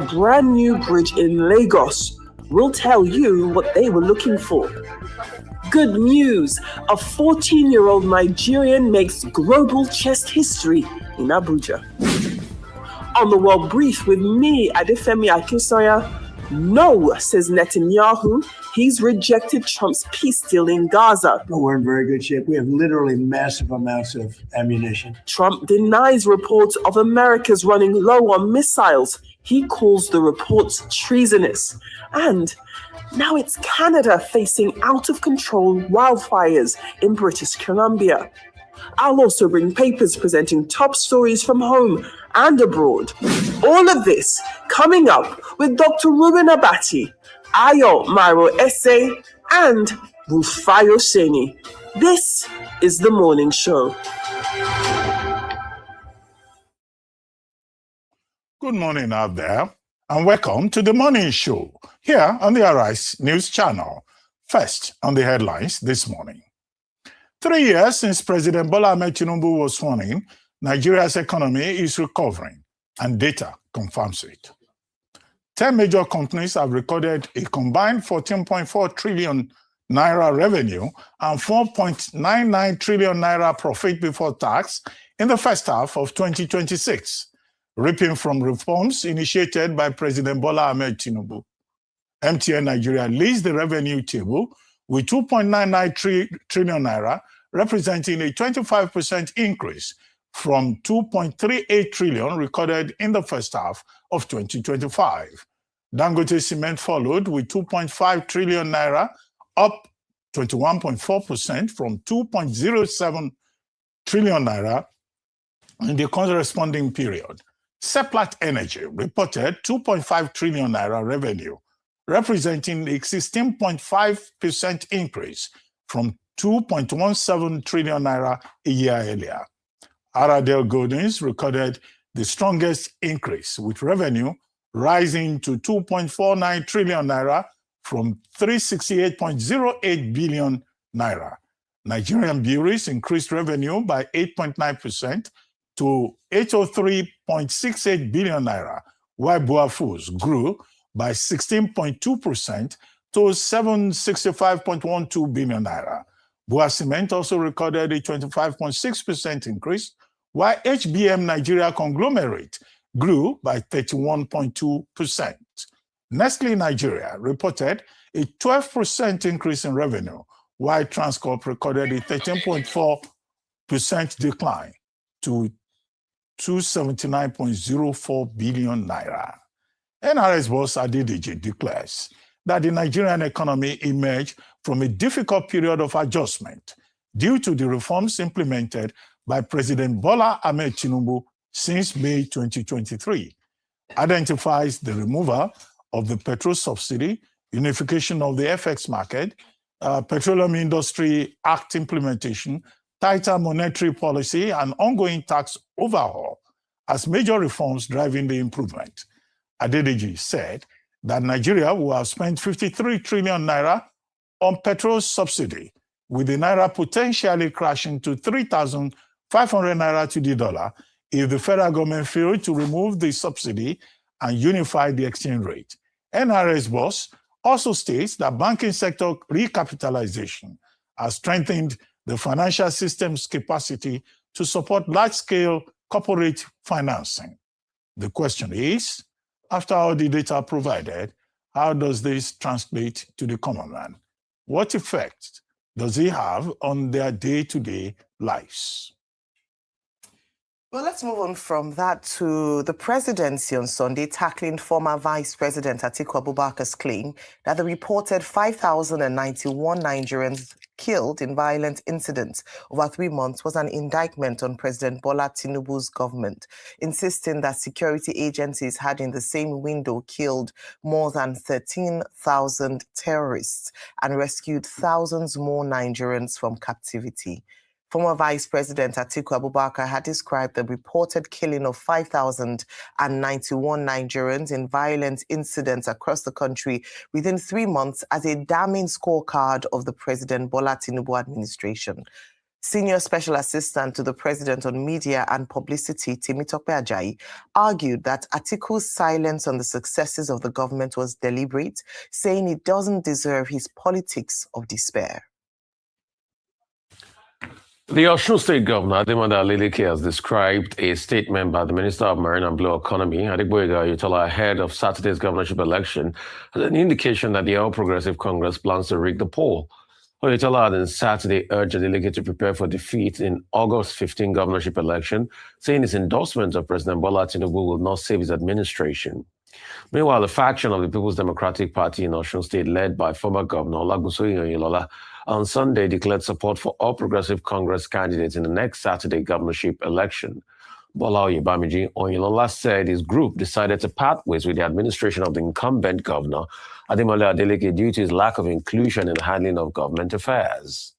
brand new bridge in Lagos. We'll tell you what they were looking for. Good news! A 14-year-old Nigerian makes global chess history in Abuja. On the World Brief with me, Adefemi Akinsoya. No, says Netanyahu. He's rejected Trump's peace deal in Gaza. Well, we're in very good shape. We have literally massive amounts of ammunition. Trump denies reports of America's running low on missiles. He calls the reports treasonous. And now it's Canada facing out-of-control wildfires in British Columbia. I'll also bring papers presenting top stories from home and abroad. All of this coming up with Dr. Ruben Abati, Ayo Mairo Esse, and Rufayo Seni. This is The Morning Show. Good morning out there, and welcome to The Morning Show here on the Arise News Channel. First, on the headlines this morning. 3 years since President Bola Ahmed Tinubu was sworn in, Nigeria's economy is recovering, and data confirms it. 10 major companies have recorded a combined 14.4 trillion naira revenue and 4.99 trillion naira profit before tax in the first half of 2026, reaping from reforms initiated by President Bola Ahmed Tinubu. MTN Nigeria leads the revenue table with 2.99 trillion naira, representing a 25% increase from 2.38 trillion recorded in the first half of 2025. Dangote Cement followed with 2.5 trillion naira, up 21.4% from 2.07 trillion naira in the corresponding period. Seplat Energy reported 2.5 trillion naira revenue, representing a 16.5% increase from 2.17 trillion naira a year earlier. Aradel Goldings recorded the strongest increase, with revenue rising to 2.49 trillion naira from 368.08 billion naira. Nigerian breweries increased revenue by 8.9% to 803.68 billion naira, while Bua Foods grew by 16.2% to 765.12 billion naira. Bua Cement also recorded a 25.6% increase, while HBM Nigeria conglomerate grew by 31.2%. Nestle Nigeria reported a 12% increase in revenue, while Transcorp recorded a 13.4% decline to 279.04 billion naira. NRS boss Adedeji declares that the Nigerian economy emerged from a difficult period of adjustment due to the reforms implemented by President Bola Ahmed Tinubu since May 2023, identifies the removal of the petrol subsidy, unification of the FX market, Petroleum Industry Act implementation, tighter monetary policy, and ongoing tax overhaul as major reforms driving the improvement. Adedeji said that Nigeria will have spent 53 trillion naira on petrol subsidy, with the naira potentially crashing to 3,500 naira to the dollar if the federal government failed to remove the subsidy and unify the exchange rate. NRS boss also states that banking sector recapitalization has strengthened the financial system's capacity to support large-scale corporate financing. The question is, after all the data provided, how does this translate to the common man? What effect does it have on their day-to-day lives? Well, let's move on from that to the presidency on Sunday, tackling former Vice President Atiku Abubakar's claim that the reported 5,091 Nigerians killed in violent incidents over 3 months was an indictment on President Bola Tinubu's government, insisting that security agencies had in the same window killed more than 13,000 terrorists and rescued thousands more Nigerians from captivity. Former Vice President Atiku Abubakar had described the reported killing of 5,091 Nigerians in violent incidents across the country within 3 months as a damning scorecard of the President Bola Tinubu administration. Senior Special Assistant to the President on Media and Publicity, Temitope Ajayi, argued that Atiku's silence on the successes of the government was deliberate, saying it doesn't deserve his politics of despair. The Osun State Governor, Ademola Adeleke, has described a statement by the Minister of Marine and Blue Economy, Adegboyega Oyetola, ahead of Saturday's governorship election as an indication that the All Progressive Congress plans to rig the poll. Oyetola had on Saturday urged Adeleke to prepare for defeat in August 15 governorship election, saying his endorsement of President Bola Tinubu will not save his administration. Meanwhile, the faction of the People's Democratic Party in Osun State, led by former Governor Olagbosoye Oyinlola, on Sunday declared support for All Progressive Congress candidates in the next Saturday governorship election. Bola Oyebamiji Oyinlola said his group decided to part ways with the administration of the incumbent governor, Ademola Adeleke, due to his lack of inclusion in the handling of government affairs.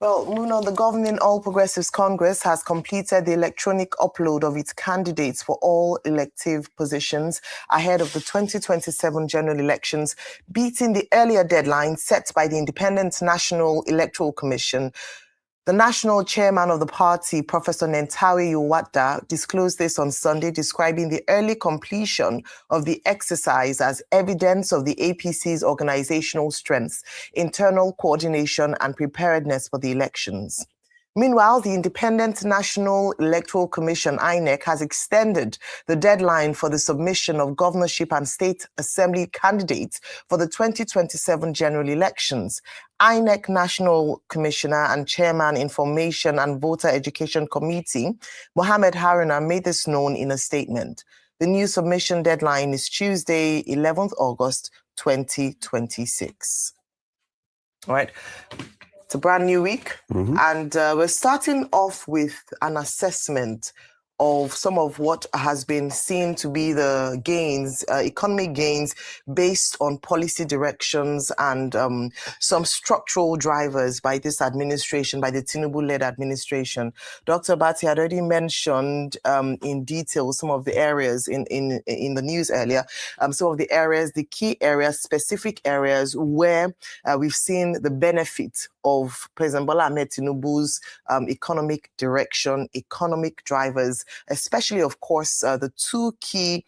Well, moving on, the governing All Progressives Congress has completed the electronic upload of its candidates for all elective positions ahead of the 2027 general elections, beating the earlier deadline set by the Independent National Electoral Commission. The national chairman of the party, Professor Nentawe Yowata, disclosed this on Sunday, describing the early completion of the exercise as evidence of the APC's organizational strengths, internal coordination, and preparedness for the elections. Meanwhile, the Independent National Electoral Commission, INEC, has extended the deadline for the submission of governorship and state assembly candidates for the 2027 general elections. INEC National Commissioner and Chairman, Information and Voter Education Committee, Mohammed Haruna, made this known in a statement. The new submission deadline is Tuesday, 11th August, 2026. All right. It's a brand new week, and we're starting off with an assessment of some of what has been seen to be the gains, economic gains, based on policy directions and some structural drivers by this administration, by the Tinubu-led administration. Dr. Bati had already mentioned in detail some of the areas in the news earlier, some of the areas, the key areas, specific areas where we've seen the benefit of President Bola Ahmed Tinubu's economic direction, economic drivers, especially, of course, the two key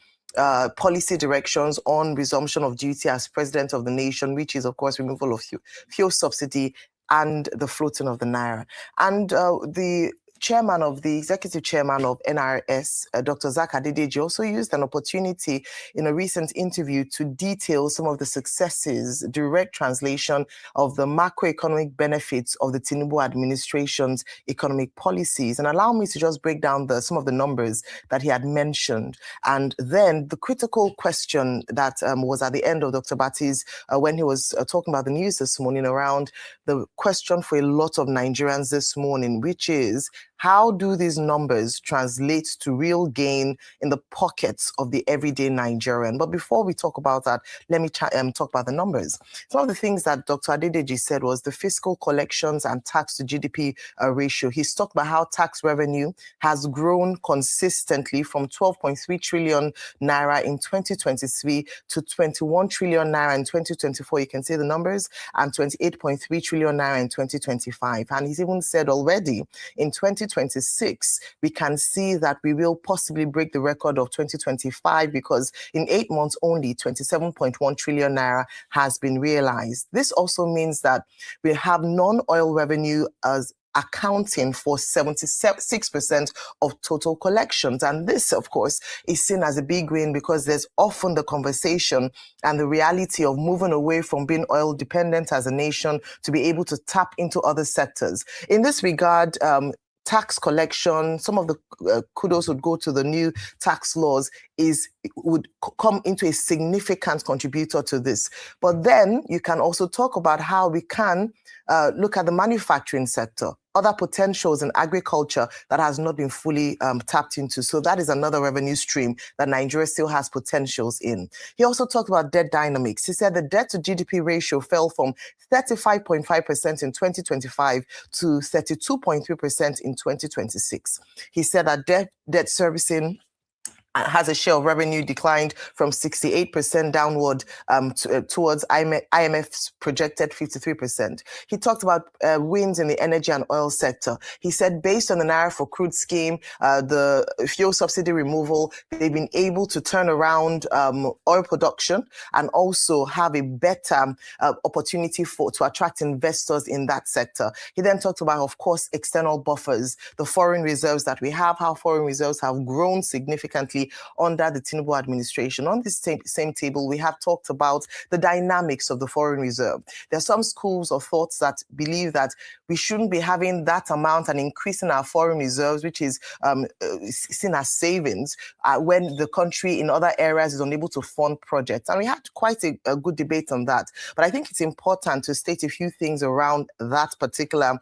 policy directions on resumption of duty as president of the nation, which is, of course, removal of fuel subsidy and the floating of the naira. And the executive chairman of NRS, Dr. Zak Adedeji, also used an opportunity in a recent interview to detail some of the successes, direct translation of the macroeconomic benefits of the Tinubu administration's economic policies. And allow me to just break down some of the numbers that he had mentioned. And then the critical question that was at the end of Dr. Bati's, when he was talking about the news this morning, around the question for a lot of Nigerians this morning, which is, how do these numbers translate to real gain in the pockets of the everyday Nigerian? But before we talk about that, let me talk about the numbers. Some of the things that Dr. Adedeji said was the fiscal collections and tax to GDP ratio. He's talked about how tax revenue has grown consistently from 12.3 trillion naira in 2023 to 21 trillion naira in 2024. You can see the numbers, and 28.3 trillion naira in 2025. And he's even said already in 2026, we can see that we will possibly break the record of 2025 because in 8 months only, 27.1 trillion naira has been realized. This also means that we have non-oil revenue as accounting for 76% of total collections. And this, of course, is seen as a big win because there's often the conversation and the reality of moving away from being oil dependent as a nation to be able to tap into other sectors. In this regard, tax collection, some of the kudos would go to the new tax laws, would come into a significant contributor to this. But then you can also talk about how we can look at the manufacturing sector, other potentials in agriculture that has not been fully tapped into. So that is another revenue stream that Nigeria still has potentials in. He also talked about debt dynamics. He said the debt to GDP ratio fell from 35.5% in 2025 to 32.3% in 2026. He said that debt servicing has a share of revenue declined from 68% downward towards IMF's projected 53%. He talked about wins in the energy and oil sector. He said based on the Naira for Crude scheme, the fuel subsidy removal, they've been able to turn around oil production and also have a better opportunity to attract investors in that sector. He then talked about, of course, external buffers, the foreign reserves that we have, how foreign reserves have grown significantly under the Tinubu administration. On this same table, we have talked about the dynamics of the foreign reserve. There are some schools of thoughts that believe that we shouldn't be having that amount and increasing our foreign reserves, which is seen as savings, when the country in other areas is unable to fund projects. And we had quite a good debate on that. But I think it's important to state a few things around that particular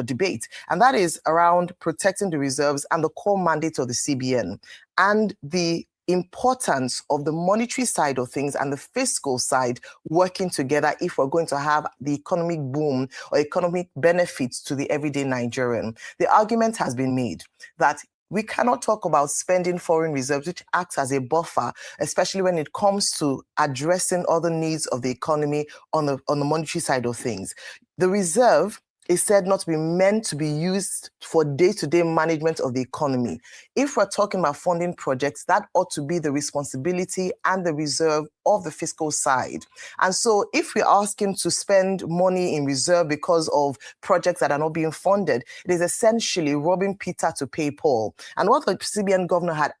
debate. And that is around protecting the reserves and the core mandate of the CBN, and the importance of the monetary side of things and the fiscal side working together if we're going to have the economic boom or economic benefits to the everyday Nigerian. The argument has been made that we cannot talk about spending foreign reserves, which acts as a buffer, especially when it comes to addressing other needs of the economy on the monetary side of things. The reserve is said not to be meant to be used for day-to-day management of the economy. If we're talking about funding projects, that ought to be the responsibility and the reserve of the fiscal side. And so if we're asking to spend money in reserve because of projects that are not being funded, it is essentially robbing Peter to pay Paul. And what the CBN governor had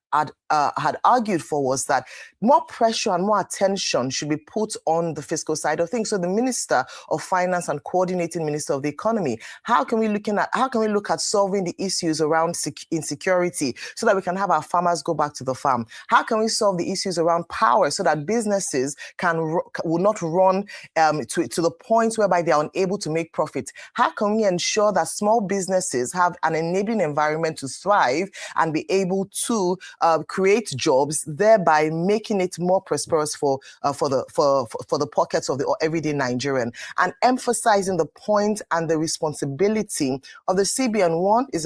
argued for was that more pressure and more attention should be put on the fiscal side of things. So the Minister of Finance and Coordinating Minister of the Economy, how can we look at solving the issues around insecurity so that we can have our farmers go back to the farm? How can we solve the issues around power so that businesses will not run to the point whereby they are unable to make profit? How can we ensure that small businesses have an enabling environment to thrive and be able to create jobs, thereby making it more prosperous for the pockets of the everyday Nigerian, and emphasizing the point and the responsibility of the CBN. One is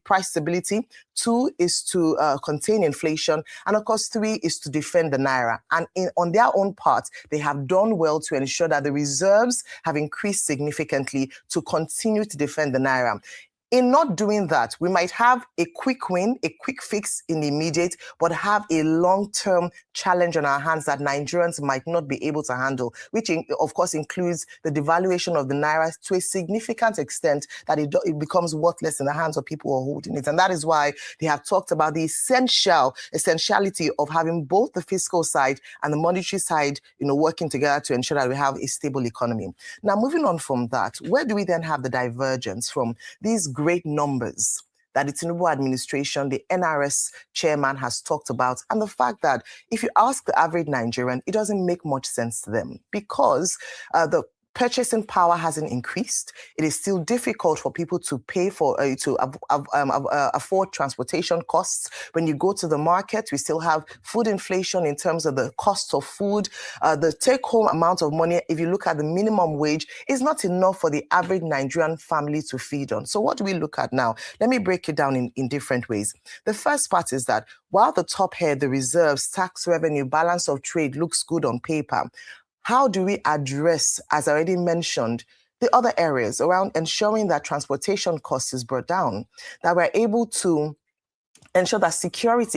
price stability, two is to contain inflation, and of course, three is to defend the Naira. And on their own part, they have done well to ensure that the reserves have increased significantly to continue to defend the Naira. In not doing that, we might have a quick win, a quick fix in the immediate, but have a long-term challenge on our hands that Nigerians might not be able to handle, which of course includes the devaluation of the Naira to a significant extent that it becomes worthless in the hands of people who are holding it. And that is why they have talked about the essentiality of having both the fiscal side and the monetary side, working together to ensure that we have a stable economy. Now, moving on from that, where do we then have the divergence from these great numbers that the Tinubu administration, the NRS chairman, has talked about, and the fact that if you ask the average Nigerian, it doesn't make much sense to them because the purchasing power hasn't increased. It is still difficult for people to pay for afford transportation costs. When you go to the market, we still have food inflation in terms of the cost of food. The take-home amount of money, if you look at the minimum wage, is not enough for the average Nigerian family to feed on. So what do we look at now? Let me break it down in different ways. The first part is that while the top head, the reserves, tax revenue, balance of trade looks good on paper, how do we address, as I already mentioned, the other areas around ensuring that transportation costs is brought down, that we're able to ensure that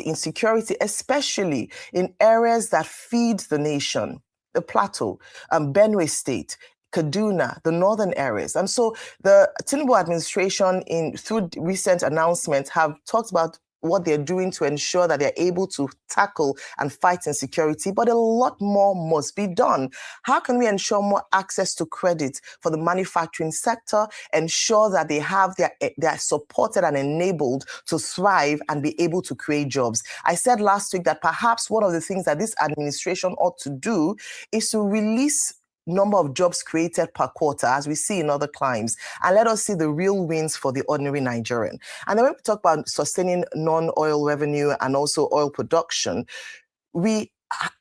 insecurity, especially in areas that feed the nation, the Plateau, Benue State, Kaduna, the northern areas. And so the Tinubu administration, through recent announcements, have talked about what they're doing to ensure that they're able to tackle and fight insecurity, but a lot more must be done. How can we ensure more access to credit for the manufacturing sector, ensure that they're supported and enabled to thrive and be able to create jobs? I said last week that perhaps one of the things that this administration ought to do is to release number of jobs created per quarter, as we see in other climes, and let us see the real wins for the ordinary Nigerian. And then when we talk about sustaining non-oil revenue and also oil production, we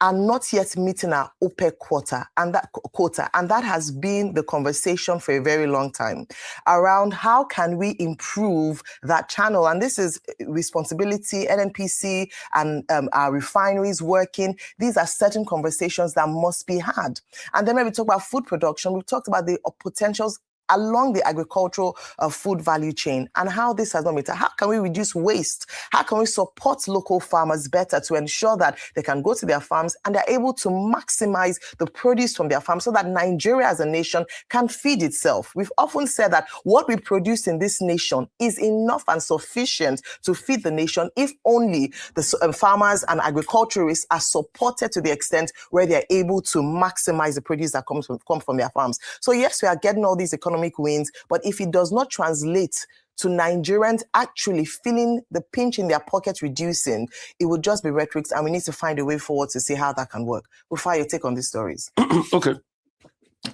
are not yet meeting our OPEC quota, and that has been the conversation for a very long time around how can we improve that channel. And this is responsibility, NNPC, and our refineries working. These are certain conversations that must be had. And then when we talk about food production, we've talked about the potentials along the agricultural food value chain and how this has not been. How can we reduce waste? How can we support local farmers better to ensure that they can go to their farms and they're able to maximize the produce from their farms so that Nigeria as a nation can feed itself? We've often said that what we produce in this nation is enough and sufficient to feed the nation if only the farmers and agriculturists are supported to the extent where they're able to maximize the produce that come from their farms. So yes, we are getting all these economic wins, but if it does not translate to Nigerians actually feeling the pinch in their pockets reducing, it would just be rhetoric, and we need to find a way forward to see how that can work. Rufai, your take on these stories? Okay.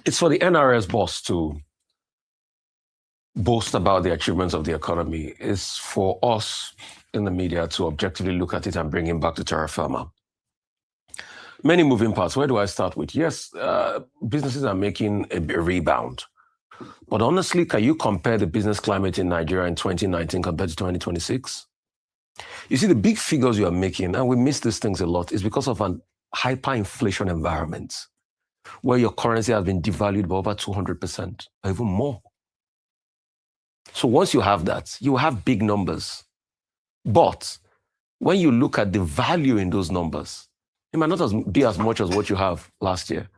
It's for the NRS boss to boast about the achievements of the economy. It's for us in the media to objectively look at it and bring it back to terra firma. Many moving parts. Where do I start with? Yes, businesses are making a rebound. But honestly, can you compare the business climate in Nigeria in 2019 compared to 2026? You see, the big figures you are making, and we miss these things a lot, is because of an hyperinflation environment where your currency has been devalued by over 200% or even more. So once you have that, you have big numbers. But when you look at the value in those numbers, it might not be as much as what you have last year.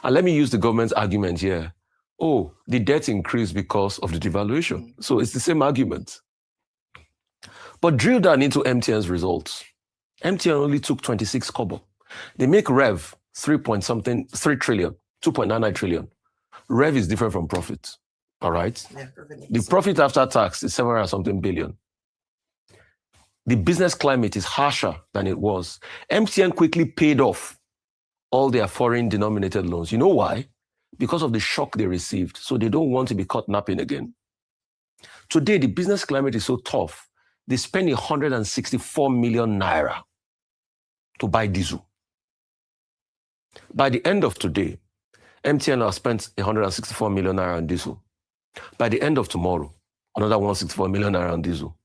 And let me use the government's argument here. Oh, the debt increased because of the devaluation. So it's the same argument. But drill down into MTN's results. MTN only took 26 kobo. They make rev 3 trillion, 2.99 trillion. Rev is different from profit. All right? Yeah, the profit after tax is 700 something billion. The business climate is harsher than it was. MTN quickly paid off all their foreign denominated loans. You know why? Because of the shock they received. So they don't want to be caught napping again. Today, the business climate is so tough, they spend 164 million naira to buy diesel. By the end of today, MTN has spent 164 million naira on diesel. By the end of tomorrow, another 164 million naira on diesel,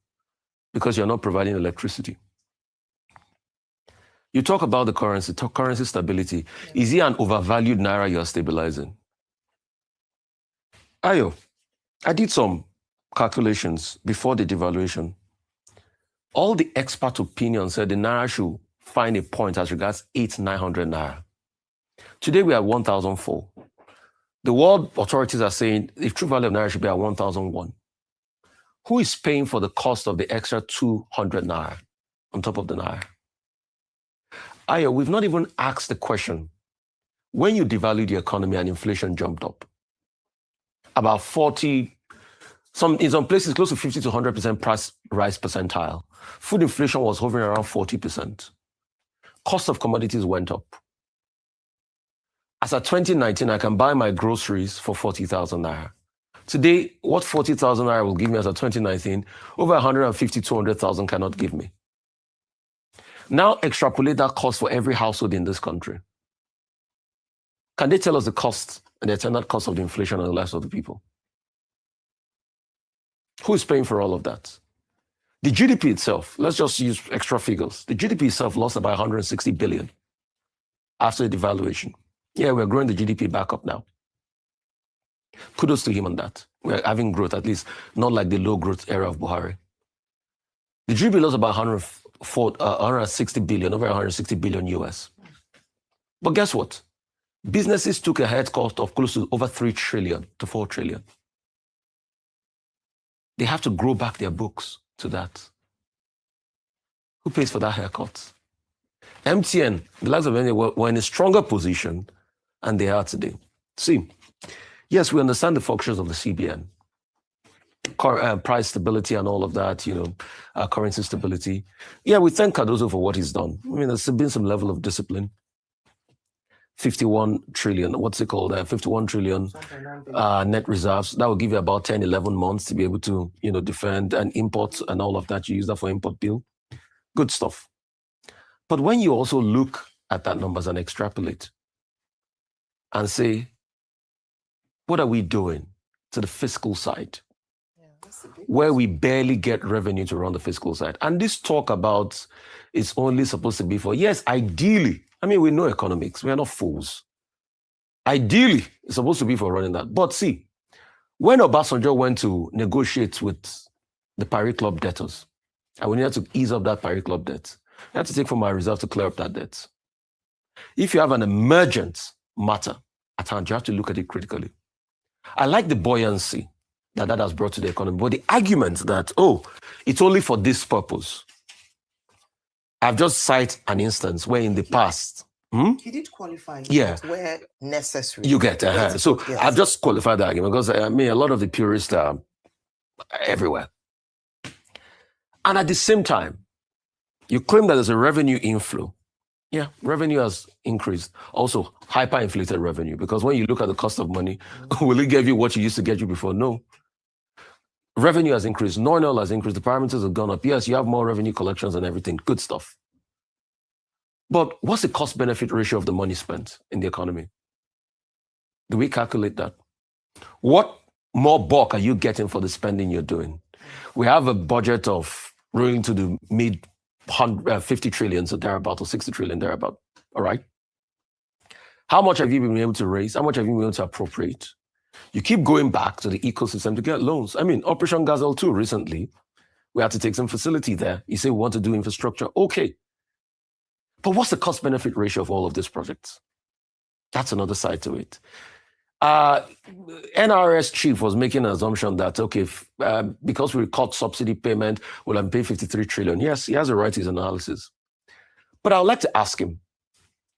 because you're not providing electricity. You talk about the currency stability. Is it an overvalued naira you're stabilizing? Ayo, I did some calculations before the devaluation. All the expert opinion said the naira should find a point as regards 800-900 naira. Today we are 1,004. The world authorities are saying the true value of naira should be at 1,001. Who is paying for the cost of the extra 200 naira on top of the naira? Ayo, we've not even asked the question. When you devalued the economy and inflation jumped up, about 40, in some places close to 50 to 100% price rise percentile. Food inflation was hovering around 40%. Cost of commodities went up. As of 2019, I can buy my groceries for 40,000 naira. Today, what 40,000 naira will give me as of 2019, over 150, 200,000 cannot give me. Now extrapolate that cost for every household in this country. Can they tell us the cost and the attendant cost of the inflation on the lives of the people? Who is paying for all of that? The GDP itself, let's just use extra figures. The GDP itself lost about 160 billion after the devaluation. Yeah, we're growing the GDP back up now. Kudos to him on that. We're having growth, at least not like the low growth era of Buhari. The GDP lost about 160 billion, over 160 billion US. But guess what? Businesses took a haircut of close to over 3 trillion to 4 trillion. They have to grow back their books to that. Who pays for that haircut? MTN, the likes of MTN, were in a stronger position than they are today. See, yes, we understand the functions of the CBN. Price stability and all of that, currency stability. Yeah, we thank Cardozo for what he's done. I mean, there's been some level of discipline. 51 trillion, 51 trillion net reserves. That will give you about 10, 11 months to be able to, defend and import and all of that. You use that for import bill. Good stuff. But when you also look at that numbers and extrapolate and say, what are we doing to the fiscal side? Where we barely get revenue to run the fiscal side. And this talk about it's only supposed to be for, yes, ideally, I mean, we know economics, we are not fools. Ideally, it's supposed to be for running that. But see, when Obasanjo went to negotiate with the Paris Club debtors, and we needed to ease up that Paris Club debt, we had to take from our reserve to clear up that debt. If you have an emergent matter at hand, you have to look at it critically. I like the buoyancy that has brought to the economy, but the argument that, oh, it's only for this purpose. I've just cited an instance where in the past, He did qualify. Yeah. Where necessary. You get So yes. I've just qualified the argument because I mean, a lot of the purists are everywhere. And at the same time, you claim that there's a revenue inflow. Yeah, revenue has increased. Also, hyperinflated revenue, because when you look at the cost of money, will it give you what you used to get you before? No. Revenue has increased. Non-oil has increased. The parameters have gone up. Yes, you have more revenue collections and everything. Good stuff. But what's the cost-benefit ratio of the money spent in the economy? Do we calculate that? What more bulk are you getting for the spending you're doing? We have a budget of rolling to the mid 50 trillion, so thereabout, or 60 trillion, thereabout. All right. How much have you been able to raise? How much have you been able to appropriate? You keep going back to the ecosystem to get loans. I mean, Operation Gazelle 2 recently, we had to take some facility there. You say we want to do infrastructure. Okay. But what's the cost-benefit ratio of all of these projects? That's another side to it. NRS chief was making an assumption that, okay, because we cut subsidy payment, we'll have paid 53 trillion. Yes, he has a right to his analysis. But I would like to ask him,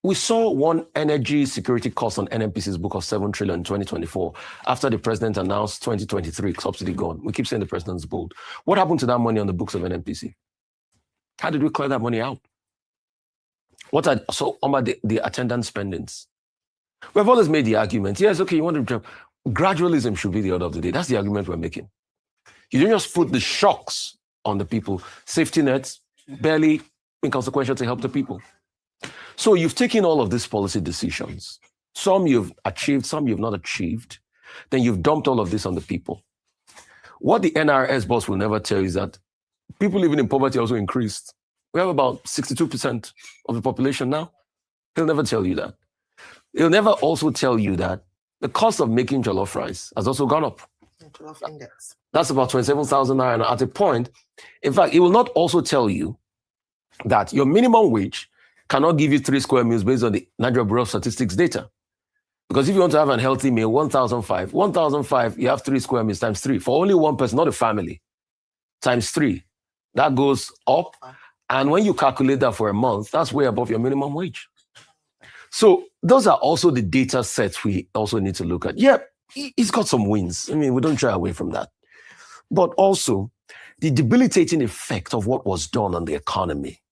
we saw one energy security cost on NNPC's book of 7 trillion in 2024 after the president announced 2023 subsidy gone. We keep saying the president's bold. What happened to that money on the books of NNPC? How did we clear that money out? What are so about the attendant spendings? We've always made the argument, yes, okay, you want to gradualism should be the order of the day. That's the argument we're making. You don't just put the shocks on the people. Safety nets, barely inconsequential to help the people. So you've taken all of these policy decisions. Some you've achieved, some you've not achieved. Then you've dumped all of this on the people. What the NRS boss will never tell you is that people living in poverty also increased. We have about 62% of the population now. He'll never tell you that. He'll never also tell you that the cost of making jollof rice has also gone up. Jollof index. That's about 27,000 naira at a point. In fact, he will not also tell you that your minimum wage cannot give you 3 square meals based on the Nigeria Bureau of Statistics data. Because if you want to have a healthy meal, 1,005. 1,005, you have 3 square meals times 3. For only one person, not a family, times 3. That goes up. And when you calculate that for a month, that's way above your minimum wage. So those are also the data sets we also need to look at. Yeah, he's got some wins. I mean, we don't shy away from that. But also, the debilitating effect of what was done on the economy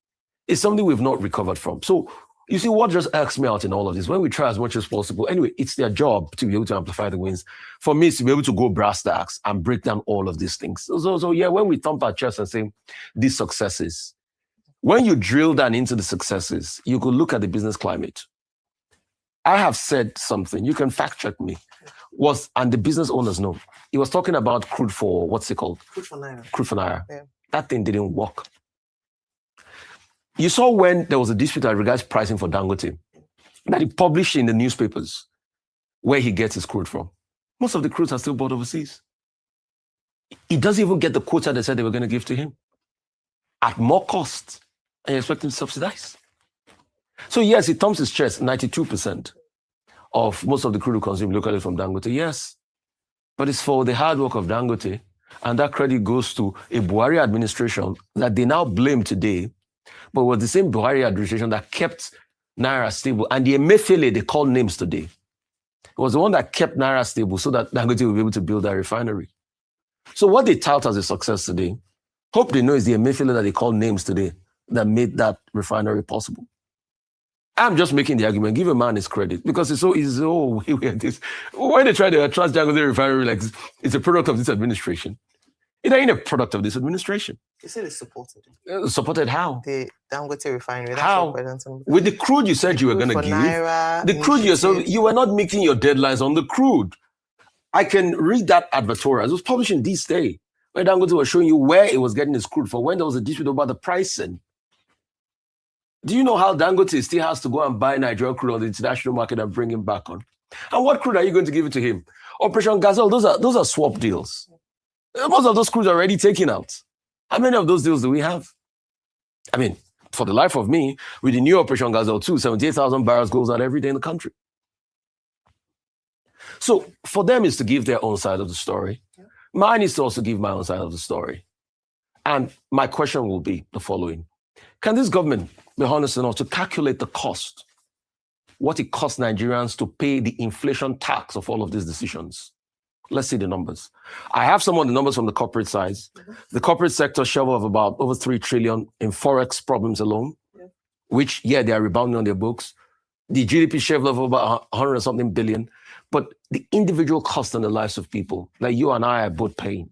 is something we've not recovered from. So you see, what just irks me out in all of this, when we try as much as possible, anyway, it's their job to be able to amplify the wins. For me, it's to be able to go brass tacks and break down all of these things. So yeah, when we thump our chest and say, these successes, when you drill down into the successes, you could look at the business climate. I have said something, you can fact check me, and the business owners know. He was talking about crude for, what's it called? Crude for Naira. Crude for Naira. Yeah. That thing didn't work. You saw when there was a dispute that regards pricing for Dangote, that he published in the newspapers where he gets his crude from. Most of the crudes are still bought overseas. He doesn't even get the quota they said they were going to give to him at more cost, and you expect him to subsidize. So yes, he thumps his chest, 92% of most of the crude consumed locally from Dangote, yes. But it's for the hard work of Dangote, and that credit goes to a Buhari administration that they now blame today, but it was the same Buhari administration that kept Naira stable. And the Emefiele, they call names today, it was the one that kept Naira stable so that Dangote will be able to build that refinery. So what they tout as a success today, hope they know is the Emefiele that they call names today that made that refinery possible. I'm just making the argument, give a man his credit, because it's so easy. Oh, when they try to trust Dangote refinery, like it's a product of this administration. It ain't a product of this administration. You said it's supported. Supported how? The Dangote refinery. How? With the crude you said you were going to give. Naira the crude you were not meeting your deadlines on the crude. I can read that advertorial. It was published in this day, where Dangote was showing you where it was getting his crude for when there was a dispute about the pricing. Do you know how Dangote still has to go and buy Nigerian crude on the international market and bring him back on? And what crude are you going to give it to him? Operation Gazelle, those are swap deals. Most of those crudes are already taken out. How many of those deals do we have? I mean, for the life of me, with the new Operation Gazelle 2, 78,000 barrels goes out every day in the country. So for them is to give their own side of the story. Mine is to also give my own side of the story. And my question will be the following. Can this government be honest enough to calculate the cost, what it costs Nigerians to pay the inflation tax of all of these decisions? Let's see the numbers. I have some of the numbers from the corporate side. The corporate sector share of about over 3 trillion in forex problems alone, which, they are rebounding on their books. The GDP share of about 100 and something billion. But the individual cost on the lives of people, like you and I are both paying,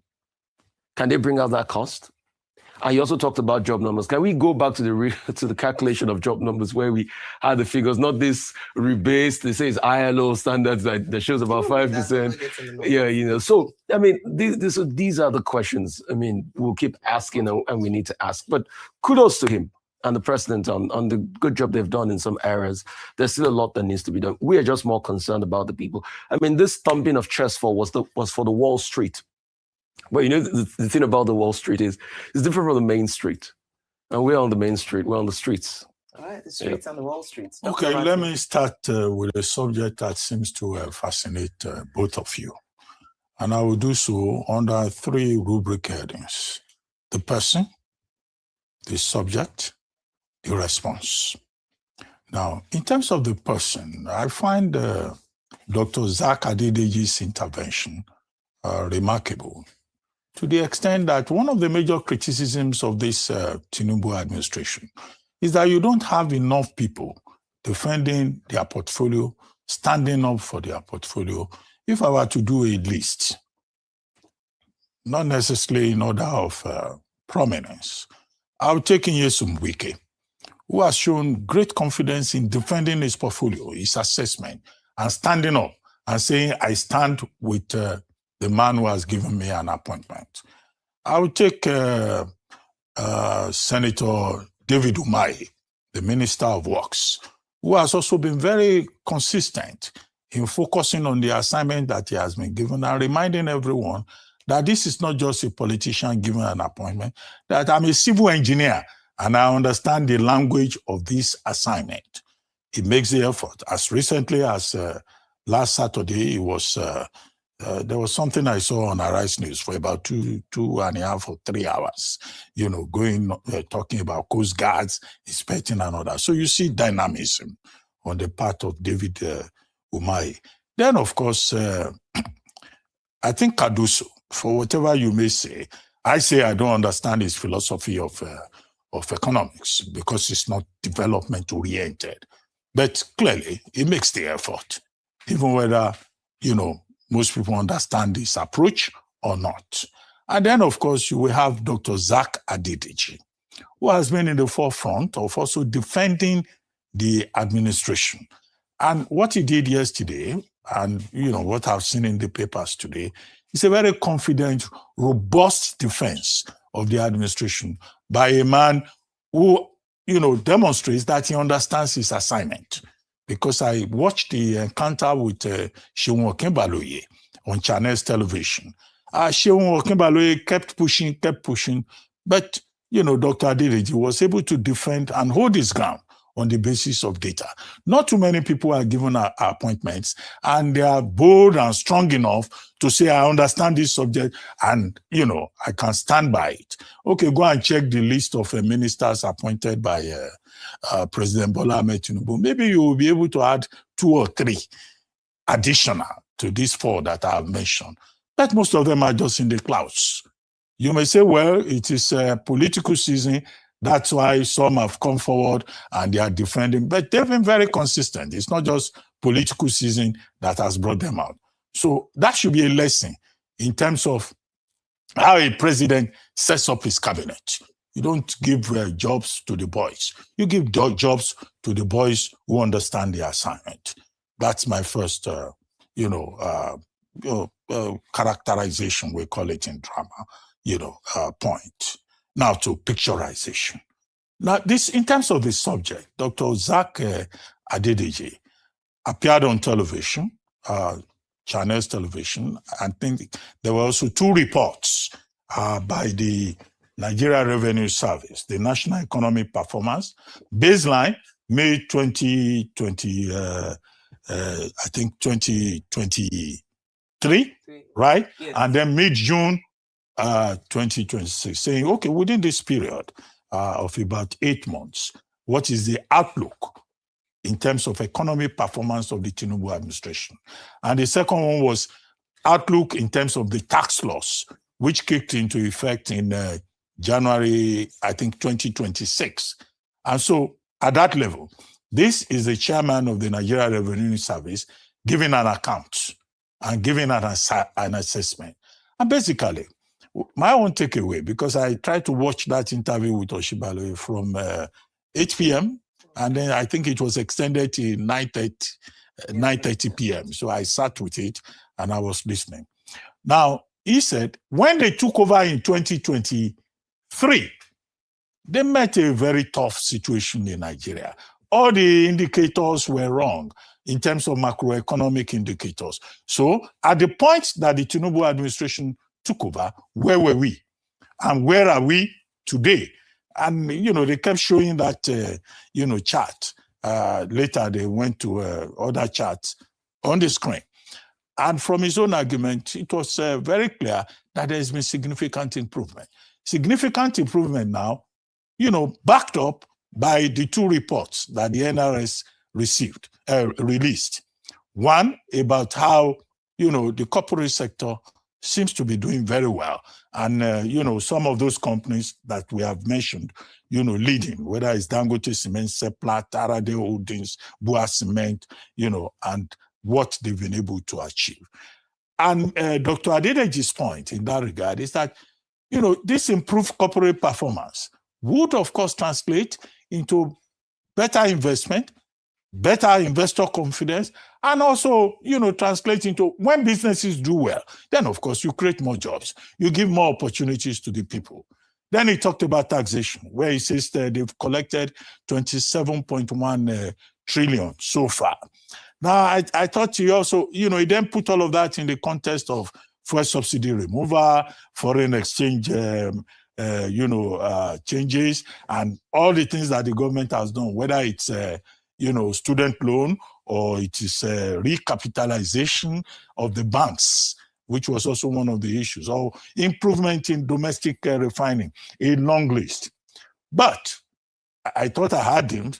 can they bring out that cost? And you also talked about job numbers. Can we go back to the calculation of job numbers where we had the figures, not this rebased, they say it's ILO standards that shows about 5%. So, I mean, these are the questions, I mean, we'll keep asking and we need to ask. But kudos to him and the president on the good job they've done in some areas. There's still a lot that needs to be done. We are just more concerned about the people. I mean, this thumping of chest for was for the Wall Street. But the thing about the Wall Street is it's different from the main street. And we're on the main street, we're on the streets. All right, the streets and the Wall Street. Okay, let me start with a subject that seems to fascinate both of you. And I will do so under 3 rubric headings: the person, the subject, the response. Now, in terms of the person, I find Dr. Zach Adedeji's intervention remarkable, to the extent that one of the major criticisms of this Tinubu administration is that you don't have enough people defending their portfolio, standing up for their portfolio. If I were to do a list, not necessarily in order of prominence, I would take Nyesom Wike, who has shown great confidence in defending his portfolio, his assessment, and standing up and saying, I stand with the man who has given me an appointment. I would take Senator David Umahi, the Minister of Works, who has also been very consistent in focusing on the assignment that he has been given and reminding everyone that this is not just a politician given an appointment, that I'm a civil engineer and I understand the language of this assignment. He makes the effort. As recently as last Saturday, it was there was something I saw on Arise News for about 2.5 or 3 hours, talking about Coast Guards, inspecting and all that. So you see dynamism on the part of David Umahi. Then, of course, I think Kaduso, for whatever you may say, I say I don't understand his philosophy of economics because it's not development-oriented. But clearly, he makes the effort, even whether, most people understand this approach or not. And then, of course, you will have Dr. Zach Adedeji, who has been in the forefront of also defending the administration. And what he did yesterday, and what I've seen in the papers today, is a very confident, robust defense of the administration by a man who, demonstrates that he understands his assignment. Because I watched the encounter with Seun Okinbaloye on Channels Television. Seun Okinbaloye kept pushing, but, Dr. Adedeji was able to defend and hold his ground on the basis of data. Not too many people are given appointments, and they are bold and strong enough to say, I understand this subject, and, I can stand by it. Okay, go and check the list of ministers appointed by President Bola Ahmed Tinubu. Maybe you will be able to add 2 or 3 additional to these 4 that I have mentioned. But most of them are just in the clouds. You may say, well, it is a political season. That's why some have come forward and they are defending. But they've been very consistent. It's not just political season that has brought them out. So that should be a lesson in terms of how a president sets up his cabinet. You don't give jobs to the boys. You give jobs to the boys who understand the assignment. That's my first, characterization, we call it in drama, point. Now to picturization. Now, this, in terms of the subject, Dr. Zach Adedeji appeared on television, Chinese television. I think there were also 2 reports by the Nigeria Revenue Service, the National Economic Performance, baseline, May 2020, I think 2023, right? Yes. And then mid-June 2026, saying, okay, within this period of about 8 months, what is the outlook in terms of economic performance of the Tinubu administration? And the second one was outlook in terms of the tax laws, which kicked into effect in January, I think, 2026. And so at that level, this is the chairman of the Nigeria Revenue Service giving an account and giving an assessment. And basically, my own takeaway, because I tried to watch that interview with Oshibalo from 8 p.m., and then I think it was extended to 9:30 p.m. So I sat with it and I was listening. Now, he said, when they took over in 2023, they met a very tough situation in Nigeria. All the indicators were wrong in terms of macroeconomic indicators. So at the point that the Tinubu administration took over, where were we? And where are we today? And, they kept showing that, chart. Later, they went to other charts on the screen. And from his own argument, it was very clear that there has been significant improvement. Significant improvement now, backed up by the 2 reports that the NRS released. One, about how, the corporate sector seems to be doing very well. And, some of those companies that we have mentioned, leading, whether it's Dangote Cement, Seplat, Arade Holdings, Bua Cement, and what they've been able to achieve. And Dr. Adedeji's point in that regard is that, this improved corporate performance would, of course, translate into better investment, better investor confidence, and also, translate into when businesses do well, then, of course, you create more jobs. You give more opportunities to the people. Then he talked about taxation, where he says that they've collected 27.1 trillion so far. Now, I thought he also, he then put all of that in the context of fuel subsidy removal, foreign exchange, changes, and all the things that the government has done, whether it's, student loan or it is recapitalization of the banks, which was also one of the issues, or improvement in domestic refining, a long list. But I thought I had him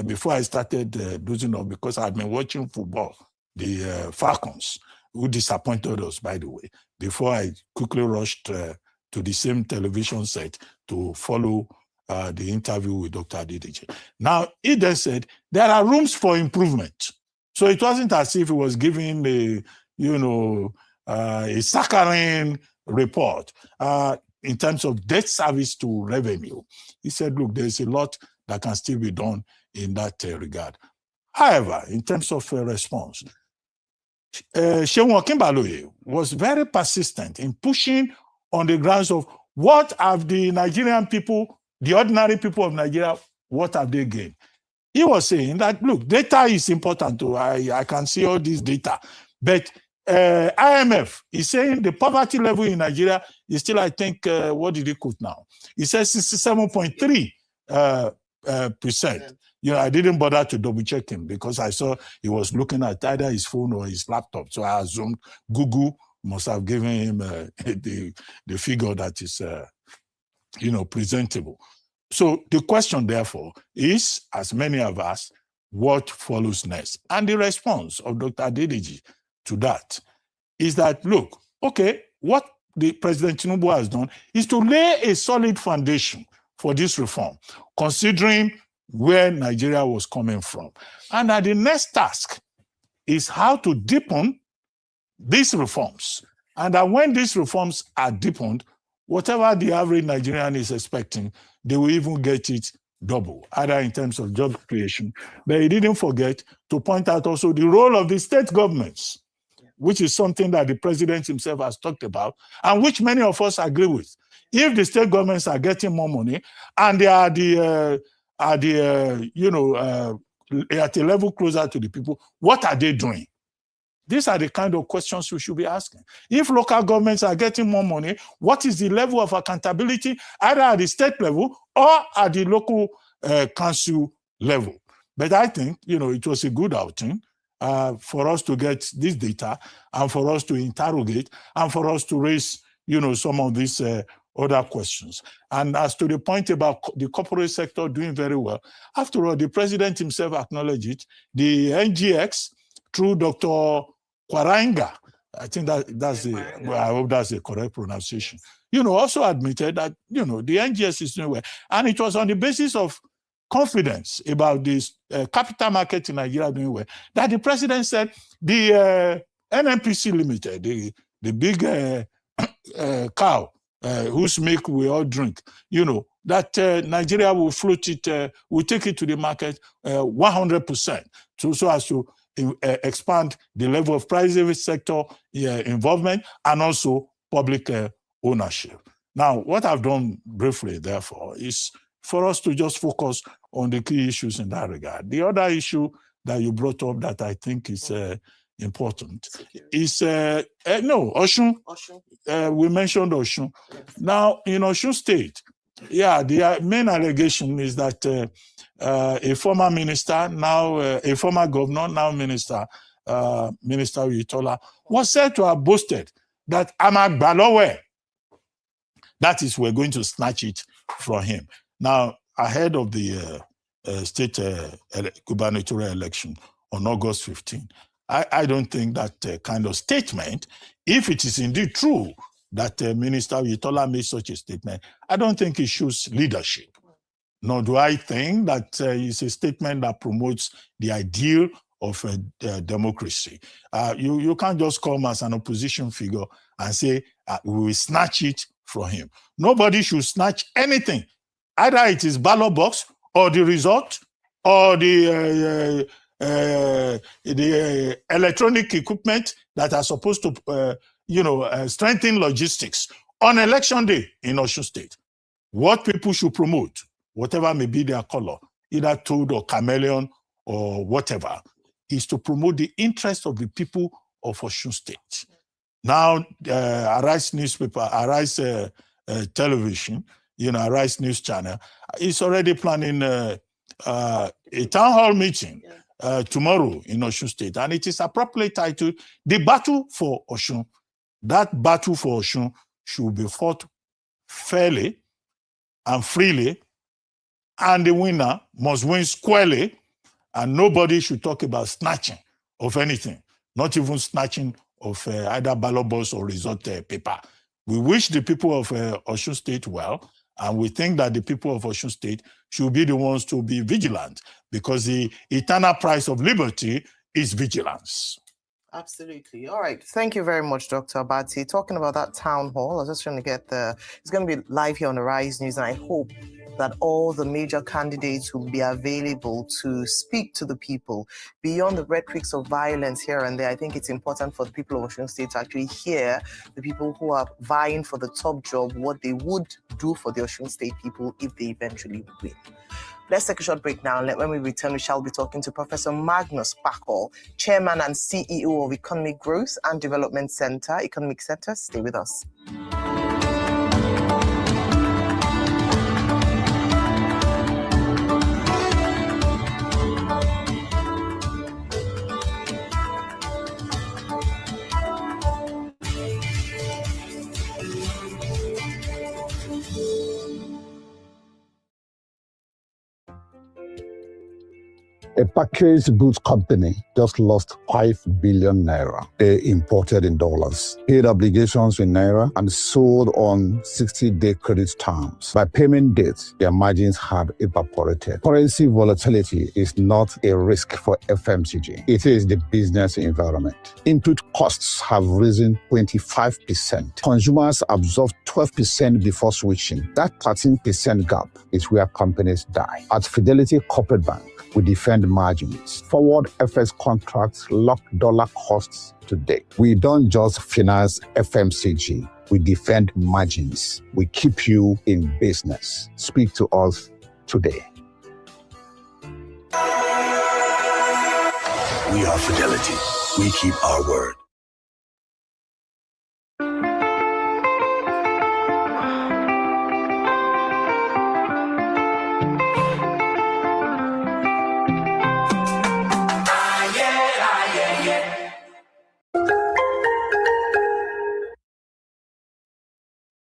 before I started dozing off, because I'd been watching football, the Falcons, who disappointed us, by the way, before I quickly rushed to the same television set to follow the interview with Dr. Adedeji. Now, he then said, there are rooms for improvement. So it wasn't as if he was giving a saccharine report in terms of debt service to revenue. He said, look, there's a lot that can still be done in that regard. However, in terms of response, Seun Okinbaloye was very persistent in pushing on the grounds of what have the Nigerian people, the ordinary people of Nigeria, what have they gained? He was saying that, look, data is important too. I can see all this data. But IMF is saying the poverty level in Nigeria is still, I think, what did he quote now? He says 67.3%. I didn't bother to double check him because I saw he was looking at either his phone or his laptop. So I assumed Google must have given him the figure that is, presentable. So the question, therefore, is, as many of us, what follows next? And the response of Dr. Adedeji to that is that, look, okay, what the President Tinubu has done is to lay a solid foundation for this reform, considering where Nigeria was coming from. And that the next task is how to deepen these reforms And that when these reforms are deepened, whatever the average Nigerian is expecting, they will even get it double, either in terms of job creation. But he didn't forget to point out also the role of the state governments, which is something that the president himself has talked about, and which many of us agree with. If the state governments are getting more money and they are at a level closer to the people, what are they doing? These are the kind of questions we should be asking. If local governments are getting more money, what is the level of accountability, either at the state level or at the local council level? But I think, it was a good outing for us to get this data and for us to interrogate and for us to raise, some of these other questions. And as to the point about the corporate sector doing very well, after all, the president himself acknowledged it. The NGX, through Dr. Kwaranga, I think I hope that's the correct pronunciation, also admitted that, the NGS is doing well. And it was on the basis of confidence about this capital market in Nigeria doing well that the president said the NNPC Limited, the big cow whose milk we all drink, that Nigeria will float it, will take it to the market 100%, so as to expand the level of private sector involvement and also public ownership. Now, what I've done briefly, therefore, is for us to just focus on the key issues in that regard. The other issue that you brought up that I think is important is, Osun. We mentioned Osun. Now, in Osun State, the main allegation is that a former minister, now a former governor, now minister, Minister Uyitola, was said to have boasted that Amagbalowe, that is, we're going to snatch it from him. Now, ahead of the state gubernatorial election on August 15, I don't think that kind of statement, if it is indeed true that Minister Uyitola made such a statement, I don't think it shows leadership. Nor do I think that it's a statement that promotes the ideal of democracy. You can't just come as an opposition figure and say, we will snatch it from him. Nobody should snatch anything. Either it is ballot box or the result or the electronic equipment that are supposed to, strengthen logistics on election day in Osun State. What people should promote, whatever may be their color, either toad or chameleon or whatever, is to promote the interest of the people of Osun State. Now, Arise newspaper, Arise television, Arise news channel is already planning a town hall meeting tomorrow in Osun State, and it is appropriately titled "The Battle for Osun." That battle for Osun should be fought fairly and freely, and the winner must win squarely, and nobody should talk about snatching of anything, not even snatching of either ballot box or result paper. We wish the people of Osun State well, and we think that the people of Osun State should be the ones to be vigilant, because the eternal price of liberty is vigilance. Absolutely. All right. Thank you very much, Dr. Abati. Talking about that town hall, I was just trying to get it's going to be live here on the Rise News, and I hope that all the major candidates will be available to speak to the people beyond the rhetorics of violence here and there. I think it's important for the people of Osun State to actually hear the people who are vying for the top job, what they would do for the Osun State people if they eventually win. Let's take a short break now. When we return, we shall be talking to Professor Magnus Pakol, Chairman and CEO of Economic Growth and Development Center, Economic Center. Stay with us. A packaged goods company just lost 5 billion naira. They imported in dollars, paid obligations in naira, and sold on 60-day credit terms. By payment date, their margins had evaporated. Currency volatility is not a risk for FMCG. It is the business environment. Input costs have risen 25%. Consumers absorb 12% before switching. That 13% gap is where companies die. At Fidelity Corporate Bank, we defend margins. Forward FX contracts lock dollar costs today. We don't just finance FMCG. We defend margins. We keep you in business. Speak to us today. We are Fidelity. We keep our word.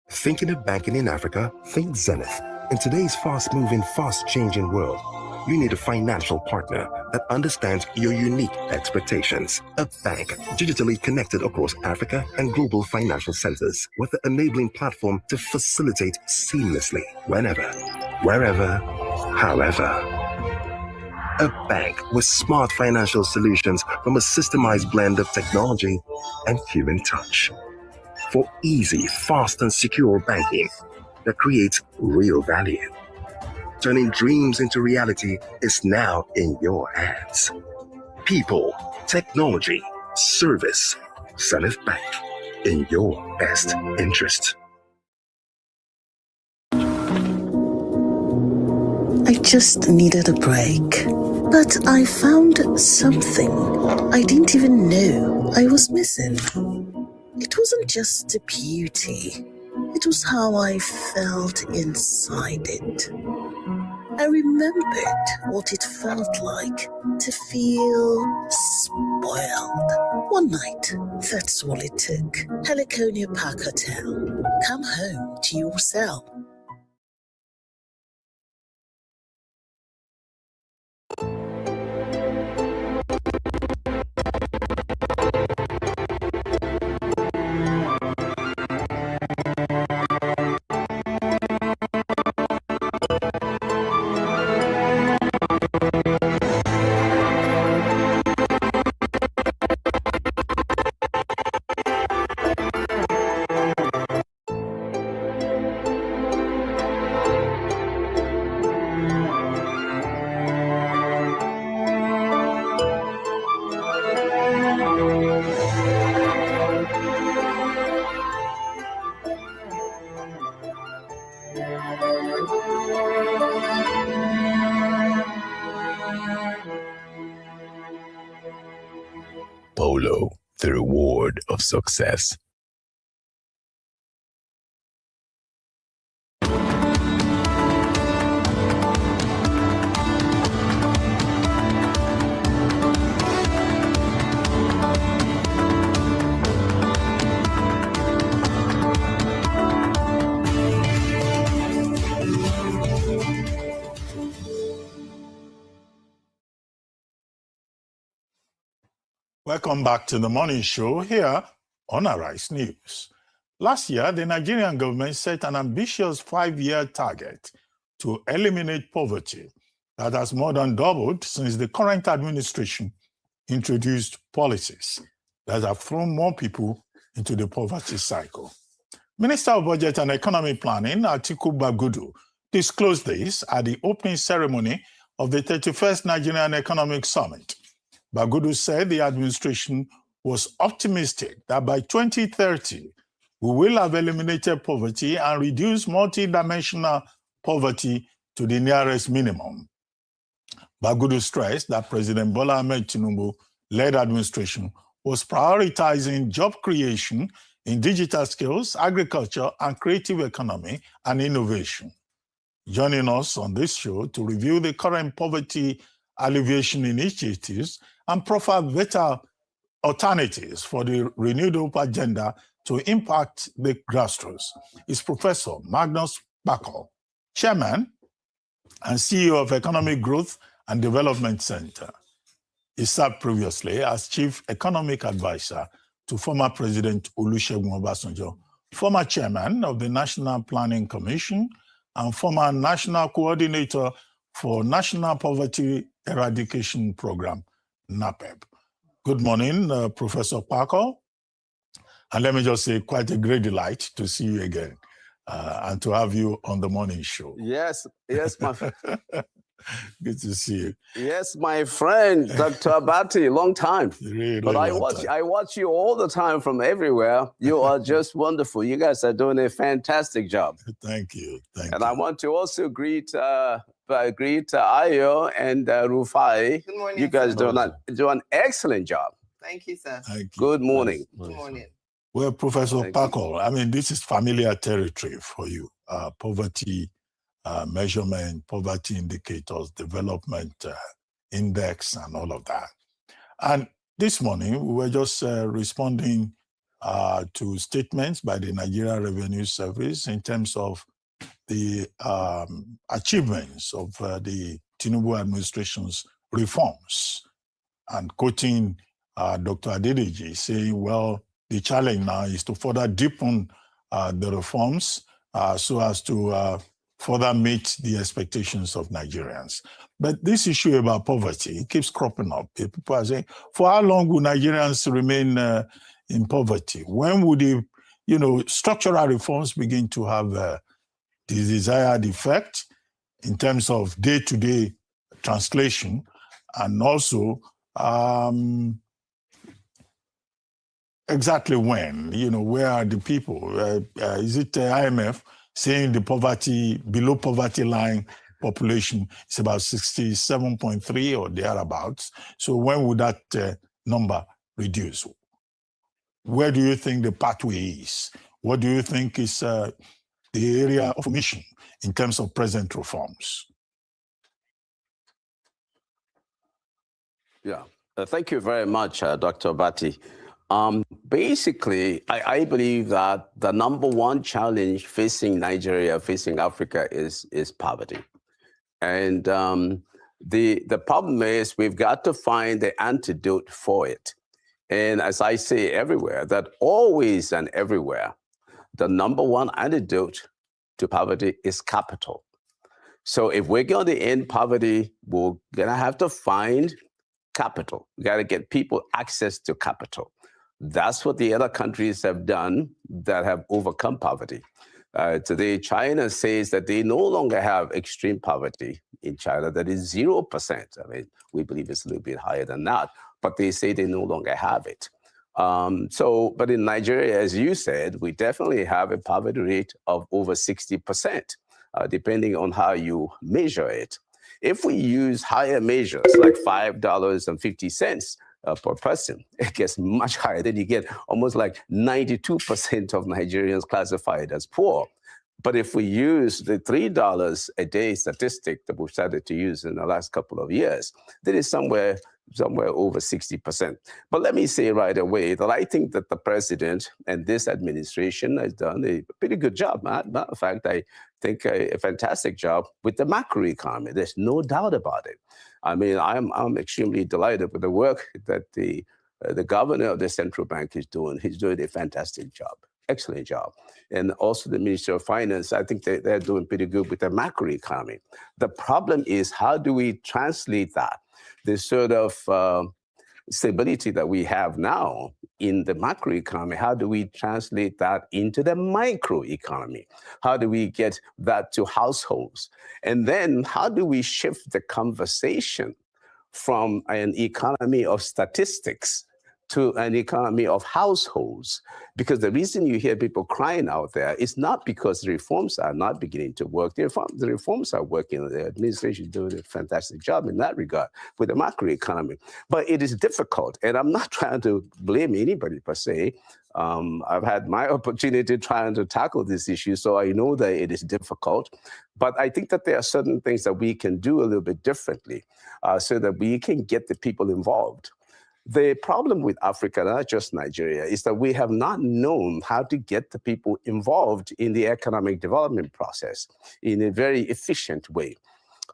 Thinking of banking in Africa? Think Zenith. In today's fast-moving, fast-changing world, you need a financial partner that understands your unique expectations. A bank digitally connected across Africa and global financial centers with the enabling platform to facilitate seamlessly whenever, wherever, however. A bank with smart financial solutions from a systemized blend of technology and human touch. For easy, fast, and secure banking that creates real value. Turning dreams into reality is now in your hands. People, technology, service. Zenith Bank, in your best interest. I just needed a break. But I found something I didn't even know I was missing. It wasn't just the beauty, it was how I felt inside it. I remembered what it felt like to feel spoiled. One night, that's all it took. Heliconia Park Hotel. Come home to yourself. Polo, the reward of success. Welcome back to the morning show here on Arise News. Last year, the Nigerian government set an ambitious 5-year target to eliminate poverty that has more than doubled since the current administration introduced policies that have thrown more people into the poverty cycle. Minister of Budget and Economic Planning, Atiku Bagudu, disclosed this at the opening ceremony of the 31st Nigerian Economic Summit. Bagudu said the administration was optimistic that by 2030, we will have eliminated poverty and reduced multidimensional poverty to the nearest minimum. Bagudu stressed that President Bola Ahmed Tinubu-led administration was prioritizing job creation in digital skills, agriculture, and creative economy and innovation. Joining us on this show to review the current poverty alleviation initiatives and proffer better alternatives for the renewed hope agenda to impact the grassroots is Professor Magnus Bacco, Chairman and CEO of Economic Growth and Development Center. He served previously as Chief Economic Advisor to former President Olusegun Obasanjo, former Chairman of the National Planning Commission, and former National Coordinator for National Poverty Eradication Program, NAPEP. Good morning, Professor Parker. And let me just say, quite a great delight to see you again and to have you on the morning show. Yes, my Good to see you. Yes, my friend, Dr. Abati, long time. Really But I watch you all the time from everywhere. You are just wonderful. You guys are doing a fantastic job. Thank you. And I want to also greet Ayo and Rufai. Good morning. You guys do an excellent job. Thank you, sir. Thank you. Good morning. Good morning. Well, Professor Parker, I mean, this is familiar territory for you. Poverty measurement, poverty indicators, development index, and all of that. And this morning, we were just responding to statements by the Nigeria Revenue Service in terms of the achievements of the Tinubu administration's reforms, and quoting Dr. Adedeji saying, well, the challenge now is to further deepen the reforms so as to further meet the expectations of Nigerians. But this issue about poverty keeps cropping up. People are saying, for how long will Nigerians remain in poverty? When would the structural reforms begin to have the desired effect in terms of day-to-day translation? And also, exactly when? Where are the people? Is it IMF saying the below poverty line population is about 67.3 or thereabouts? So when would that number reduce? Where do you think the pathway is? What do you think is the area of omission in terms of present reforms? Yeah, thank you very much, Dr. Bati. Basically, I believe that the number one challenge facing Nigeria, facing Africa is poverty. And the problem is we've got to find the antidote for it. And as I say everywhere, that always and everywhere, the number one antidote to poverty is capital. So if we're going to end poverty, we're going to have to find capital. We got to get people access to capital. That's what the other countries have done that have overcome poverty. Today, China says that they no longer have extreme poverty in China, that is 0%. I mean, we believe it's a little bit higher than that, but they say they no longer have it. But in Nigeria, as you said, we definitely have a poverty rate of over 60%, depending on how you measure it. If we use higher measures like $5.50 per person, it gets much higher. Then you get almost like 92% of Nigerians classified as poor. But if we use the $3 a day statistic that we've started to use in the last couple of years, then it's somewhere over 60%. But let me say right away that I think that the president and this administration has done a pretty good job. Matter of fact, I think a fantastic job with the macroeconomy. There's no doubt about it. I mean, I'm extremely delighted with the work that the governor of the central bank is doing. He's doing a fantastic job, excellent job. And also the Minister of Finance, I think they're doing pretty good with the macroeconomy. The problem is, how do we translate that? This sort of stability that we have now in the macroeconomy, how do we translate that into the microeconomy? How do we get that to households? And then how do we shift the conversation from an economy of statistics to an economy of households? Because the reason you hear people crying out there is not because the reforms are not beginning to work. The reforms are working. The administration is doing a fantastic job in that regard with the macroeconomy. But it is difficult. And I'm not trying to blame anybody per se. I've had my opportunity trying to tackle this issue, so I know that it is difficult. But I think that there are certain things that we can do a little bit differently so that we can get the people involved. The problem with Africa, not just Nigeria, is that we have not known how to get the people involved in the economic development process in a very efficient way.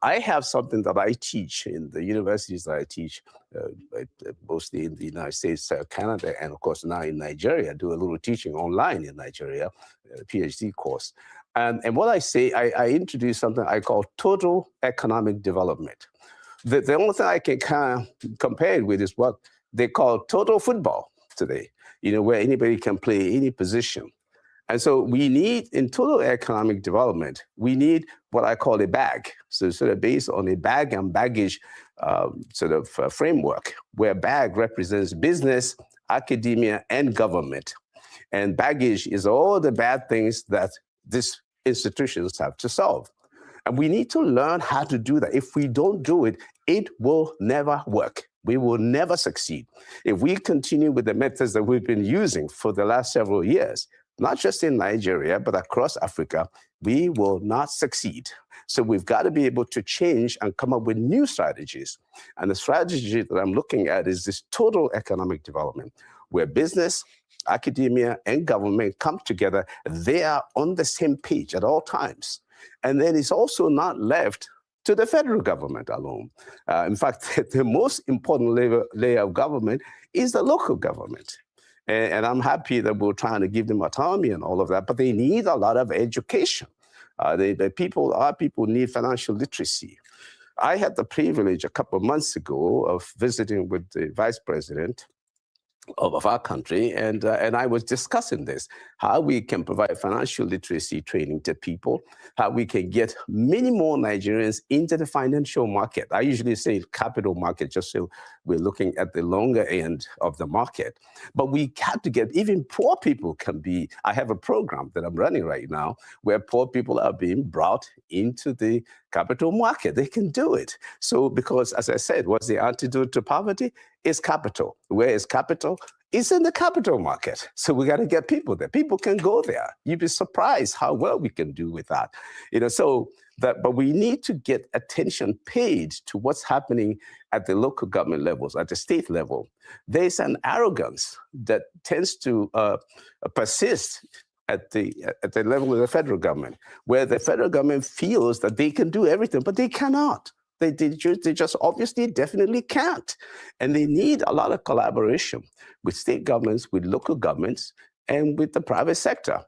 I have something that I teach in the universities that I teach, mostly in the United States, Canada, and of course now in Nigeria. I do a little teaching online in Nigeria, a PhD course. And what I say, I introduce something I call total economic development. The only thing I can kind of compare it with is what they call total football today, where anybody can play any position. And so we need, in total economic development, we need what I call a bag. So sort of based on a bag and baggage framework, where bag represents business, academia, and government. And baggage is all the bad things that these institutions have to solve. And we need to learn how to do that. If we don't do it, it will never work. We will never succeed. If we continue with the methods that we've been using for the last several years, not just in Nigeria, but across Africa, we will not succeed. So we've got to be able to change and come up with new strategies. And the strategy that I'm looking at is this total economic development, where business, academia, and government come together. They are on the same page at all times. And then it's also not left to the federal government alone. In fact, the most important layer of government is the local government. And I'm happy that we're trying to give them autonomy and all of that, but they need a lot of education. Our people need financial literacy. I had the privilege a couple of months ago of visiting with the vice president of our country, and I was discussing this, how we can provide financial literacy training to people, how we can get many more Nigerians into the financial market. I usually say capital market, just so we're looking at the longer end of the market. But we have to get, even poor people can be, I have a program that I'm running right now where poor people are being brought into the capital market. They can do it. So because, as I said, what's the antidote to poverty? Is capital. Where is capital? It's in the capital market. So we got to get people there. People can go there. You'd be surprised how well we can do with that. But we need to get attention paid to what's happening at the local government levels, at the state level. There's an arrogance that tends to persist at the level of the federal government, where the federal government feels that they can do everything, but they cannot. They just obviously definitely can't. And they need a lot of collaboration with state governments, with local governments, and with the private sector,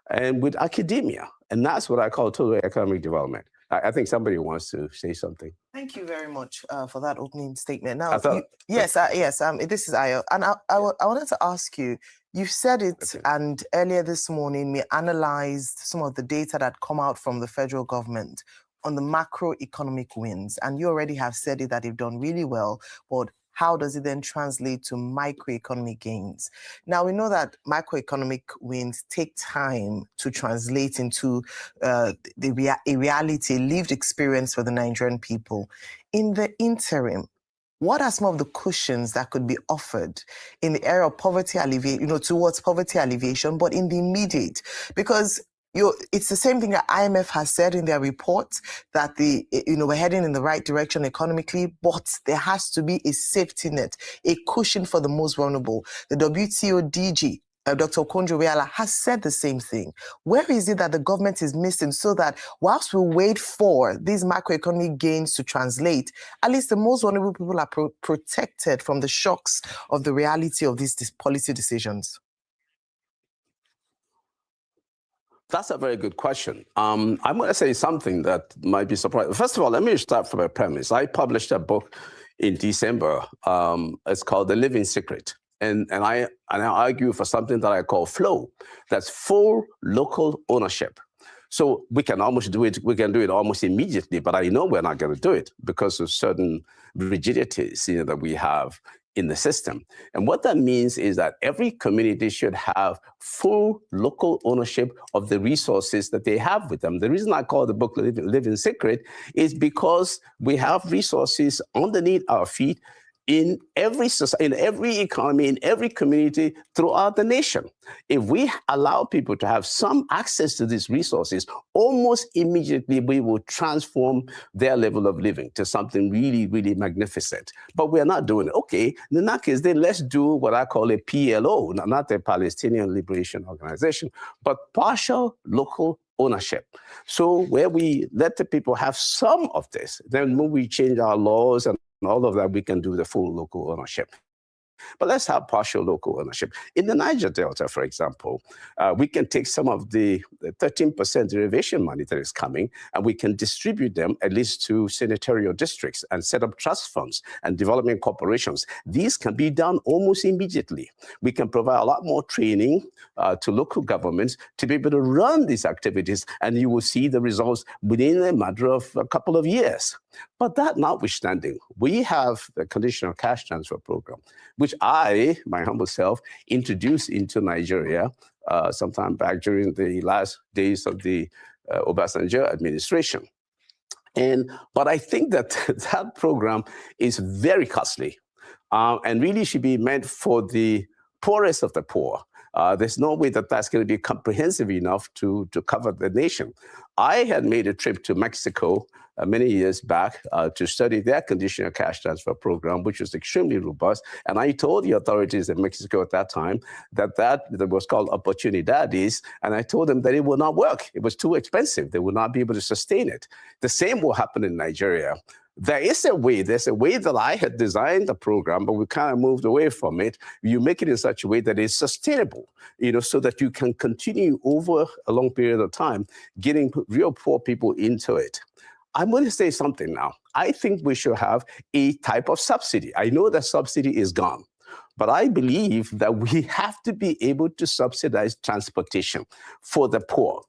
and with academia. And that's what I call total economic development. I think somebody wants to say something. Thank you very much for that opening statement. Now, this is Ayo. And I wanted to ask you, you said it, okay. And earlier this morning, we analyzed some of the data that come out from the federal government on the macroeconomic wins. And you already have said it, that they've done really well, but how does it then translate to microeconomic gains? Now, we know that microeconomic wins take time to translate into a reality, a lived experience for the Nigerian people. In the interim, what are some of the cushions that could be offered in the area of poverty alleviation, towards poverty alleviation, but in the immediate? Because it's the same thing that IMF has said in their report, that we're heading in the right direction economically, but there has to be a safety net, a cushion for the most vulnerable. The WTO DG, Dr. Okonjo-Iweala, has said the same thing. Where is it that the government is missing, so that whilst we wait for these macroeconomic gains to translate, at least the most vulnerable people are protected from the shocks of the reality of these policy decisions? That's a very good question. I'm going to say something that might be surprising. First of all, let me start from a premise. I published a book in December. It's called The Living Secret. And I argue for something that I call flow. That's full local ownership. So we can almost do it. We can do it almost immediately, but I know we're not going to do it because of certain rigidities that we have in the system. And what that means is that every community should have full local ownership of the resources that they have with them. The reason I call the book Living Secret is because we have resources underneath our feet in every society, in every economy, in every community throughout the nation. If we allow people to have some access to these resources, almost immediately we will transform their level of living to something really, really magnificent. But we're not doing it. Okay, in that case, then let's do what I call a PLO, not the Palestinian Liberation Organization, but partial local ownership. So where we let the people have some of this, then when we change our laws and all of that, we can do the full local ownership. But let's have partial local ownership. In the Niger Delta, for example, we can take some of the 13% derivation money that is coming, and we can distribute them at least to senatorial districts and set up trust funds and development corporations. These can be done almost immediately. We can provide a lot more training to local governments to be able to run these activities, and you will see the results within a matter of a couple of years. But that notwithstanding, we have the conditional cash transfer program, which I, my humble self, introduced into Nigeria sometime back during the last days of the Obasanjo administration. But I think that that program is very costly and really should be meant for the poorest of the poor. There's no way that that's going to be comprehensive enough to cover the nation. I had made a trip to Mexico many years back to study their conditional cash transfer program, which was extremely robust. And I told the authorities in Mexico at that time that was called Oportunidades. And I told them that it would not work. It was too expensive. They would not be able to sustain it. The same will happen in Nigeria. There's a way that I had designed the program, but we kind of moved away from it. You make it in such a way that it's sustainable, so that you can continue over a long period of time, getting real poor people into it. I'm going to say something now. I think we should have a type of subsidy. I know that subsidy is gone, but I believe that we have to be able to subsidize transportation for the poor.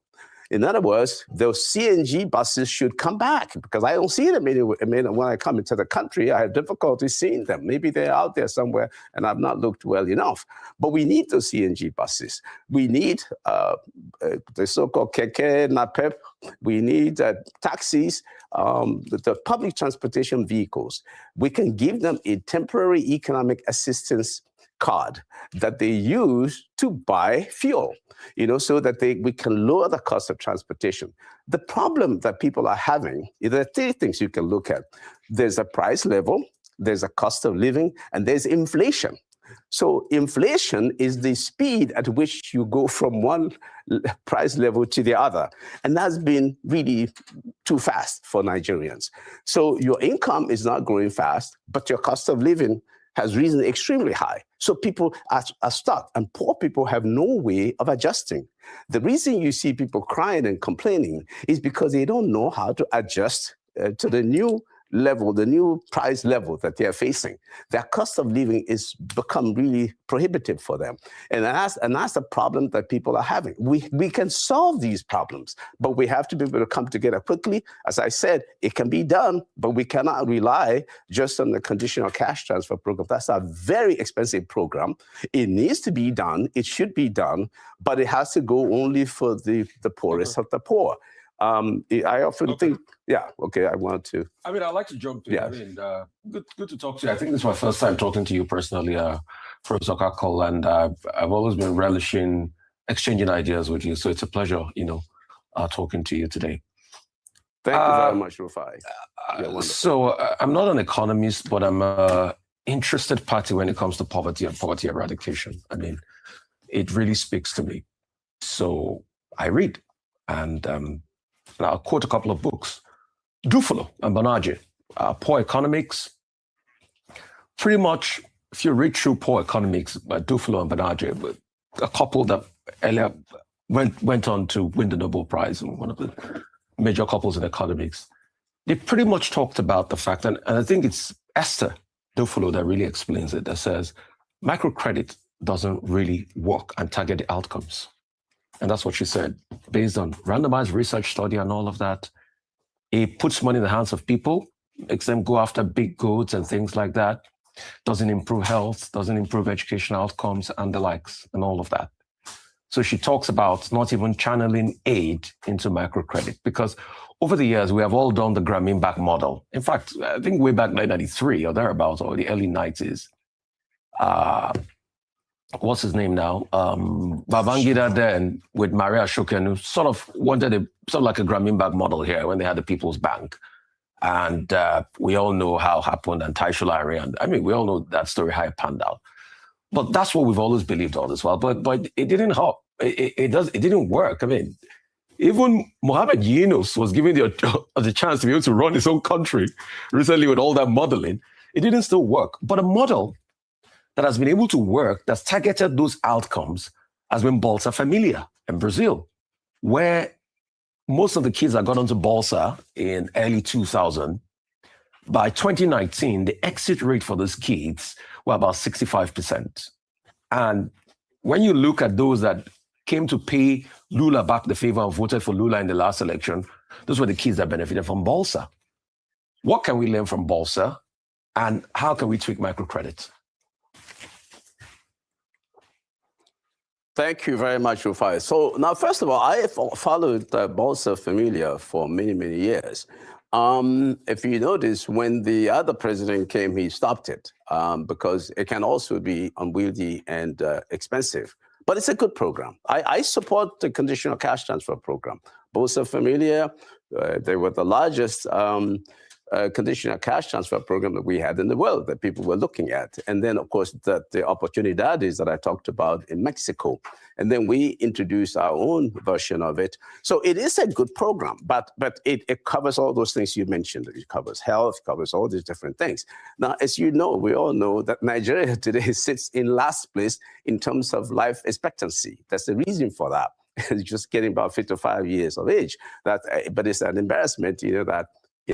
In other words, those CNG buses should come back, because I don't see them when I come into the country. I have difficulty seeing them. Maybe they're out there somewhere and I've not looked well enough. But we need those CNG buses. We need the so-called keke, napep. We need taxis, the public transportation vehicles. We can give them a temporary economic assistance card that they use to buy fuel, so that we can lower the cost of transportation. The problem that people are having, there are three things you can look at. There's a price level, there's a cost of living, and there's inflation. So inflation is the speed at which you go from one price level to the other. And that's been really too fast for Nigerians. So your income is not growing fast, but your cost of living has risen extremely high. So people are stuck, and poor people have no way of adjusting. The reason you see people crying and complaining is because they don't know how to adjust to the new level, the new price level that they're facing. Their cost of living is become really prohibitive for them. And that's the problem that people are having. We can solve these problems, but we have to be able to come together quickly. As I said, it can be done, but we cannot rely just on the conditional cash transfer program. That's a very expensive program. It needs to be done. It should be done, but it has to go only for the poorest of the poor. I often think, I want to. I mean, I'd like to jump to. Yeah. I mean, good to talk to you. I think this is my first time talking to you personally, Professor Kakol, and I've always been relishing exchanging ideas with you. So it's a pleasure, talking to you today. Thank you very much, Rufai. So I'm not an economist, but I'm an interested party when it comes to poverty and poverty eradication. I mean, it really speaks to me. So I read, and I'll quote a couple of books. Dufalo and Banaji, Poor Economics. Pretty much, if you read through Poor Economics by Dufalo and Banaji, a couple that earlier went on to win the Nobel Prize, and one of the major couples in economics, they pretty much talked about the fact, and I think it's Esther Dufalo that really explains it, that says microcredit doesn't really work and target the outcomes. And that's what she said, based on randomized research study and all of that. It puts money in the hands of people, makes them go after big goods and things like that. Doesn't improve health, doesn't improve educational outcomes and the likes and all of that. So she talks about not even channeling aid into microcredit, because over the years, we have all done the Grameen back model. In fact, I think way back 1993 or thereabouts, or the early 90s. What's his name now? Babangida then with Maria Shokenu sort of wanted like a Grameen back model here when they had the People's Bank. And we all know how happened, and Taisho and I mean, we all know that story, how it panned out. But that's what we've always believed all this while. But it didn't help. It didn't work. I mean, Even Mohammed Yunus was given the chance to be able to run his own country recently with all that modeling. It didn't still work. But a model that has been able to work, that's targeted those outcomes, has been Bolsa Familia in Brazil, where most of the kids that got onto Bolsa in early 2000, by 2019, the exit rate for those kids were about 65%. And when you look at those that came to pay Lula back the favor and voted for Lula in the last election, those were the kids that benefited from Bolsa. What can we learn from Bolsa, and how can we tweak microcredit? Thank you very much, Rufai. So now, first of all, I followed Bolsa Familia for many, many years. If you notice, when the other president came, he stopped it because it can also be unwieldy and expensive. But it's a good program. I support the conditional cash transfer program. Bolsa Familia, they were the largest conditional cash transfer program that we had in the world that people were looking at. And then, of course, the oportunidades that I talked about in Mexico. And then we introduced our own version of it. So it is a good program, but it covers all those things you mentioned. It covers health, covers all these different things. Now, as you know, we all know that Nigeria today sits in last place in terms of life expectancy. That's the reason for that. It's just getting about 55 years of age. But it's an embarrassment, you know, that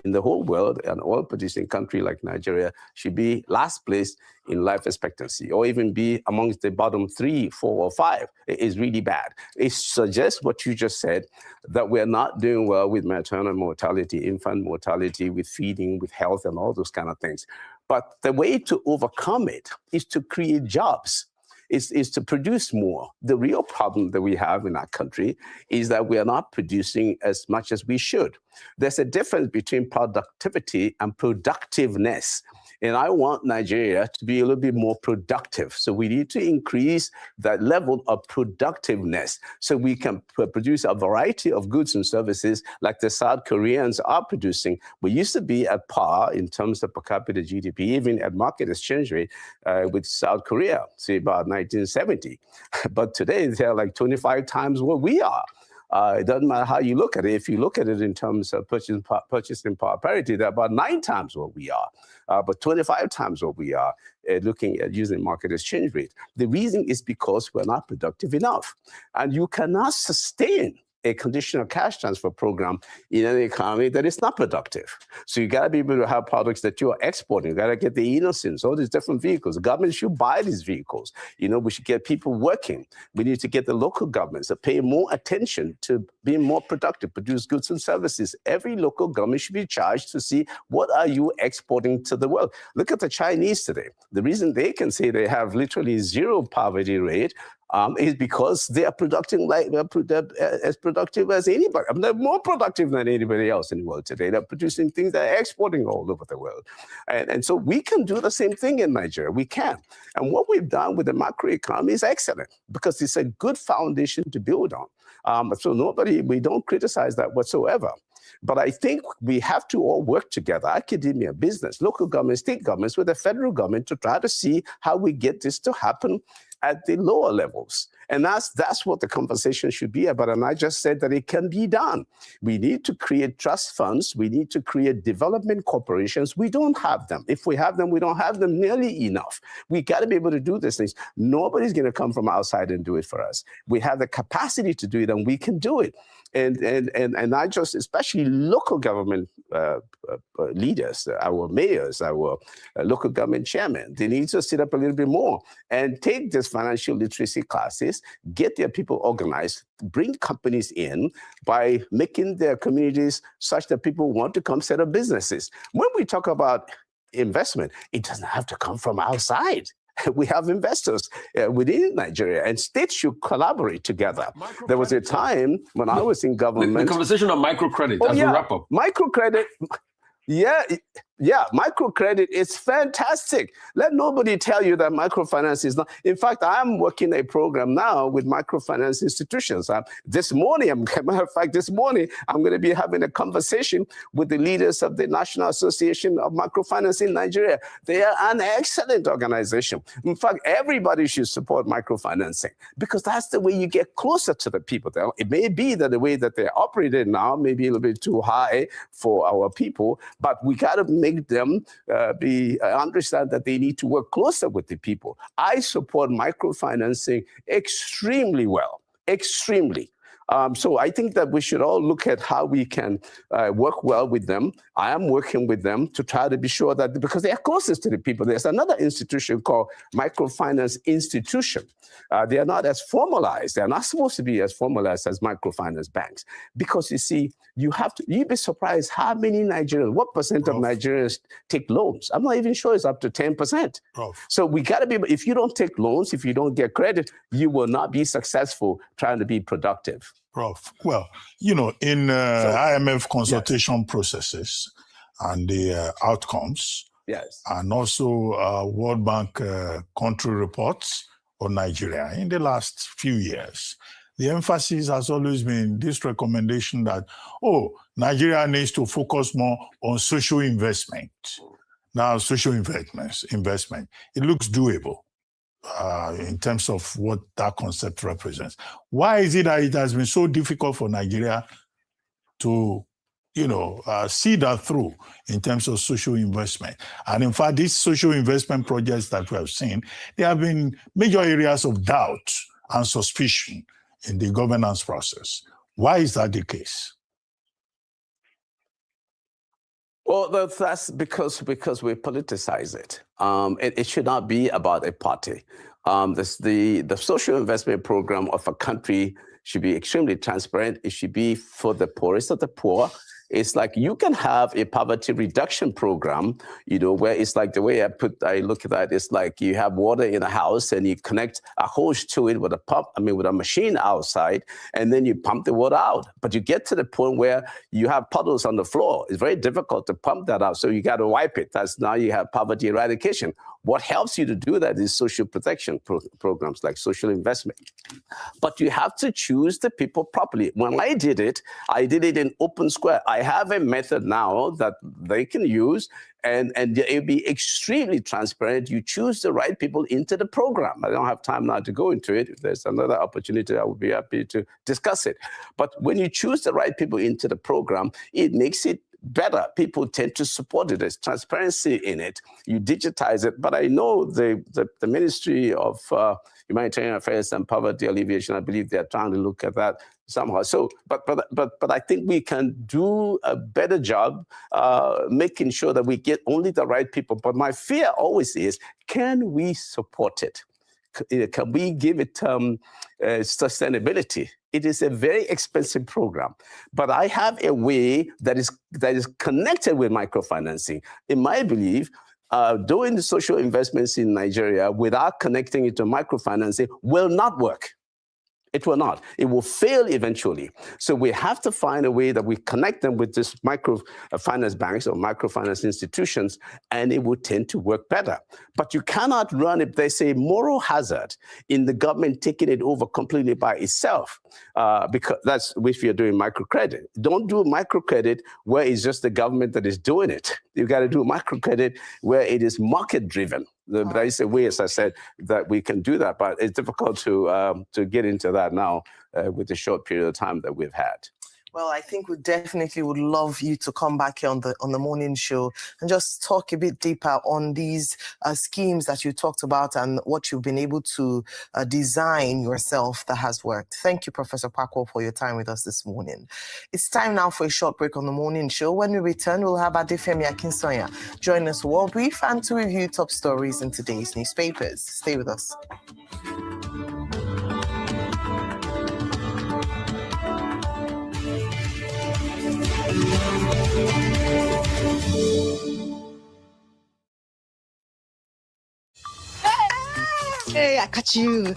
in the whole world, an oil-producing country like Nigeria should be last place in life expectancy, or even be amongst the bottom 3, 4, or 5. It is really bad. It suggests what you just said, that we're not doing well with maternal mortality, infant mortality, with feeding, with health, and all those kind of things. But the way to overcome it is to create jobs. Is to produce more. The real problem that we have in our country is that we are not producing as much as we should. There's a difference between productivity and productiveness. And I want Nigeria to be a little bit more productive. So we need to increase that level of productiveness so we can produce a variety of goods and services like the South Koreans are producing. We used to be at par in terms of per capita GDP, even at market exchange rate with South Korea, say about 1970. But today they're like 25 times what we are. It doesn't matter how you look at it. If you look at it in terms of purchasing power parity, they're about 9 times what we are, but 25 times what we are looking at using market exchange rate. The reason is because we're not productive enough. And you cannot sustain a conditional cash transfer program in an economy that is not productive. So you got to be able to have products that you are exporting. You got to get the innocence, all these different vehicles. The government should buy these vehicles. You know, we should get people working. We need to get the local governments to pay more attention to being more productive, produce goods and services. Every local government should be charged to see what are you exporting to the world. Look at the Chinese today. The reason they can say they have literally 0 poverty rate is because they are productive as productive as anybody. I mean, they're more productive than anybody else in the world today. They're producing things that are exporting all over the world. And so we can do the same thing in Nigeria. We can. And what we've done with the macroeconomy is excellent because it's a good foundation to build on. So we don't criticize that whatsoever. But I think we have to all work together, academia, business, local government, state governments, with the federal government to try to see how we get this to happen at the lower levels. And that's what the conversation should be about. And I just said that it can be done. We need to create trust funds. We need to create development corporations. We don't have them. If we have them, we don't have them nearly enough. We got to be able to do these things. Nobody's going to come from outside and do it for us. We have the capacity to do it, and we can do it. And I just, especially local government leaders, our mayors, our local government chairmen, they need to sit up a little bit more and take these financial literacy classes, get their people organized, bring companies in by making their communities such that people want to come set up businesses. When we talk about investment, it doesn't have to come from outside. We have investors within Nigeria, and states should collaborate together. There was a time when I was in government. The conversation on microcredit as we wrap up. Microcredit, yeah, Yeah, microcredit is fantastic. Let nobody tell you that microfinance is not. In fact, I'm working a program now with microfinance institutions. This morning, matter of fact, this morning, I'm going to be having a conversation with the leaders of the National Association of Microfinance in Nigeria. They are an excellent organization. In fact, everybody should support microfinancing because that's the way you get closer to the people. It may be that the way that they're operated now may be a little bit too high for our people, but we got to make them understand that they need to work closer with the people. I support microfinancing extremely well, extremely. So I think that we should all look at how we can work well with them. I am working with them to try to be sure that, because they are closest to the people. There's another institution called Microfinance Institution. They are not as formalized. They are not supposed to be as formalized as microfinance banks. Because you see, you'd be surprised how many Nigerians, what percent of Nigerians take loans? I'm not even sure it's up to 10%. So we got to be, if you don't take loans, if you don't get credit, you will not be successful trying to be productive. Prof. Well, you know, in IMF consultation processes and the outcomes, and also World Bank country reports on Nigeria in the last few years, the emphasis has always been this recommendation that, Nigeria needs to focus more on social investment. Now, social investment, it looks doable. In terms of what that concept represents. Why is it that it has been so difficult for Nigeria to, see that through in terms of social investment? And in fact, these social investment projects that we have seen, there have been major areas of doubt and suspicion in the governance process. Why is that the case? Well, that's because we politicize it. It should not be about a party. The social investment program of a country should be extremely transparent. It should be for the poorest of the poor. It's like you can have a poverty reduction program, where it's like the way I look at that, it's like you have water in a house and you connect a hose to it with a machine outside, and then you pump the water out. But you get to the point where you have puddles on the floor. It's very difficult to pump that out, so you got to wipe it. Now you have poverty eradication. What helps you to do that is social protection programs like social investment. But you have to choose the people properly. When I did it in open square. I have a method now that they can use, and it'll be extremely transparent. You choose the right people into the program. I don't have time now to go into it. If there's another opportunity, I would be happy to discuss it. But when you choose the right people into the program, it makes it better. People tend to support it. There's transparency in it. You digitize it. But I know the Ministry of Humanitarian Affairs and Poverty Alleviation, I believe they're trying to look at that somehow. So, but I think we can do a better job making sure that we get only the right people. But my fear always is, can we support it? Can we give it sustainability? It is a very expensive program, but I have a way that is connected with microfinancing. In my belief, doing the social investments in Nigeria without connecting it to microfinancing will not work. It will not. It will fail eventually. So we have to find a way that we connect them with this microfinance banks or microfinance institutions, and it will tend to work better. But you cannot run, if there's a moral hazard in the government taking it over completely by itself, because that's if you're doing microcredit. Don't do microcredit where it's just the government that is doing it. You've got to do microcredit where it is market-driven. There is a way, as I said, that we can do that, but it's difficult to get into that now with the short period of time that we've had. Well, I think we definitely would love you to come back here on the morning show and just talk a bit deeper on these schemes that you talked about and what you've been able to design yourself that has worked. Thank you, Professor Pakwall, for your time with us this morning. It's time now for a short break on the morning show. When we return, we'll have Adefemi Akinsoya join us for World Brief and to review top stories in today's newspapers. Stay with us. Hey, I catch you.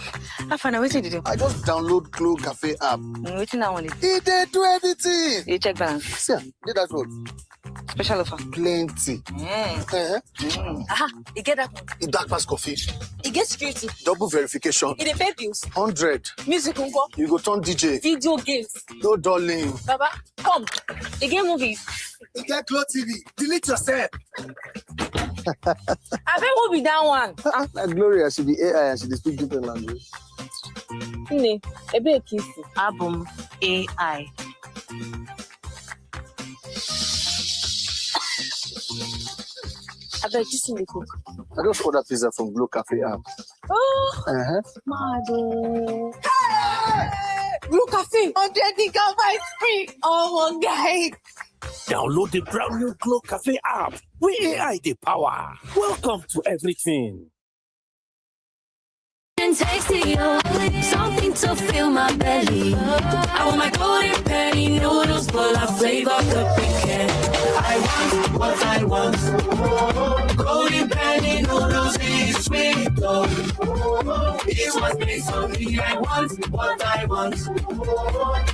I find out what you do. I just download Glow Cafe app. Waiting now on it. It did do everything. You check balance. See, did that road. Special offer. Plenty. Aha, you get that one. The dark pass coffee. You get security. Double verification. You dey pay bills. 100. Music unko. You go turn DJ. Video games. No darling. Baba, come. You get movies. You get Glow TV. Delete yourself. I bet what be that one. Like Gloria, she be AI and she dey speak different language. Ne, ebe kisi. Album AI. I bet this in the cook. I just ordered pizza from Glow Cafe app. Oh, Mado. Hey! Blue Cafe, 100 gigabytes free. Oh, guys. Download the brand new Glow Cafe app with AI the power. Welcome to everything. Tasty, something to fill my belly. I want my golden penny noodles full of flavor, cupcake. I want what I want. Golden penny noodles is sweet, though. It's what's made for me. I want what I want.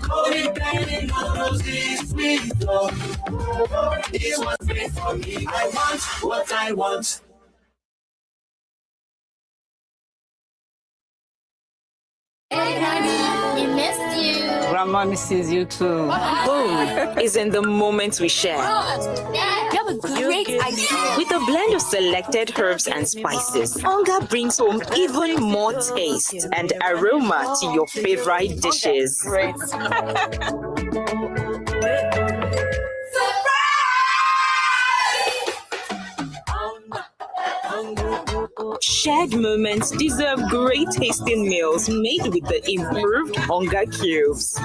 Golden penny noodles is sweet, though. It's what's made for me. I want what I want. Hey, honey, we missed you. Grandma misses you too. Home is in the moments we share. You have a great idea. With a blend of selected herbs and spices, Onga brings home even more taste and aroma to your favorite dishes. Great. Shared moments deserve great tasting meals made with the improved Onga cubes.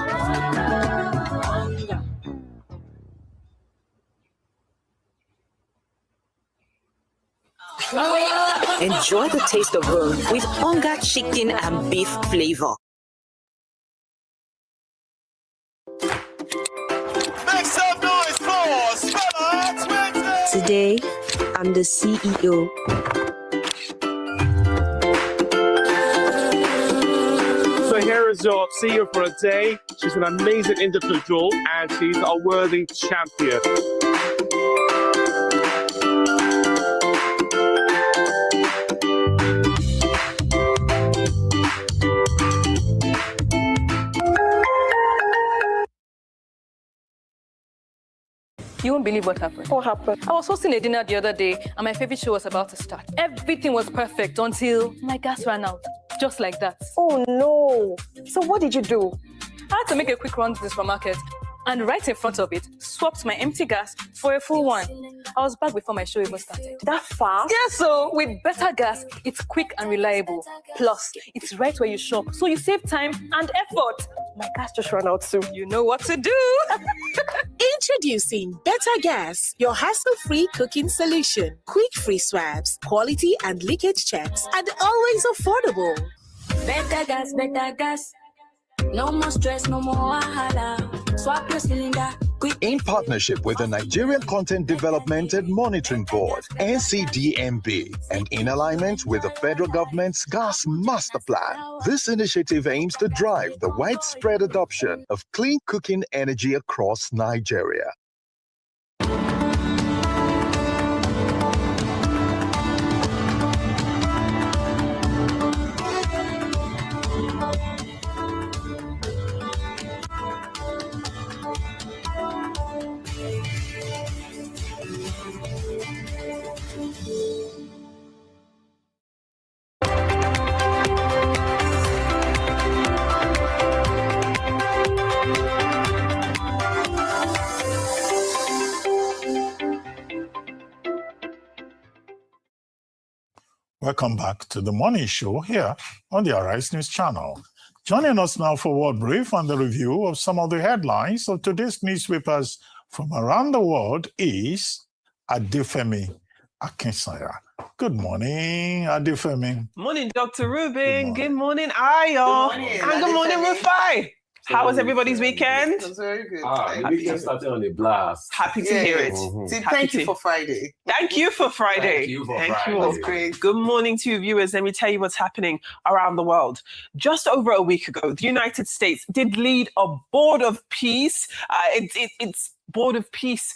Enjoy the taste of home with Onga chicken and beef flavor. Make some noise for Spella 20! Today, I'm the CEO. So here is your CEO for a day. She's an amazing individual and she's a worthy champion. You won't believe what happened. What happened? I was hosting a dinner the other day and my favorite show was about to start. Everything was perfect until my gas ran out. Just like that. Oh no. So what did you do? I had to make a quick run to the supermarket and right in front of it, swapped my empty gas for a full one. I was back before my show even started. That fast? Yeah, so with better gas, it's quick and reliable. Plus, it's right where you shop, so you save time and effort. My gas just ran out too. You know what to do. Introducing Better Gas, your hassle-free cooking solution. Quick free swabs, quality and leakage checks, and always affordable. Better gas. No more stress, no more wahala. Swap your cylinder. In partnership with the Nigerian Content Development and Monitoring Board, NCDMB, and in alignment with the federal government's Gas Master Plan, this initiative aims to drive the widespread adoption of clean cooking energy across Nigeria. Welcome back to the Morning Show here on the Arise News Channel. Joining us now for World Brief and the review of some of the headlines of today's newspapers from around the world is Adefemi Akinsanya. Good morning, Adefemi. Morning, Dr. Rubin. Good morning, Ayo. And good morning, Rufai. How was everybody's weekend? It was very good. The weekend started on a blast. Happy to hear it. Thank you for Friday. Thank you for Friday. Thank you for Thank Friday. you all. Great. Good morning to you viewers. Let me tell you what's happening around the world. Just over a week ago, the United States did lead a board of peace. It's Board of Peace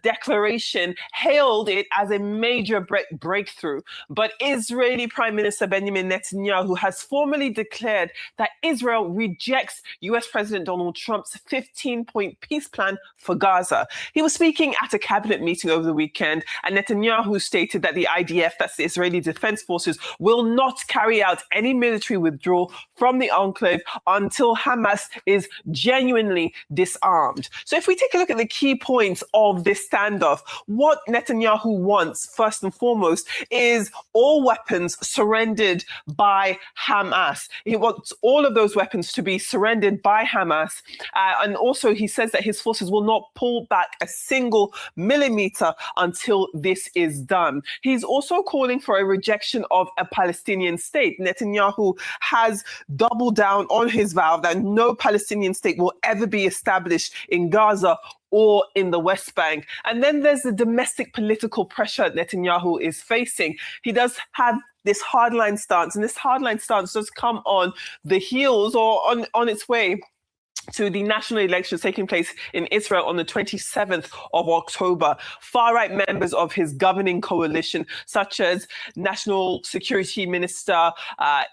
declaration hailed it as a major breakthrough. But Israeli Prime Minister Benjamin Netanyahu has formally declared that Israel rejects US President Donald Trump's 15-point peace plan for Gaza. He was speaking at a cabinet meeting over the weekend, and Netanyahu stated that the IDF, that's the Israeli Defense Forces, will not carry out any military withdrawal from the enclave until Hamas is genuinely disarmed. So if we take a look at the key points of this standoff, what Netanyahu wants, first and foremost, is all weapons surrendered by Hamas. He wants all of those weapons to be surrendered by Hamas. And also he says that his forces will not pull back a single millimeter until this is done. He's also calling for a rejection of a Palestinian state. Netanyahu has doubled down on his vow that no Palestinian state will ever be established in Gaza or in the West Bank. And then there's the domestic political pressure Netanyahu is facing. He does have this hardline stance, and this hardline stance does come on the heels or on its way to the national elections taking place in Israel on the 27th of October. Far-right members of his governing coalition, such as National Security Minister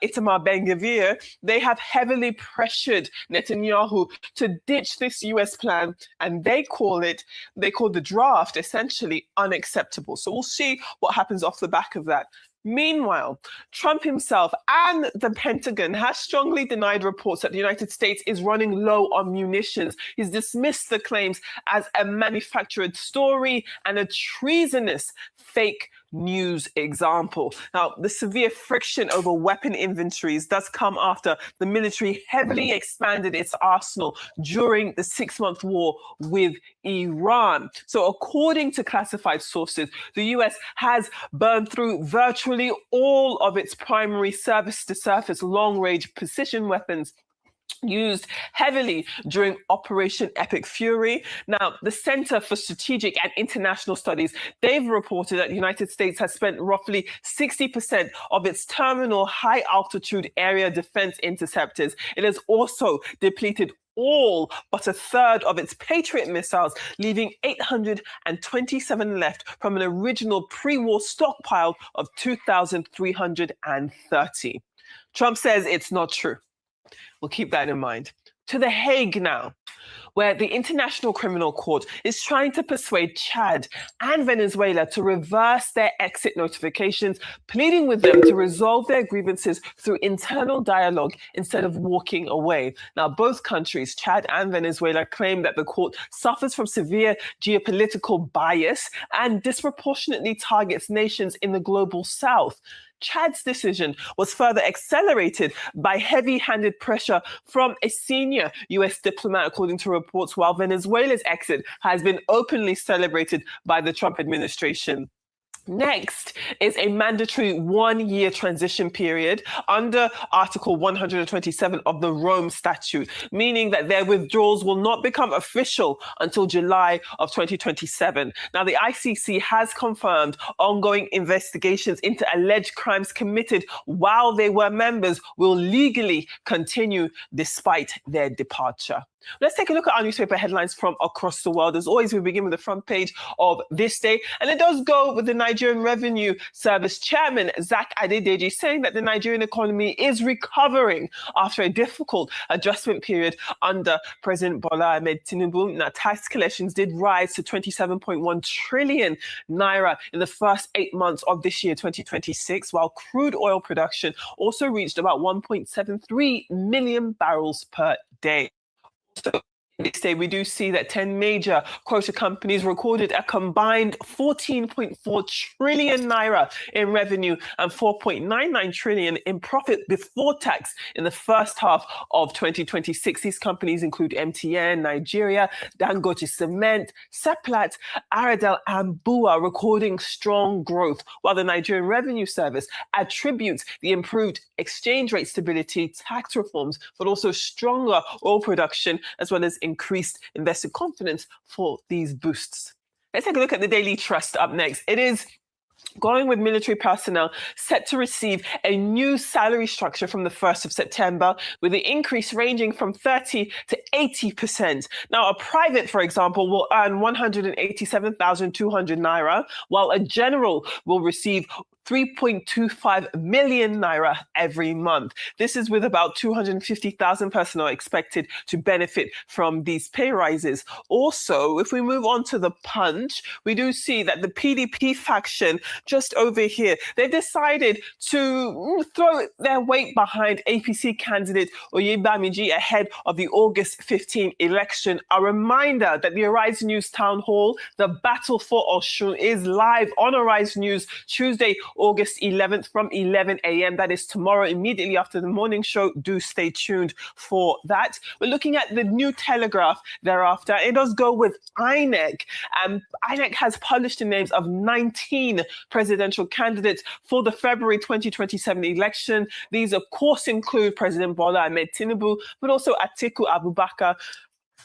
Itamar Ben-Gvir, they have heavily pressured Netanyahu to ditch this US plan, and they call the draft essentially unacceptable. So we'll see what happens off the back of that. Meanwhile, Trump himself and the Pentagon has strongly denied reports that the United States is running low on munitions. He's dismissed the claims as a manufactured story and a treasonous fake news example. Now, the severe friction over weapon inventories does come after the military heavily expanded its arsenal during the 6-month war with Iran. So according to classified sources, the US has burned through virtually all of its primary surface-to-surface long-range precision weapons used heavily during Operation Epic Fury. Now, the Center for Strategic and International Studies, they've reported that the United States has spent roughly 60% of its terminal high-altitude area defense interceptors. It has also depleted all but a third of its Patriot missiles, leaving 827 left from an original pre-war stockpile of 2,330. Trump says it's not true. We'll keep that in mind. To The Hague now, where the International Criminal Court is trying to persuade Chad and Venezuela to reverse their exit notifications, pleading with them to resolve their grievances through internal dialogue instead of walking away. Now, both countries, Chad and Venezuela, claim that the court suffers from severe geopolitical bias and disproportionately targets nations in the global south. Chad's decision was further accelerated by heavy-handed pressure from a senior US diplomat, according to reports, while Venezuela's exit has been openly celebrated by the Trump administration. Next is a mandatory 1-year transition period under Article 127 of the Rome Statute, meaning that their withdrawals will not become official until July of 2027. Now, the ICC has confirmed ongoing investigations into alleged crimes committed while they were members will legally continue despite their departure. Let's take a look at our newspaper headlines from across the world. As always, we begin with the front page of This Day, and it does go with the Nigerian Revenue Service Chairman, Zach Adedeji, saying that the Nigerian economy is recovering after a difficult adjustment period under President Bola Ahmed Tinubu. Now, tax collections did rise to 27.1 trillion naira in the first 8 months of this year, 2026, while crude oil production also reached about 1.73 million barrels per day. So this day, we do see that 10 major quota companies recorded a combined 14.4 trillion naira in revenue and 4.99 trillion in profit before tax in the first half of 2026. These companies include MTN, Nigeria, Dangote Cement, Seplat, Aradel, and BUA, recording strong growth, while the Nigerian Revenue Service attributes the improved exchange rate stability, tax reforms, but also stronger oil production, as well as increased investor confidence for these boosts. Let's take a look at the Daily Trust up next. It is Going with military personnel set to receive a new salary structure from the 1st of September, with the increase ranging from 30 to 80%. Now, a private, for example, will earn 187,200 naira, while a general will receive 3.25 million naira every month. This is with about 250,000 personnel expected to benefit from these pay rises. Also, if we move on to the Punch, we do see that the PDP faction just over here, they've decided to throw their weight behind APC candidate Oyebamiji ahead of the August 15 election. A reminder that the Arise News Town Hall, the Battle for Osun, is live on Arise News Tuesday, August 11th from 11 a.m. That is tomorrow, immediately after the morning show. Do stay tuned for that. We're looking at the New Telegraph thereafter. It does go with INEC. INEC has published the names of 19 presidential candidates for the February 2027 election. These, of course, include President Bola Ahmed Tinubu, but also Atiku Abubakar,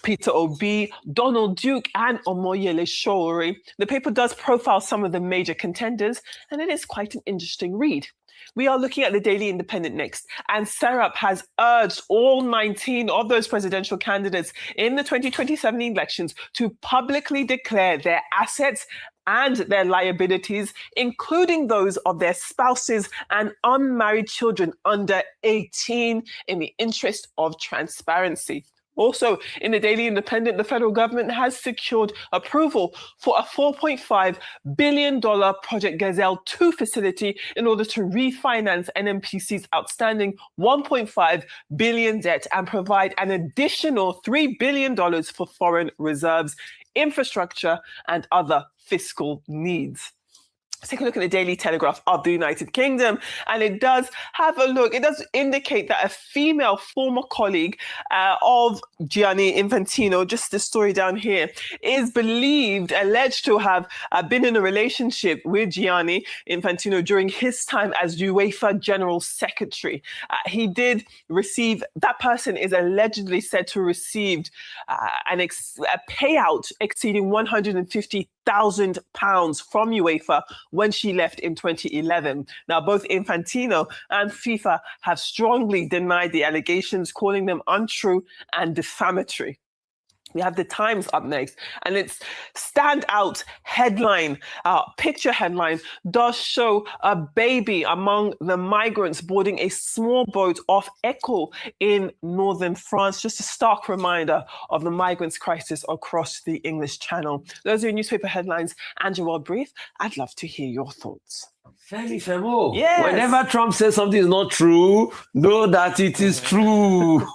Peter Obi, Donald Duke, and Omoyele Sowore. The paper does profile some of the major contenders, and it is quite an interesting read. We are looking at the Daily Independent next, and Serap has urged all 19 of those presidential candidates in the 2027 elections to publicly declare their assets and their liabilities, including those of their spouses and unmarried children under 18, in the interest of transparency. Also, in the Daily Independent, the federal government has secured approval for a $4.5 billion Project Gazelle 2 facility in order to refinance NMPC's outstanding $1.5 billion debt and provide an additional $3 billion for foreign reserves, infrastructure, and other fiscal needs. Let's take a look at the Daily Telegraph of the United Kingdom, and it does have a look. It does indicate that a female former colleague of Gianni Infantino, just the story down here, is alleged to have been in a relationship with Gianni Infantino during his time as UEFA General Secretary. He did receive, that person is allegedly said to receive a payout exceeding £150,000 from UEFA when she left in 2011. Now, both Infantino and FIFA have strongly denied the allegations, calling them untrue and defamatory. We have the Times up next, and its standout headline, picture headline, does show a baby among the migrants boarding a small boat off Ecco in northern France. Just a stark reminder of the migrants' crisis across the English Channel. Those are your newspaper headlines and your world brief. I'd love to hear your thoughts. Femi Femo, yes. Whenever Trump says something is not true, know that it is true.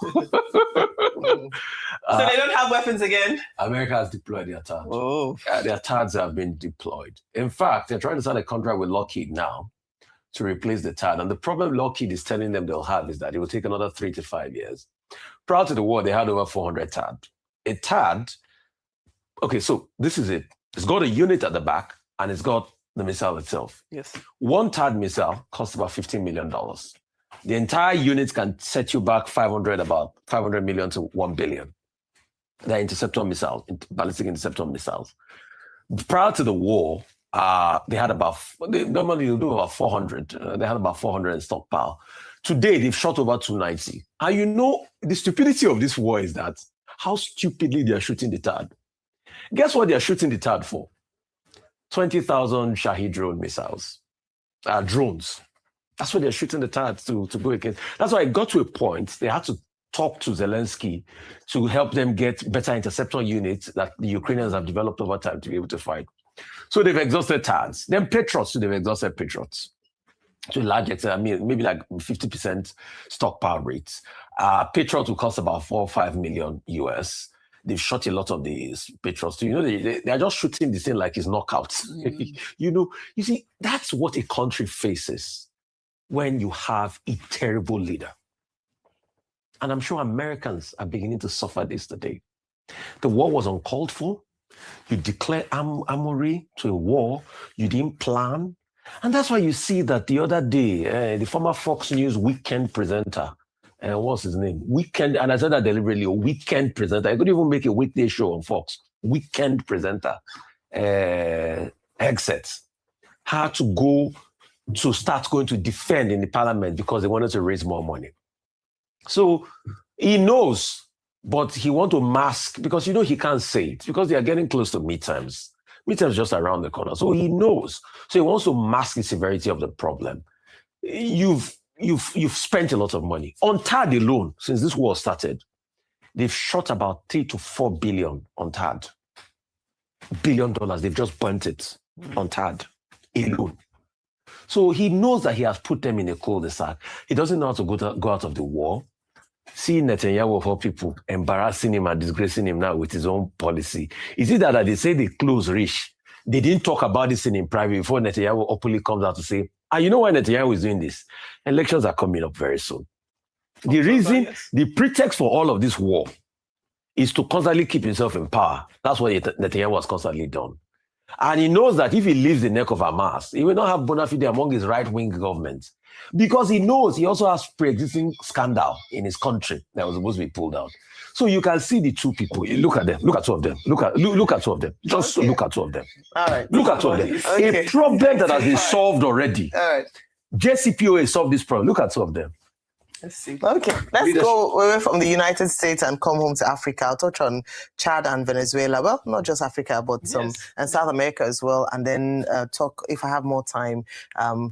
So they don't have weapons again? America has deployed their TARs. Oh. Their TARs have been deployed. In fact, they're trying to sign a contract with Lockheed now to replace the TAR. And the problem Lockheed is telling them they'll have is that it will take another 3 to 5 years. Prior to the war, they had over 400 TAR. A TAR, okay, so this is it. It's got a unit at the back, and it's got the missile itself. Yes. One TAD missile costs about $15 million. The entire unit can set you back about 500 million to 1 billion. They're interceptor missiles, ballistic interceptor missiles. Prior to the war, they had normally you do about 400. They had about 400 in stockpile. Today, they've shot over 290. And you know, the stupidity of this war is that how stupidly they are shooting the TAD. Guess what they are shooting the TAD for? 20,000 Shahed drone missiles, drones. That's what they're shooting the TAD to go against. That's why it got to a point they had to talk to Zelensky to help them get better interceptor units that the Ukrainians have developed over time to be able to fight. So they've exhausted TADs. Then Patriots, so they've exhausted Patriots to a large extent. I mean, maybe like 50% stockpile rates. Patriots will cost about $4 or $5 million US. They've shot a lot of these Patriots. So, you know, they are just shooting this thing like it's knockouts. You see, that's what a country faces when you have a terrible leader. And I'm sure Americans are beginning to suffer this today. The war was uncalled for. You declared armory to a war you didn't plan. And that's why you see that the other day, the former Fox News weekend presenter, what's his name? And I said that deliberately, a weekend presenter. I could even make a weekday show on Fox. Weekend presenter. Exits. had to start going to defend in the parliament because they wanted to raise more money. So he knows, but he wants to mask because he can't say it because they are getting close to midterms. Midterms just around the corner. So he knows. So he wants to mask the severity of the problem. You've spent a lot of money. On TAD alone, since this war started, they've shot about 3 to 4 billion on TAD. $1 billion. They've just burnt it on TAD alone. So he knows that he has put them in a cul-de-sac. He doesn't know how to go out of the war. See Netanyahu for people embarrassing him and disgracing him now with his own policy. Is it that they say they close rich? They didn't talk about this in private before Netanyahu openly comes out to say, you know why Netanyahu is doing this? Elections are coming up very soon. The reason, the pretext for all of this war is to constantly keep himself in power. That's what Netanyahu has constantly done. And he knows that if he leaves the neck of Hamas, he will not have bona fide among his right-wing government. Because he knows he also has pre-existing scandal in his country that was supposed to be pulled out. So you can see the two people. Look at them. Look at two of them. Look at two of them. Just look at two of them. All right. Look at two of them. Okay. A problem that has been solved already. All right. JCPOA solved this problem. Look at two of them. Let's see. Okay, let's go away from the United States and come home to Africa. I'll touch on Chad and Venezuela. Well, not just Africa, but and South America as well. And then talk, if I have more time,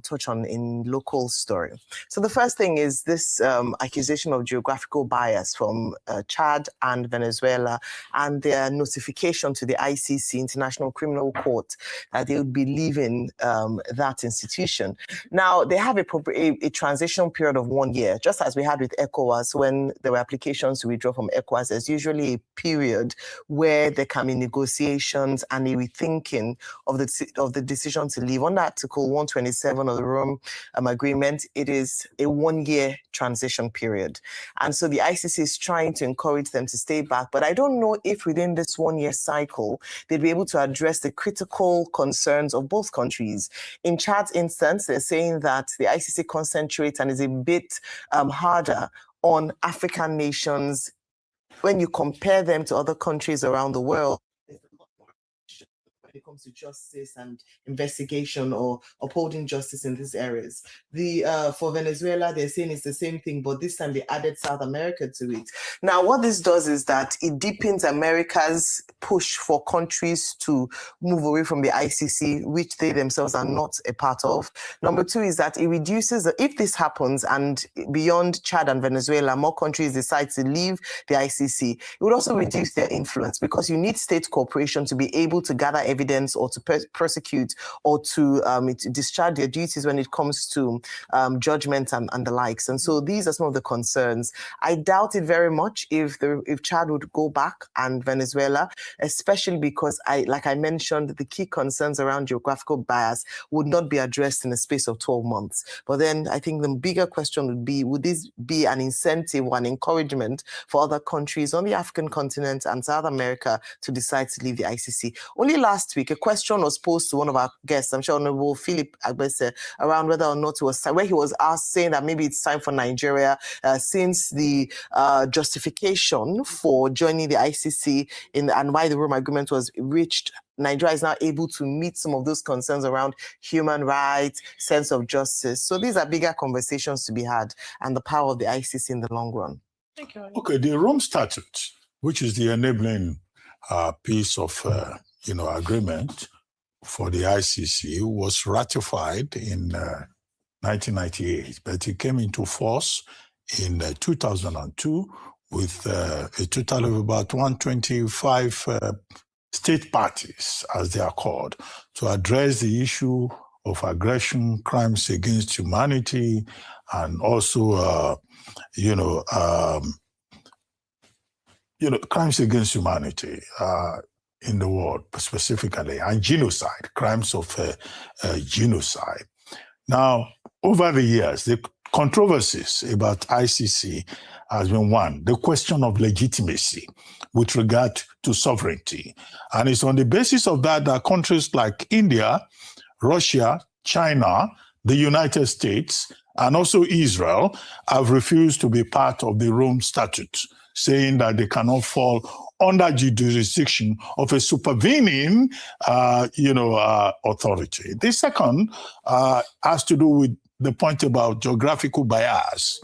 touch on in local story. So the first thing is this accusation of geographical bias from Chad and Venezuela and their notification to the ICC, International Criminal Court, that they would be leaving that institution. Now, they have a transition period of 1 year, just as we had with ECOWAS when there were applications to withdraw from ECOWAS. There's usually a period where there can be negotiations and a rethinking of the decision to leave. Under Article 127 of the Rome Agreement, it is a 1 year transition period. And so the ICC is trying to encourage them to stay back. But I don't know if within this 1 year cycle, they'd be able to address the critical concerns of both countries. In Chad's instance, they're saying that the ICC concentrates and is a bit harder on African nations when you compare them to other countries around the world. When it comes to justice and investigation or upholding justice in these areas. For Venezuela, they're saying it's the same thing, but this time they added South America to it. Now, what this does is that it deepens America's push for countries to move away from the ICC, which they themselves are not a part of. Number two is that it reduces, if this happens and beyond Chad and Venezuela, more countries decide to leave the ICC, it would also reduce their influence because you need state cooperation to be able to gather evidence or to prosecute or to discharge their duties when it comes to judgment and the likes. And so these are some of the concerns. I doubt it very much if Chad would go back and Venezuela, especially because, like I mentioned, the key concerns around geographical bias would not be addressed in the space of 12 months. But then I think the bigger question would be, would this be an incentive or an encouragement for other countries on the African continent and South America to decide to leave the ICC? Only last week, a question was posed to one of our guests, I'm sure Honorable Philip Agbese, around whether or not where he was asked, saying that maybe it's time for Nigeria, since the justification for joining the ICC and why the Rome Agreement was reached, Nigeria is now able to meet some of those concerns around human rights, sense of justice. So these are bigger conversations to be had and the power of the ICC in the long run. Thank you. Okay, the Rome Statute, which is the enabling piece of agreement for the ICC, was ratified in 1998, but it came into force in 2002 with a total of about 125 state parties, as they are called, to address the issue of aggression, crimes against humanity, and also, crimes against humanity in the world specifically, and genocide, crimes of genocide. Now, over the years, the controversies about ICC has been one, the question of legitimacy with regard to sovereignty. And it's on the basis of that that countries like India, Russia, China, the United States, and also Israel have refused to be part of the Rome Statute, saying that they cannot fall under the jurisdiction of a supervening, authority. The second has to do with the point about geographical bias,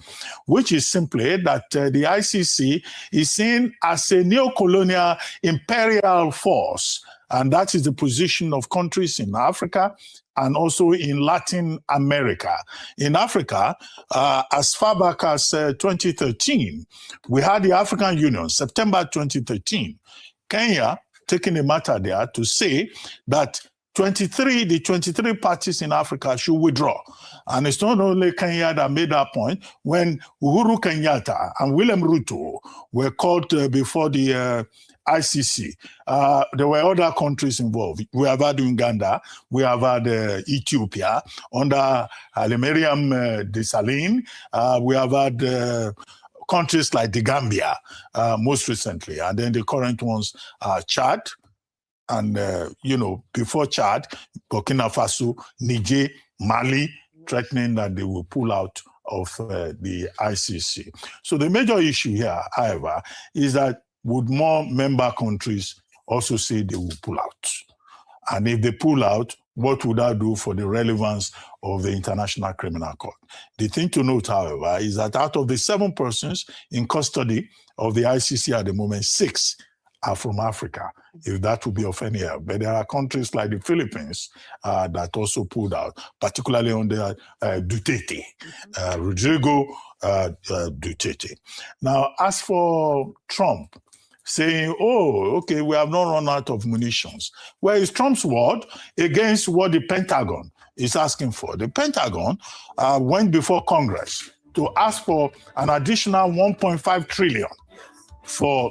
which is simply that the ICC is seen as a neo-colonial imperial force, and that is the position of countries in Africa and also in Latin America. In Africa, as far back as 2013, we had the African Union, September 2013, Kenya taking a matter there to say that the 23 parties in Africa should withdraw. And it's not only Kenya that made that point. When Uhuru Kenyatta and William Ruto were called before the ICC, there were other countries involved. We have had Uganda, we have had Ethiopia under Hailemariam Desalegn, we have had countries like the Gambia most recently, and then the current ones are Chad, and, before Chad, Burkina Faso, Niger, Mali, threatening that they will pull out of the ICC. So the major issue here, however, is that would more member countries also say they will pull out? And if they pull out, what would that do for the relevance of the International Criminal Court? The thing to note, however, is that out of the 7 persons in custody of the ICC at the moment, 6 are from Africa, if that would be of any help. But there are countries like the Philippines that also pulled out, particularly under Duterte, Rodrigo Duterte. Now, as for Trump saying, okay, we have not run out of munitions. Well, it's Trump's word against what the Pentagon is asking for. The Pentagon went before Congress to ask for an additional 1.5 trillion for,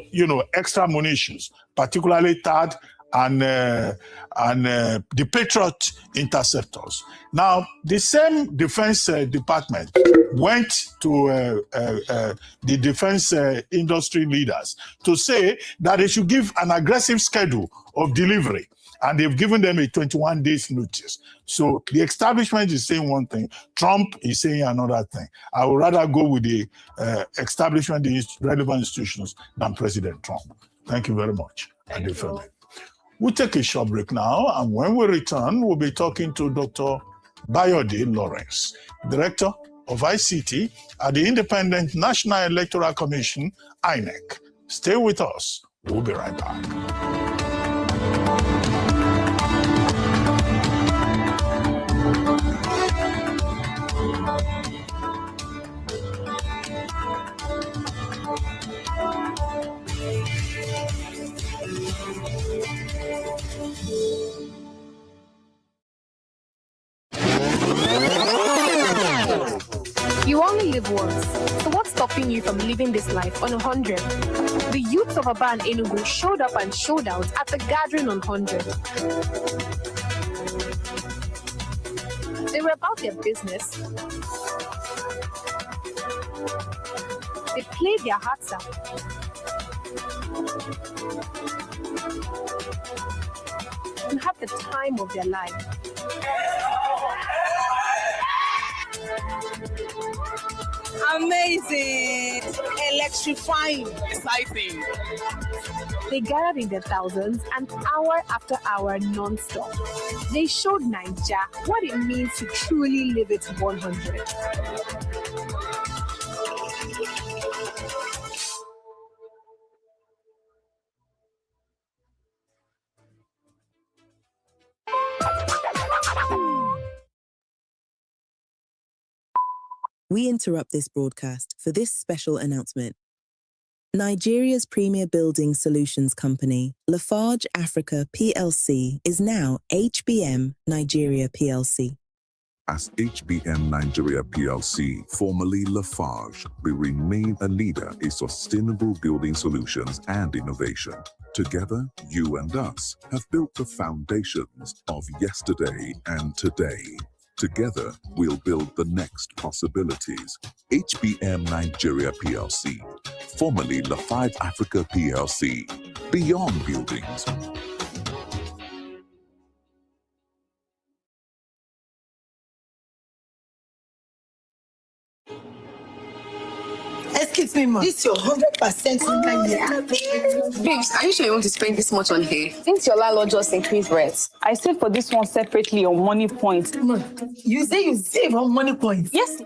extra munitions, particularly THAAD and the Patriot interceptors. Now, the same Defense Department went to the defense industry leaders to say that they should give an aggressive schedule of delivery, and they've given them a 21 days notice. So the establishment is saying one thing, Trump is saying another thing. I would rather go with the establishment, the relevant institutions, than President Trump. Thank you very much. We'll take a short break now, and when we return, we'll be talking to Dr. Bayode Lawrence, Director of ICT at the Independent National Electoral Commission, INEC. Stay with us. We'll be right back. You only live once, so what's stopping you from living this life on 100? The youths of Aba and Enugu showed up and showed out at the gathering on 100. They were about their business. They played their hearts out. And had the time of their life. Amazing, electrifying, exciting. They gathered in their thousands and hour after hour non-stop. They showed Naija what it means to truly live it 100. We interrupt this broadcast for this special announcement. Nigeria's premier building solutions company, Lafarge Africa plc, is now HBM Nigeria plc. As HBM Nigeria plc, formerly Lafarge, we remain a leader in sustainable building solutions and innovation. Together, you and us have built the foundations of yesterday and today. Together, we'll build the next possibilities. HBM Nigeria plc, formerly Lafarge Africa plc, beyond buildings. Excuse with me, ma. This is your 100% in Babes, are you sure you want to spend this much on hair? Since your landlord just increased rent. I saved for this one separately on Money Point. You say you save on Money Points? Yes.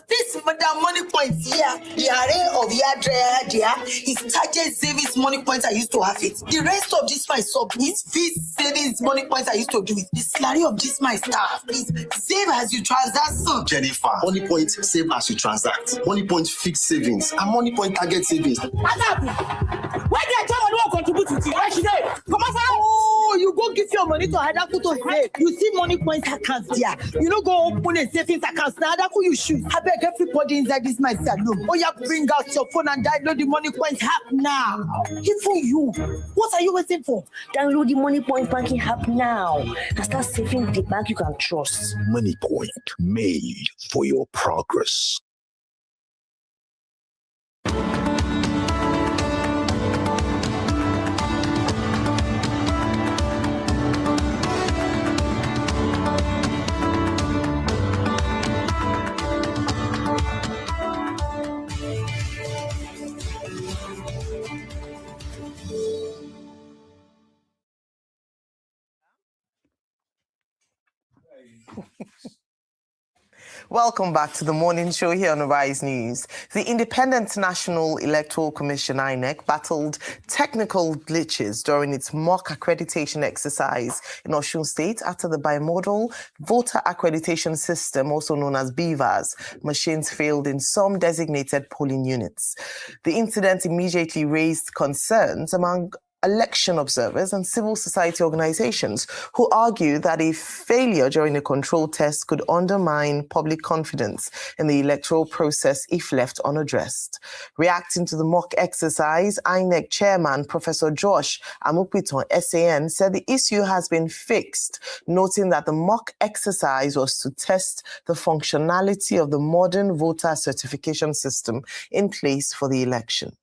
This Madam Money Points here, the array of hair dryer there is target savings Money Points I used to have it. The rest of this my sub is fees savings Money Points I used to do it. The salary of this my staff is save as you transact. Jennifer, Money Point save as you transact. Money Point fixed savings and Money Point target savings. Why did someone won't contribute to it? Why should they? Come on, oh, you go give your money to Hadaku to save. You see Money Point accounts there. You know, go open a savings account. Now Hadaku you shoot. I beg everybody inside this my salon. Oh, yeah, bring out your phone and download the Money Point app now. Even you. What are you waiting for? Download the Money Point banking app now and start saving with the bank you can trust. Money Point, made for your progress. Welcome back to the morning show here on Arise News. The Independent National Electoral Commission, INEC, battled technical glitches during its mock accreditation exercise in Osun State after the bimodal voter accreditation system, also known as BVAS, machines failed in some designated polling units. The incident immediately raised concerns among election observers and civil society organizations who argue that a failure during a control test could undermine public confidence in the electoral process if left unaddressed. Reacting to the mock exercise, INEC chairman Professor Josh Amupiton, SAN, said the issue has been fixed, noting that the mock exercise was to test the functionality of the modern voter certification system in place for the election.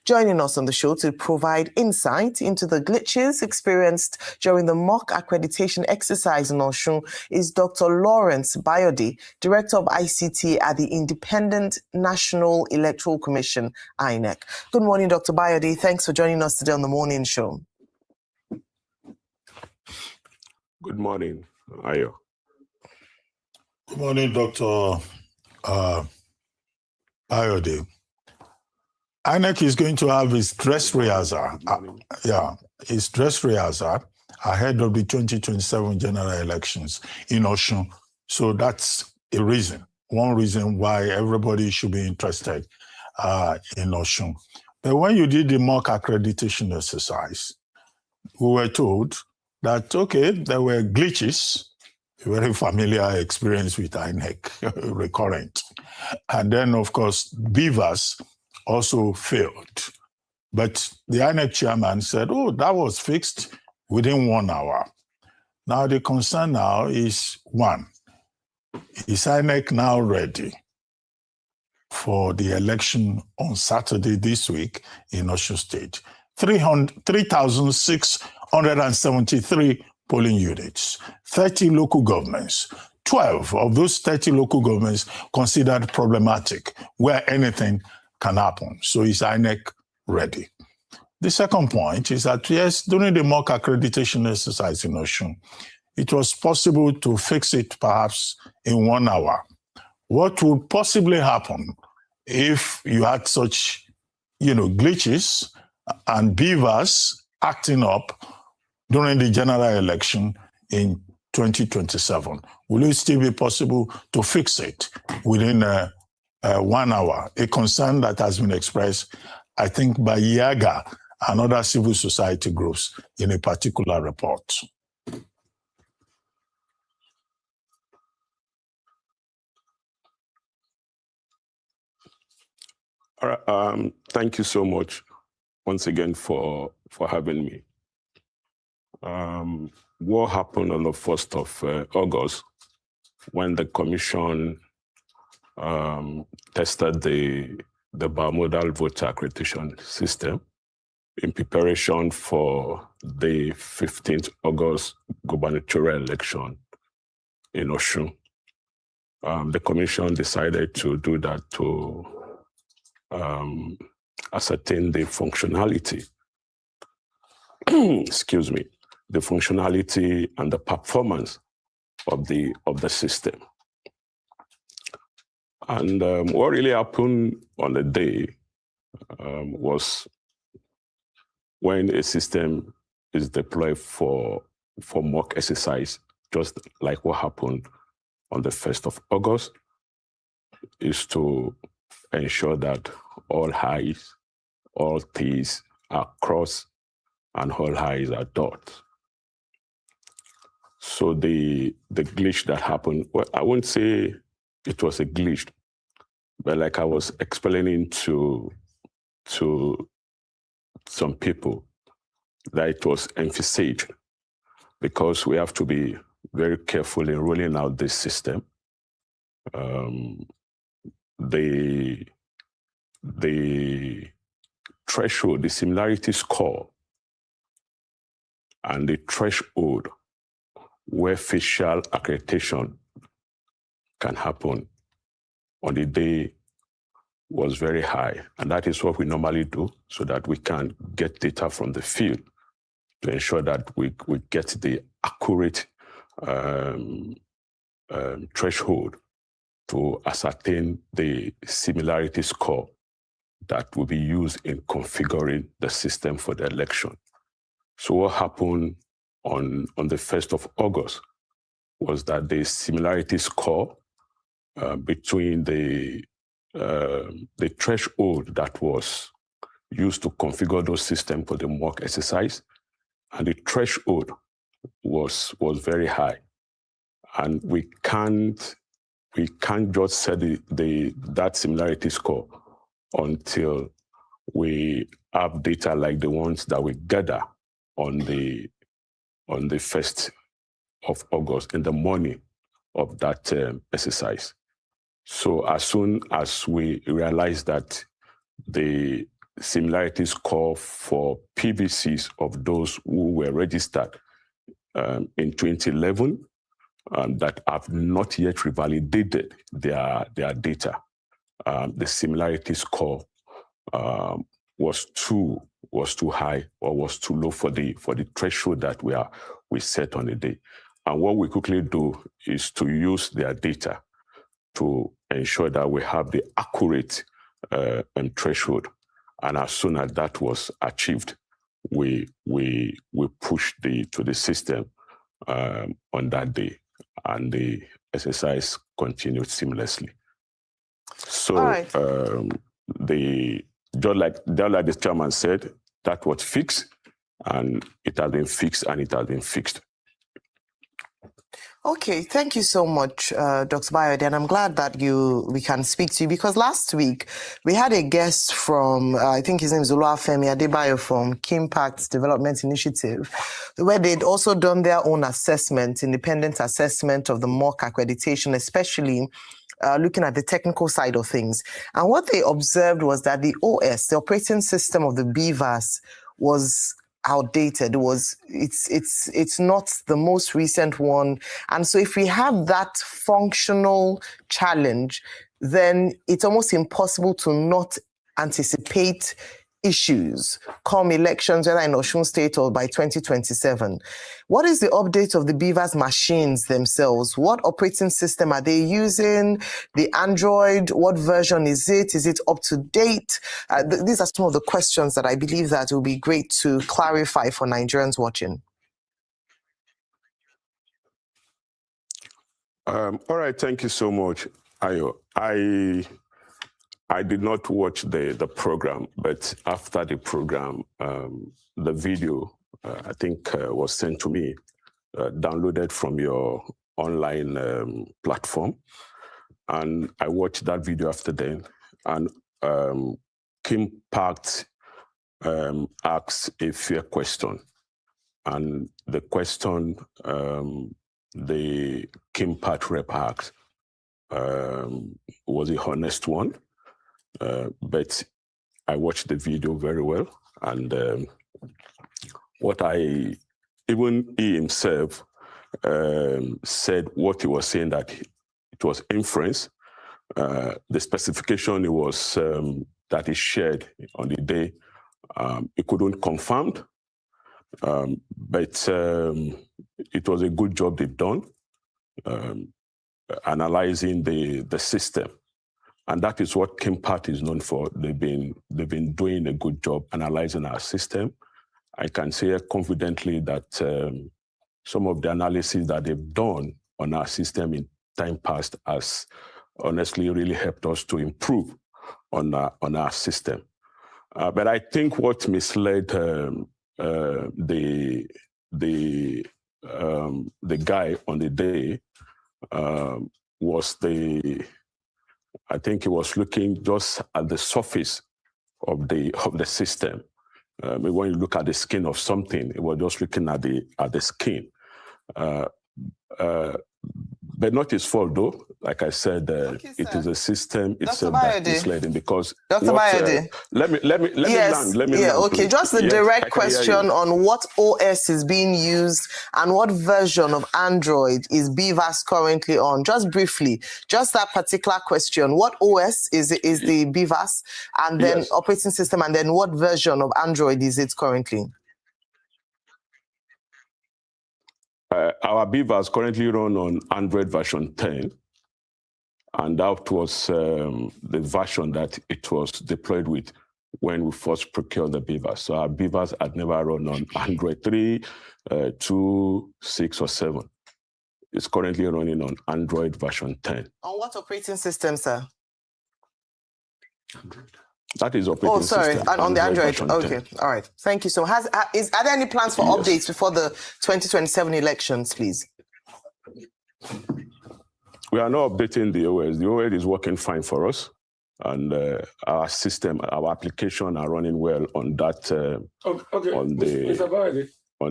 Joining us on the show to provide insight into the glitches experienced during the mock accreditation exercise in Osun is Dr. Lawrence Bayode, Director of ICT at the Independent National Electoral Commission, INEC. Good morning, Dr. Bayode. Thanks for joining us today on the morning show. Good morning, Ayo. Good morning, Dr. Bayode. INEC is going to have his dress rehearsal, his dress rehearsal ahead of the 2027 general elections in Osun. So that's a reason, one reason why everybody should be interested in Osun. But when you did the mock accreditation exercise, we were told that, okay, there were glitches, a very familiar experience with INEC, recurrent. And then, of course, BVAS also failed. But the INEC chairman said, oh, that was fixed within 1 hour. Now the concern now is, one, is INEC now ready for the election on Saturday this week in Osun State? 3,673 polling units, 30 local governments. 12 of those 30 local governments considered problematic, where anything can happen. So is INEC ready? The second point is that, yes, during the mock accreditation exercise in Osun, it was possible to fix it perhaps in 1 hour. What would possibly happen if you had such, glitches and BVAS acting up during the general election in 2027? Will it still be possible to fix it within 1 hour? A concern that has been expressed, I think, by YAGA and other civil society groups in a particular report. All right, thank you so much once again for having me. What happened on the 1st of August when the commission tested the bimodal voter accreditation system in preparation for the 15th August gubernatorial election in Osun. The commission decided to do that to ascertain the functionality, excuse me, the functionality and the performance of the system. And what really happened on the day was when a system is deployed for mock exercise, just like what happened on the 1st of August, is to ensure that all highs, all T's are crossed and all highs are dot. So the glitch that happened, well, I won't say it was a glitch, but like I was explaining to some people, that it was envisaged, because we have to be very careful in rolling out this system. The threshold, the similarity score, and the threshold where facial accreditation can happen on the day was very high. And that is what we normally do, so that we can get data from the field to ensure that we get the accurate threshold to ascertain the similarity score that will be used in configuring the system for the election. So what happened on the 1st of August was that the similarity score between the threshold that was used to configure those systems for the mock exercise and the threshold was very high. And we can't just set that similarity score until we have data like the ones that we gather on the 1st of August, in the morning of that exercise. So as soon as we realize that the similarity score for PVCs of those who were registered in 2011 that have not yet revalidated their data, the similarity score was too high or was too low for the threshold that we set on the day. And what we quickly do is to use their data to ensure that we have the accurate threshold. And as soon as that was achieved, we pushed to the system on that day, and the exercise continued seamlessly. So right. Just like the chairman said, that was fixed, and it has been fixed, and it has been fixed. Okay, thank you so much, Dr. Bayode, and I'm glad that we can speak to you, because last week we had a guest from, I think his name is Oluwafemi Adebayo from Kimpact Development Initiative, where they'd also done their own assessment, independent assessment of the mock accreditation, especially looking at the technical side of things. And what they observed was that the OS, the operating system of the BVAS, was outdated. It's not the most recent one. And so if we have that functional challenge, then it's almost impossible to not anticipate issues come elections, whether in Osun State or by 2027. What is the update of the BVAS machines themselves? What operating system are they using? The Android, what version is it? Is it up to date? These are some of the questions that I believe that will be great to clarify for Nigerians watching. All right, thank you so much, Ayo. I did not watch the program, but after the program, the video, I think, was sent to me, downloaded from your online platform. And I watched that video after then. And Kimpact asked a fair question. And the question the Kimpact rep asked was a honest one. But I watched the video very well, and even he himself said what he was saying, that it was inference. The specification he was that is shared on the day. It couldn't confirm, but it was a good job they've done, analyzing the system. And that is what KIMPAT is known for. They've been doing a good job analyzing our system. I can say confidently that some of the analysis that they've done on our system in time past has honestly really helped us to improve on our system. But I think what misled the guy on the day was I think he was looking just at the surface of the system. When you look at the skin of something, he was just looking at the skin. But not his fault, though. Like I said, it is a system itself that misled him because. Dr. Bayode. Let me land. Okay. Just the direct question on what OS is being used and what version of Android is BVAS currently on. Just briefly, just that particular question. What OS is the BVAS, and then operating system, and then what version of Android is it currently? Our BVAS currently run on Android version 10, and that was the version that it was deployed with when we first procured the BVAS. So our BVAS had never run on Android 3, 2, 6, or 7. It's currently running on Android version 10. On what operating system, sir? Android. That is operating system. Oh, sorry, on the Android. Okay, all right. Thank you. So are there any plans for updates before the 2027 elections, please? We are not updating the OS. The OS is working fine for us, and our system, our application are running well on that. On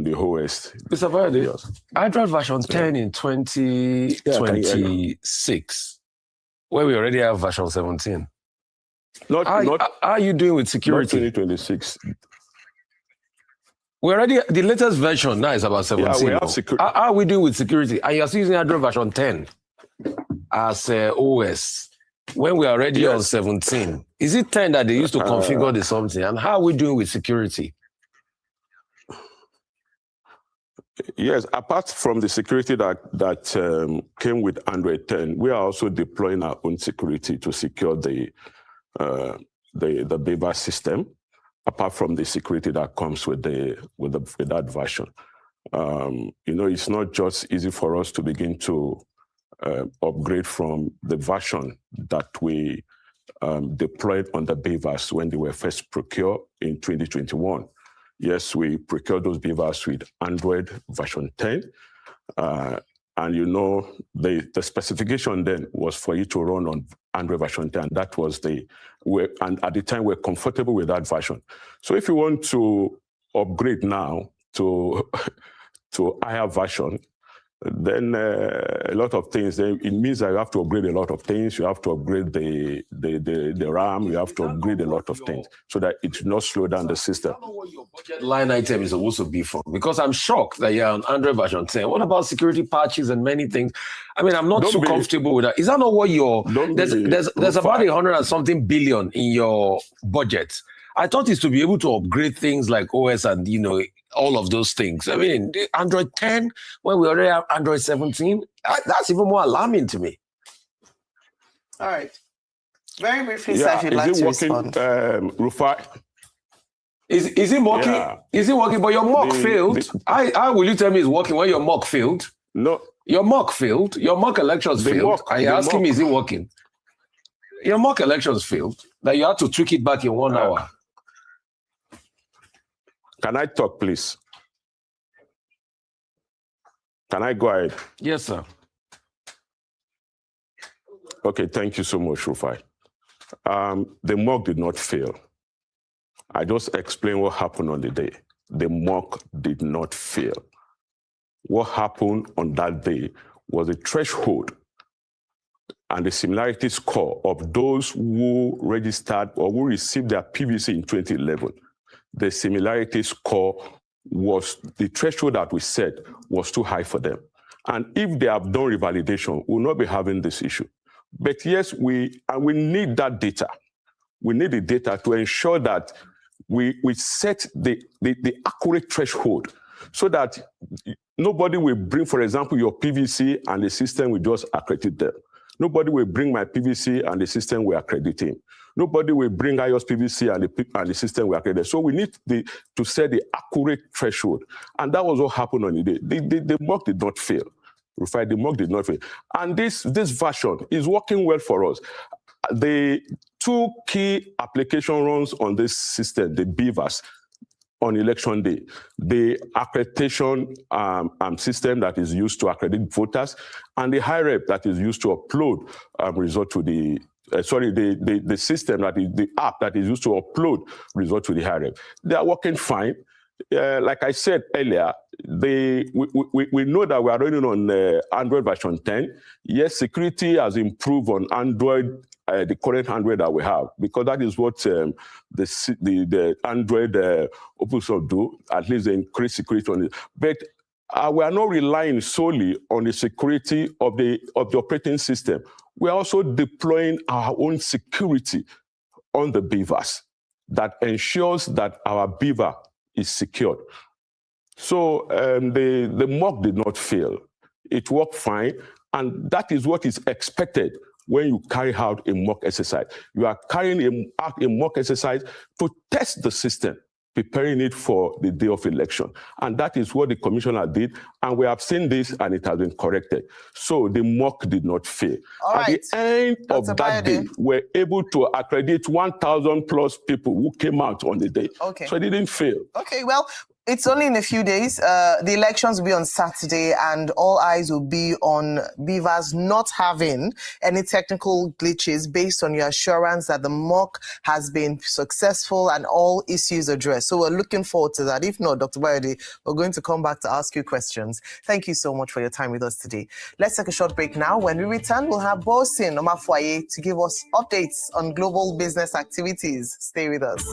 the OS. Mr. Bayode, Android version 10 in 2026, where we already have version 17. How are you doing with security? Not 2026. We already, the latest version now is about 17. Yeah, we have security. How are we doing with security? And you're still using Android version 10 as OS when we're already on 17. Is it 10 that they used to configure the something? And how are we doing with security? Yes, apart from the security that came with Android 10, we are also deploying our own security to secure the BVAS system, apart from the security that comes with that version. It's not just easy for us to begin to upgrade from the version that we deployed on the BVAS when they were first procured in 2021. Yes, we procured those BVAS with Android version 10. And the specification then was for you to run on Android version 10. That was and at the time we're comfortable with that version. So if you want to upgrade now to higher version, then a lot of things. It means that you have to upgrade a lot of things. You have to upgrade the RAM. You have to upgrade a lot of things so that it will not slow down the system. I don't know what your budget line item is supposed to be for, because I'm shocked that you're on Android version 10. What about security patches and many things? I mean, I'm not comfortable with that. Is that not what there's about 100 and something billion in your budget? I thought it's to be able to upgrade things like OS and, all of those things. I mean, Android 10, when we already have Android 17, that's even more alarming to me. All right. Very briefly, sir, if you'd like to respond. Rufai? Is it working? Yeah. Is it working? But your mock failed. How will you tell me it's working when your mock failed? No. Your mock failed. Your mock elections failed. Are you asking me, is it working? Your mock elections failed. That you had to tweak it back in 1 hour. Can I talk, please? Can I go ahead? Yes, sir. Okay, thank you so much, Rufai. The mock did not fail. I just explained what happened on the day. The mock did not fail. What happened on that day was a threshold and the similarity score of those who registered or who received their PVC in 2011. The similarity score was, the threshold that we set was too high for them. And if they have done revalidation, we'll not be having this issue. But yes, we need that data. we need the data to ensure that we set the accurate threshold so that nobody will bring, for example, your PVC and the system will just accredit them. Nobody will bring my PVC and the system will accredit him. Nobody will bring iOS PVC and the system will accredit. So we need to set the accurate threshold. And that was what happened on the day. The mock did not fail. The mock did not fail. And this version is working well for us. The two key application runs on this system, the BVAS, on election day, the accreditation system that is used to accredit voters, and the HiRep that is used to upload result to the the system that is the app that is used to upload result to the HiRep. They are working fine. Like I said earlier, we know that we are running on Android version 10. Yes, security has improved on Android, the current Android that we have, because that is what the Android open source do. At least they increase security on it. But we are not relying solely on the security of the operating system. We are also deploying our own security on the BVAS that ensures that our BVA is secured. So the mock did not fail. It worked fine, and that is what is expected when you carry out a mock exercise. You are carrying out a mock exercise to test the system, preparing it for the day of election. And that is what the commissioner did, and we have seen this, and it has been corrected. So the mock did not fail. At the end of that day, we're able to accredit 1,000 plus people who came out on the day. Okay. So it didn't fail. Okay, well, it's only in a few days. The elections will be on Saturday, and all eyes will be on BVAS not having any technical glitches based on your assurance that the mock has been successful and all issues addressed. So we're looking forward to that. If not, Dr. Bayode, we're going to come back to ask you questions. Thank you so much for your time with us today. Let's take a short break now. When we return, we'll have Bosin Omafoye to give us updates on global business activities. Stay with us.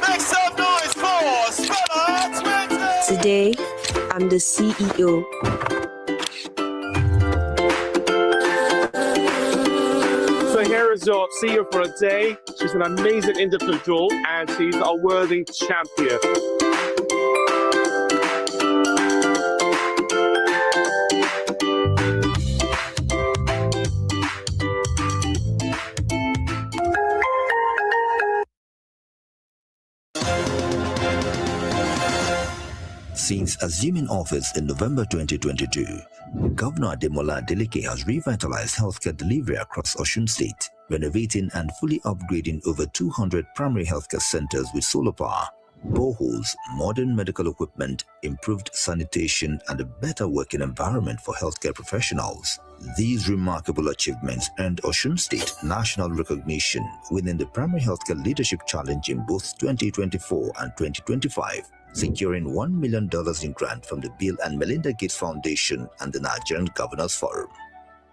Make some noise for Spellers Wednesday. Today, I'm the CEO. So here is your CEO for a day. She's an amazing individual and she's a worthy champion. Since assuming office in November 2022, Governor Ademola Adeleke has revitalized healthcare delivery across Osun State, renovating and fully upgrading over 200 primary healthcare centers with solar power, boreholes, modern medical equipment, improved sanitation, and a better working environment for healthcare professionals. These remarkable achievements earned Osun State national recognition, winning the Primary Healthcare Leadership Challenge in both 2024 and 2025. Securing $1 million in grant from the Bill and Melinda Gates Foundation and the Nigerian Governors Forum.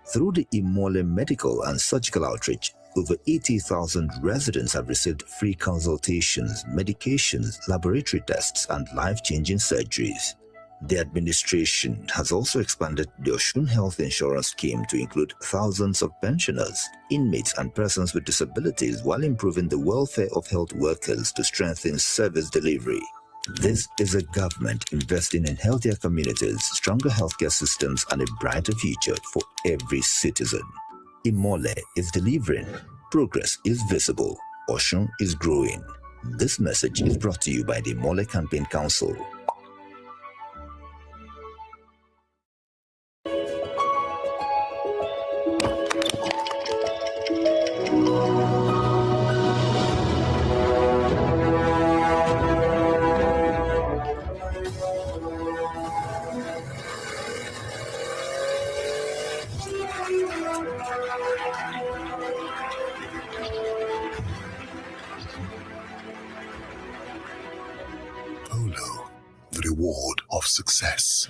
Through the Imole medical and surgical outreach, over 80,000 residents have received free consultations, medications, laboratory tests, and life-changing surgeries. The administration has also expanded the Osun Health Insurance Scheme to include thousands of pensioners, inmates, and persons with disabilities while improving the welfare of health workers to strengthen service delivery. This is a government investing in healthier communities, stronger healthcare systems, and a brighter future for every citizen. Imole is delivering. Progress is visible. Osun is growing. This message is brought to you by the Imole Campaign Council. Polo, reward of success.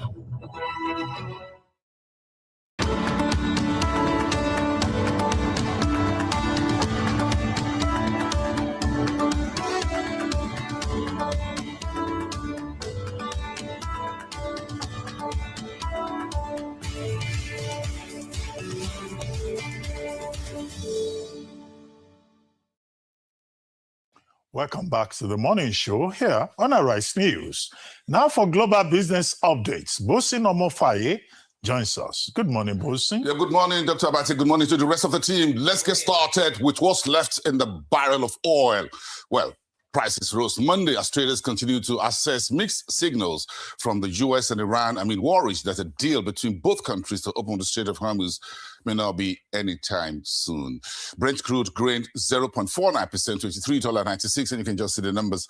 Welcome back to the morning show here on Arise News. Now for global business updates, Bosin Omofaye joins us. Good morning, Bosin. Yeah, good morning, Dr. Abati. Good morning to the rest of the team. Let's get started with what's left in the barrel of oil. Well, prices rose Monday as traders continue to assess mixed signals from the U.S. and Iran amid worries that a deal between both countries to open the Strait of Hormuz may not be anytime soon. Brent crude gained 0.49%, $23.96, and you can just see the numbers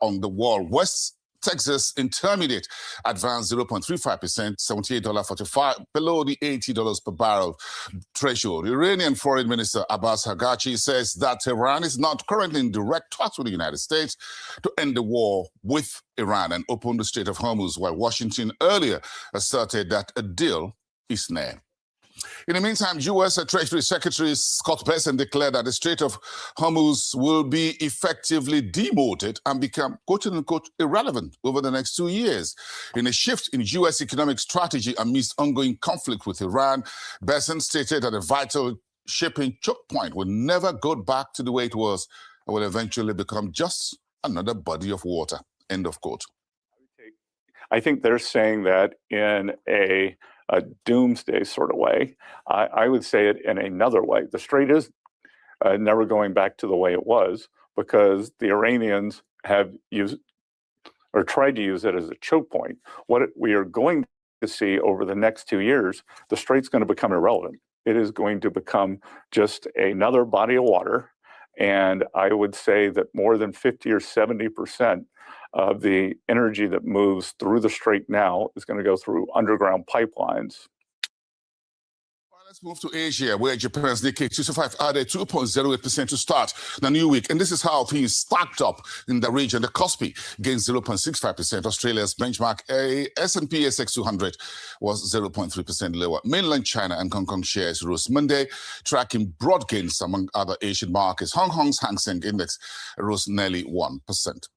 on the wall. West Texas Intermediate advanced 0.35%, $78.45, below the $80 per barrel threshold. Iranian Foreign Minister Abbas Hagachi says that Tehran is not currently in direct talks with the United States to end the war with Iran and open the Strait of Hormuz, while Washington earlier asserted that a deal is near. In the meantime, U.S. Treasury Secretary Scott Bessent declared that the Strait of Hormuz will be effectively demoted and become, quote-unquote, irrelevant over the next 2 years. In a shift in U.S. economic strategy amidst ongoing conflict with Iran, Bessent stated that a vital shipping choke point will never go back to the way it was and will eventually become just another body of water, end of quote. I think they're saying that in a doomsday sort of way. I would say it in another way. The strait is never going back to the way it was because the Iranians have used or tried to use it as a choke point. What we are going to see over the next 2 years, the strait's going to become irrelevant. It is going to become just another body of water. And I would say that more than 50 or 70% of the energy that moves through the strait now is going to go through underground pipelines. Let's move to Asia, where Japan's Nikkei 225 added 2.08% to start the new week. And this is how things stacked up in the region. The Kospi gained 0.65%. Australia's benchmark S&P ASX 200 was 0.3% lower. Mainland China and Hong Kong shares rose Monday, tracking broad gains among other Asian markets. Hong Kong's Hang Seng Index rose nearly 1%.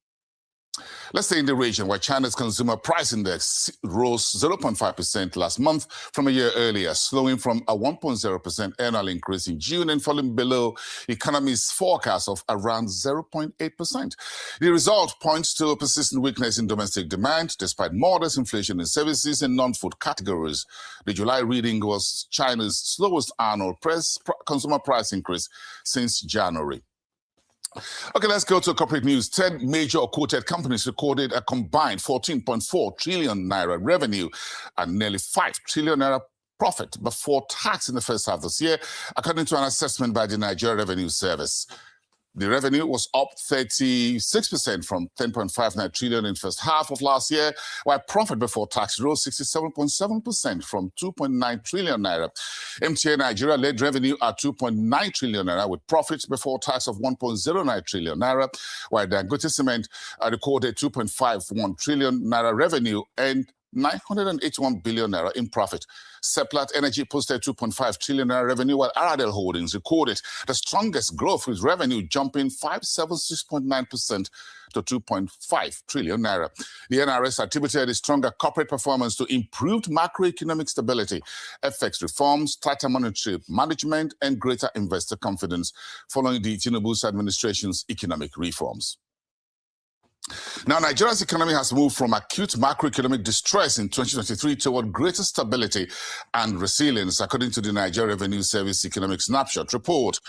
Let's stay in the region where China's consumer price index rose 0.5% last month from a year earlier, slowing from a 1.0% annual increase in June and falling below economy's forecast of around 0.8%. The result points to a persistent weakness in domestic demand, despite modest inflation in services and non-food categories. The July reading was China's slowest annual consumer price increase since January. Okay, let's go to corporate news. 10 major quoted companies recorded a combined 14.4 trillion naira revenue and nearly 5 trillion naira profit before tax in the first half of this year, according to an assessment by the Nigeria Revenue Service. The revenue was up 36% from 10.59 trillion in the first half of last year, while profit before tax rose 67.7% from 2.9 trillion naira. MTN Nigeria led revenue at 2.9 trillion naira with profits before tax of 1.09 trillion naira, while Dangote Cement recorded 2.51 trillion naira revenue and 981 billion naira in profit. Seplat Energy posted 2.5 trillion naira revenue, while Aradel Holdings recorded the strongest growth, with revenue jumping 576.9% to 2.5 trillion naira. The NRS attributed a stronger corporate performance to improved macroeconomic stability, FX reforms, tighter monetary management, and greater investor confidence following the Tinubu's administration's economic reforms. Now, Nigeria's economy has moved from acute macroeconomic distress in 2023 toward greater stability and resilience, according to the Nigeria Revenue Service Economic Snapshot report.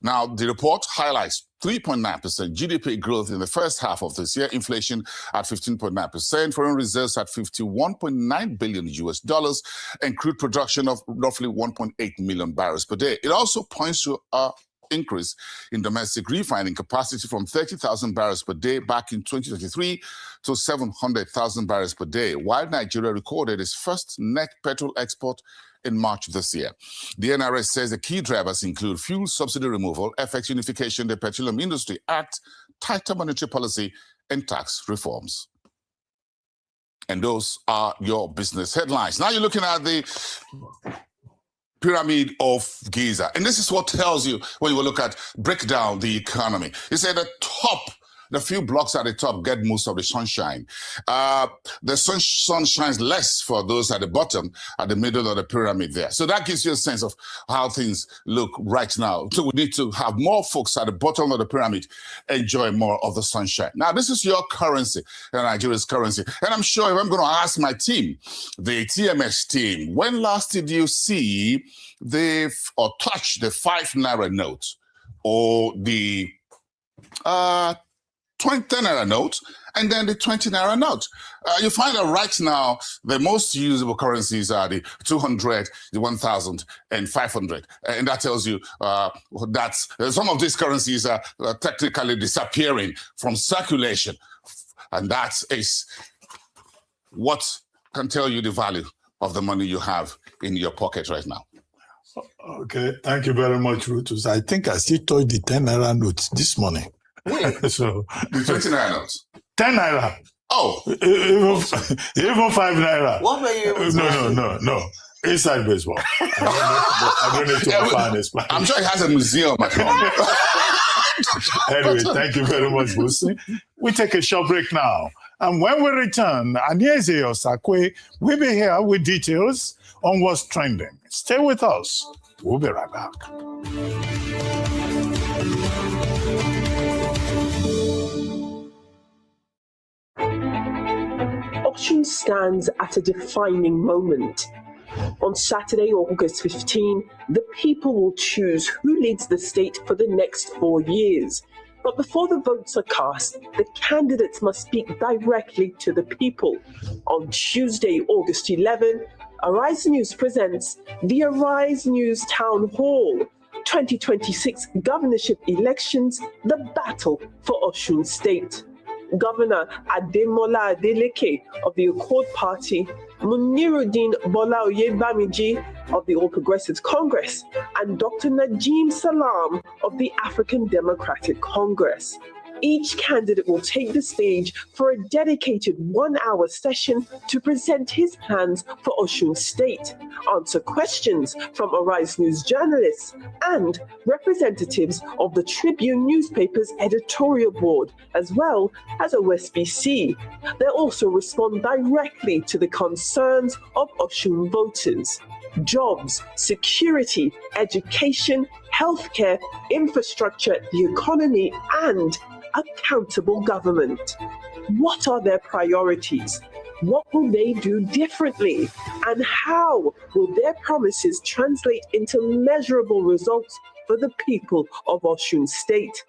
Now, the report highlights 3.9% GDP growth in the first half of this year, inflation at 15.9%, foreign reserves at $51.9 billion US dollars, and crude production of roughly 1.8 million barrels per day. It also points to a increase in domestic refining capacity from 30,000 barrels per day back in 2023 to 700,000 barrels per day, while Nigeria recorded its first net petrol export in March this year. The NRS says the key drivers include fuel subsidy removal, FX unification, the Petroleum Industry Act, tighter monetary policy, and tax reforms. And those are your business headlines. Now you're looking at the Pyramid of Giza. And this is what tells you when you look at break down the economy. You say the top, the few blocks at the top get most of the sunshine. The sun shines less for those at the bottom, at the middle of the pyramid there. So that gives you a sense of how things look right now. So we need to have more folks at the bottom of the pyramid enjoy more of the sunshine. Now, this is your currency, Nigeria's currency. And I'm sure if I'm going to ask my team, the TMS team, when last did you see or touch the 5 naira note or the 10 naira note, and then the 20 naira note? You find that right now, the most usable currencies are the 200, the 1,000, and 500. And that tells you that some of these currencies are technically disappearing from circulation. And that is what can tell you the value of the money you have in your pocket right now. Okay, thank you very much, Rutus. I think I still touched the 10 naira note this morning. So the 20 naira notes. 10 naira. Oh. Even 5 naira. What were you? No. Inside baseball. I don't need to find this. I'm sure it has a museum at home. Anyway, thank you very much, Busi. We take a short break now. And when we return, Anyeze Osakwe will be here with details on what's trending. Stay with us. We'll be right back. Osun stands at a defining moment. On Saturday, August 15, the people will choose who leads the state for the next 4 years. But before the votes are cast, the candidates must speak directly to the people. On Tuesday, August 11, Arise News presents the Arise News Town Hall, 2026 governorship elections, the battle for Osun State. Governor Ademola Adeleke of the Accord Party, Muniruddin Bola Oyebamiji of the All Progressives Congress, and Dr. Najim Salam of the African Democratic Congress. Each candidate will take the stage for a dedicated 1-hour session to present his plans for Osun State, answer questions from Arise News journalists and representatives of the Tribune newspaper's editorial board, as well as OSBC. They'll also respond directly to the concerns of Osun voters. Jobs, security, education, healthcare, infrastructure, the economy, and accountable government. What are their priorities? What will they do differently? And how will their promises translate into measurable results for the people of Osun State?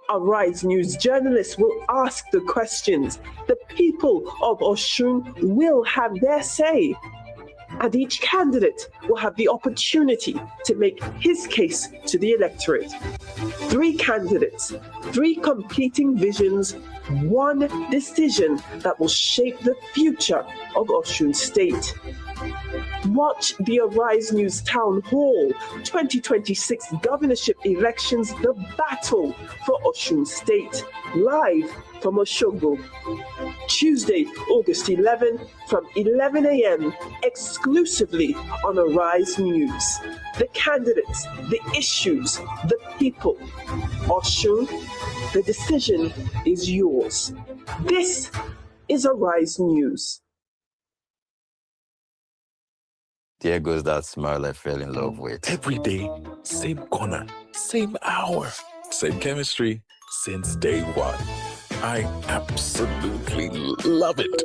Arise News journalists will ask the questions. The people of Osun will have their say. And each candidate will have the opportunity to make his case to the electorate. 3 candidates, 3 competing visions, 1 decision that will shape the future of Osun State. Watch the Arise News Town Hall 2026 governorship elections, the battle for Osun State, live from Osogbo. Tuesday, August 11 from 11 a.m. exclusively on Arise News. The candidates, the issues, the people. Osun, the decision is yours. This is Arise News. There goes that smile I fell in love with. Every day, same corner, same hour, same chemistry since day one. I absolutely love it.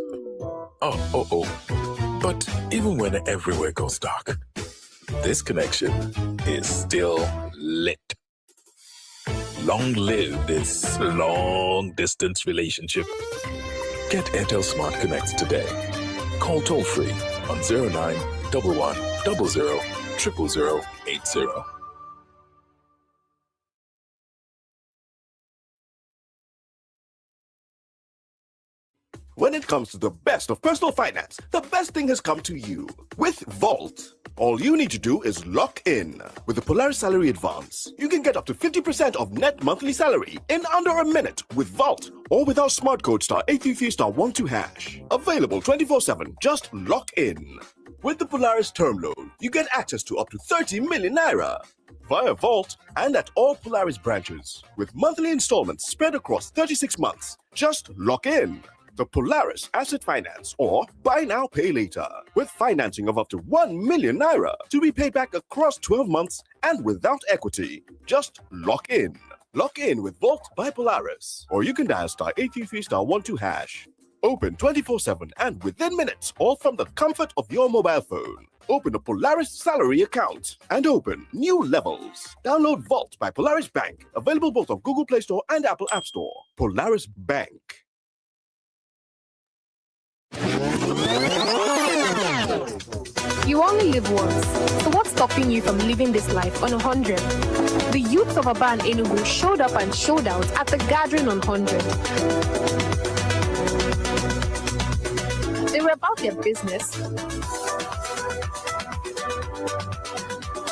But even when everywhere goes dark, this connection is still lit. Long live this long-distance relationship. Get Airtel Smart Connect today. Call toll-free on 0911 00 0080. When it comes to the best of personal finance, the best thing has come to you. With Vault, all you need to do is lock in. With the Polaris Salary Advance, you can get up to 50% of net monthly salary in under a minute with Vault or with our smart code *833*12#. Available 24/7. Just lock in. With the Polaris Term Loan, you get access to up to 30 million naira via Vault and at all Polaris branches with monthly installments spread across 36 months. Just lock in. The Polaris Asset Finance or Buy Now Pay Later with financing of up to 1 million naira to be paid back across 12 months and without equity. Just lock in. Lock in with Vault by Polaris, or you can dial *833*12#. Open 24/7 and within minutes, all from the comfort of your mobile phone. Open a Polaris salary account and open new levels. Download Vault by Polaris Bank, available both on Google Play Store and Apple App Store. Polaris Bank. You only live once, so what's stopping you from living this life on 100? The youths of Aba and Enugu showed up and showed out at the gathering on 100. They were about their business.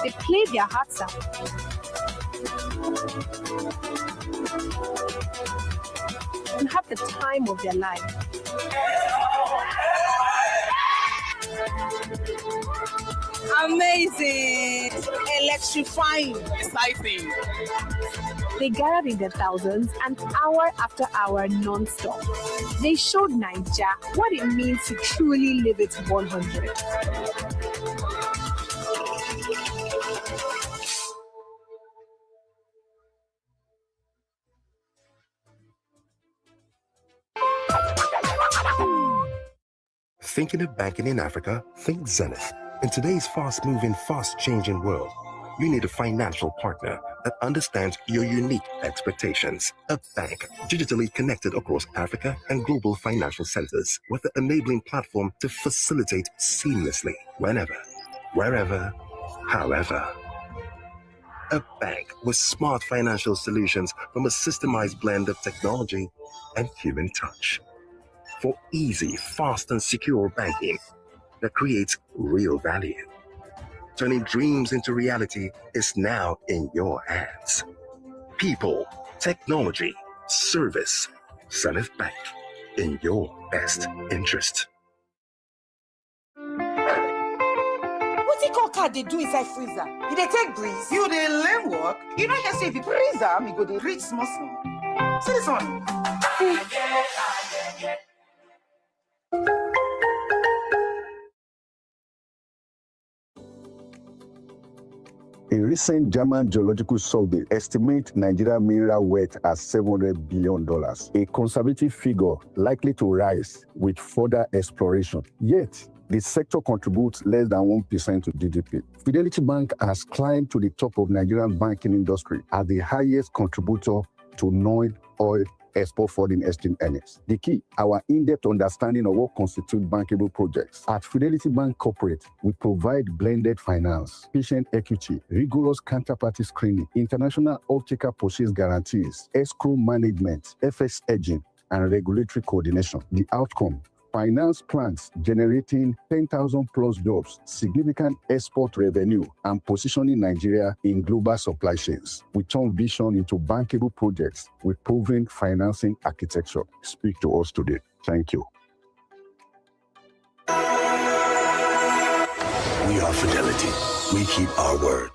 They played their hearts out. And had the time of their life. Amazing, electrifying, exciting. They gathered in their thousands and hour after hour non-stop. They showed Naija what it means to truly live it 100. Thinking of banking in Africa? Think Zenith. In today's fast-moving, fast-changing world, you need a financial partner that understands your unique expectations. A bank digitally connected across Africa and global financial centers with the enabling platform to facilitate seamlessly whenever, wherever, however. A bank with smart financial solutions from a systemized blend of technology and human touch. For easy, fast, and secure banking that creates real value. Turning dreams into reality is now in your hands. People, technology, service. Zenith Bank, in your best interest. What's it called card they do inside freezer? You dey take breeze? You dey learn work? You know just say if you freeze am, you go dey reach small. See this one. A recent German geological survey estimates Nigeria's mineral wealth at $700 billion, a conservative figure likely to rise with further exploration. Yet, the sector contributes less than 1% to GDP. Fidelity Bank has climbed to the top of Nigerian banking industry as the highest contributor to non-oil export foreign exchange earnings. The key, our in-depth understanding of what constitutes bankable projects. At Fidelity Bank Corporate, we provide blended finance, patient equity, rigorous counterparty screening, international off-taker purchase guarantees, escrow management, FX hedging, and regulatory coordination. The outcome, finance plans generating 10,000 plus jobs, significant export revenue, and positioning Nigeria in global supply chains. We turn vision into bankable projects with proven financing architecture. Speak to us today. Thank you. We are Fidelity. We keep our word.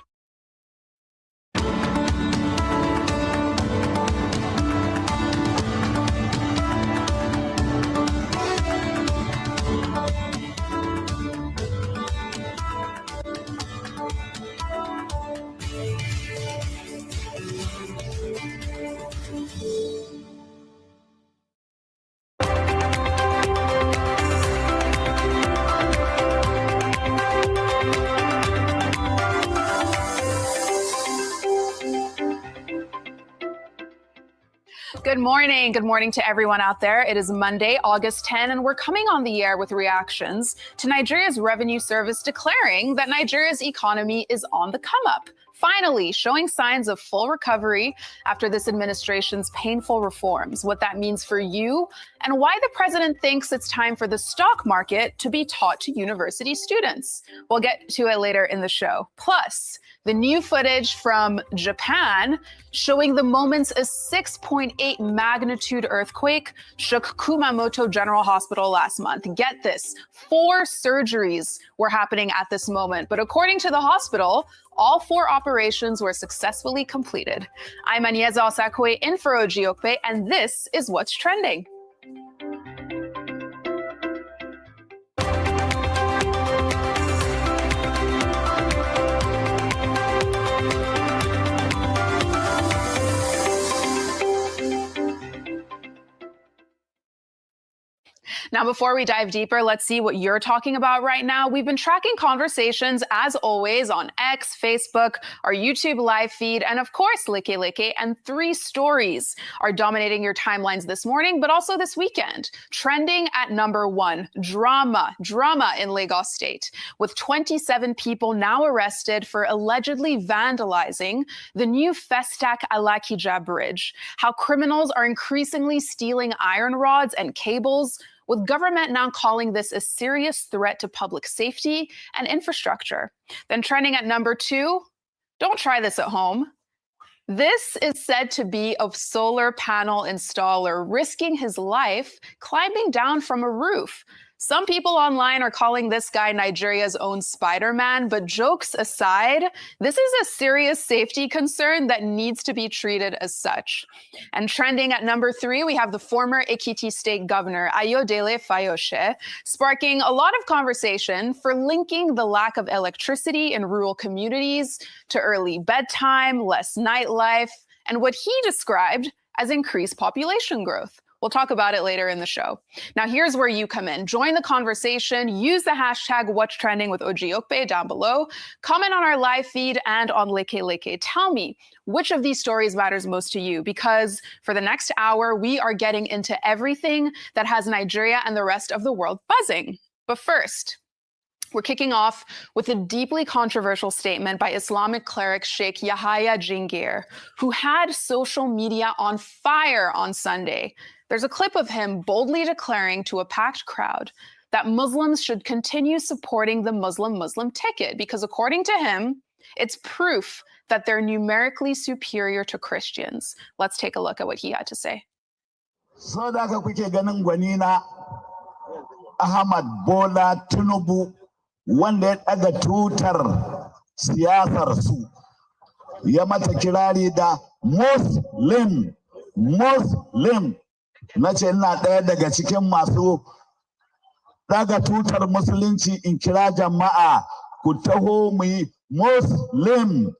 Good morning. Good morning to everyone out there. It is Monday, August 10, and we're coming on the air with reactions to Nigeria's Revenue Service declaring that Nigeria's economy is on the come up. finally showing signs of full recovery after this administration's painful reforms, what that means for you, and why the president thinks it's time for the stock market to be taught to university students. We'll get to it later in the show. Plus, the new footage from Japan showing the moments a 6.8 magnitude earthquake shook Kumamoto General Hospital last month. Get this, 4 surgeries were happening at this moment. But according to the hospital, all 4 operations were successfully completed. I'm Anieza Osakwe in for Ojiokpe, and this is What's Trending. Now, before we dive deeper, let's see what you're talking about right now. We've been tracking conversations, as always, on X, Facebook, our YouTube live feed, and of course, Leke Leke. And 3 stories are dominating your timelines this morning, but also this weekend. Trending at number 1, drama in Lagos State, with 27 people now arrested for allegedly vandalizing the new Festac Alakija Bridge. How criminals are increasingly stealing iron rods and cables, with government now calling this a serious threat to public safety and infrastructure. Then trending at number 2, don't try this at home. This is said to be a solar panel installer risking his life climbing down from a roof. Some people online are calling this guy Nigeria's own Spider-Man, but jokes aside, this is a serious safety concern that needs to be treated as such. And trending at number 3, we have the former Ekiti State Governor, Ayodele Fayose, sparking a lot of conversation for linking the lack of electricity in rural communities to early bedtime, less nightlife, and what he described as increased population growth. We'll talk about it later in the show. Now, here's where you come in. Join the conversation. Use the hashtag What's Trending with Ojiokpe down below. Comment on our live feed and on Leke Leke. Tell me which of these stories matters most to you, because for the next hour, we are getting into everything that has Nigeria and the rest of the world buzzing. But first, we're kicking off with a deeply controversial statement by Islamic cleric Sheikh Yahya Jingir, who had social media on fire on Sunday. There's a clip of him boldly declaring to a packed crowd that Muslims should continue supporting the Muslim ticket because, according to him, it's proof that they're numerically superior to Christians. Let's take a look at what he had to say. So da ka kuke ganin gwani na Ahmad Bola Tinubu wanda ya daga tutar siyasar su ya mata kirari da Muslim na ce ina ɗaya daga cikin masu daga tutar musulunci in kira jama'a ku taho mu yi Muslim.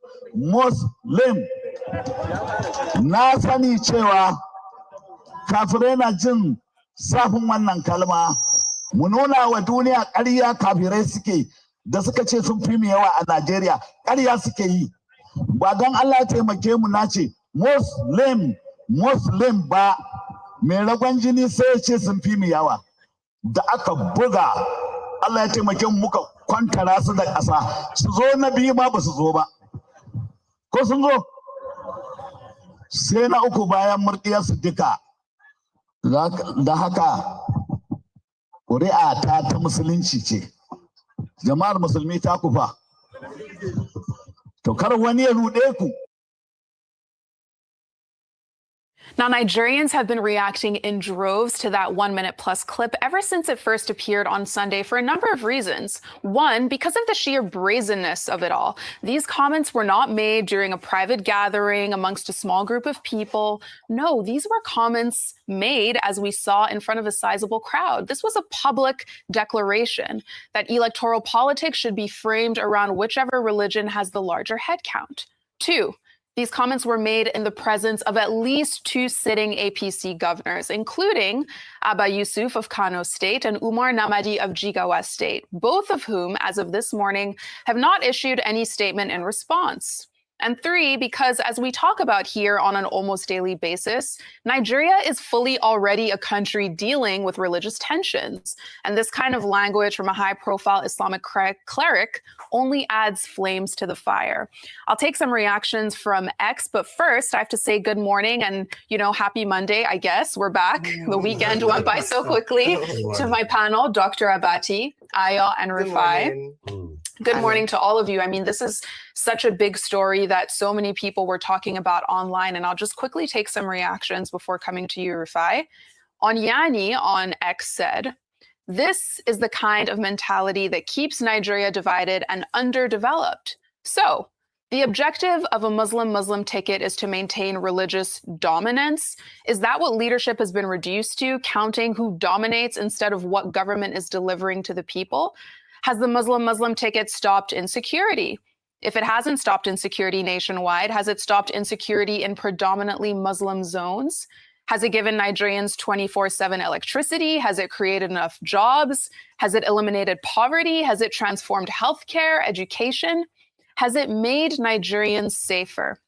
Na sani cewa kafirai na jin safin wannan kalma, mu nuna wa duniya ƙarya kafirai suke da suka ce sun fi mu yawa a Najeriya, ƙarya suke yi. Ba don Allah ya taimake mu na ce Muslim ba, mai ragon jini sai ya ce sun fi mu yawa. Da aka buga, Allah ya taimake mu muka kwantara su da ƙasa, su zo na biyu ma ba su zo ba. Ko sun zo? Sai na uku bayan murɗiyarsu duka. Da haka ƙuri'a ta musulunci ce. Jama'ar musulmi ta kufa. To kar wani ya ruɗe ku. Now, Nigerians have been reacting in droves to that 1-minute-plus clip ever since it first appeared on Sunday for a number of reasons. One, because of the sheer brazenness of it all. These comments were not made during a private gathering amongst a small group of people. No, these were comments made, as we saw, in front of a sizable crowd. This was a public declaration that electoral politics should be framed around whichever religion has the larger head count. Two, these comments were made in the presence of at least 2 sitting APC governors, including Abba Yusuf of Kano State and Umar Namadi of Jigawa State, both of whom, as of this morning, have not issued any statement in response. And 3, because as we talk about here on an almost daily basis, Nigeria is fully already a country dealing with religious tensions. And this kind of language from a high-profile Islamic cleric only adds flames to the fire. I'll take some reactions from X, but first I have to say good morning and, happy Monday, I guess. We're back. The weekend went by so quickly. To my panel, Dr. Abati, Ayo, and Rufai. Good morning to all of you. I mean, this is such a big story that so many people were talking about online, and I'll just quickly take some reactions before coming to you, Rufai. Onyani on X said, "This is the kind of mentality that keeps Nigeria divided and underdeveloped. So, the objective of a Muslim-Muslim ticket is to maintain religious dominance. Is that what leadership has been reduced to, counting who dominates instead of what government is delivering to the people? Has the Muslim-Muslim ticket stopped insecurity? If it hasn't stopped insecurity nationwide, has it stopped insecurity in predominantly Muslim zones? Has it given Nigerians 24/7 electricity? Has it created enough jobs? Has it eliminated poverty? Has it transformed healthcare, education? Has it made Nigerians safer?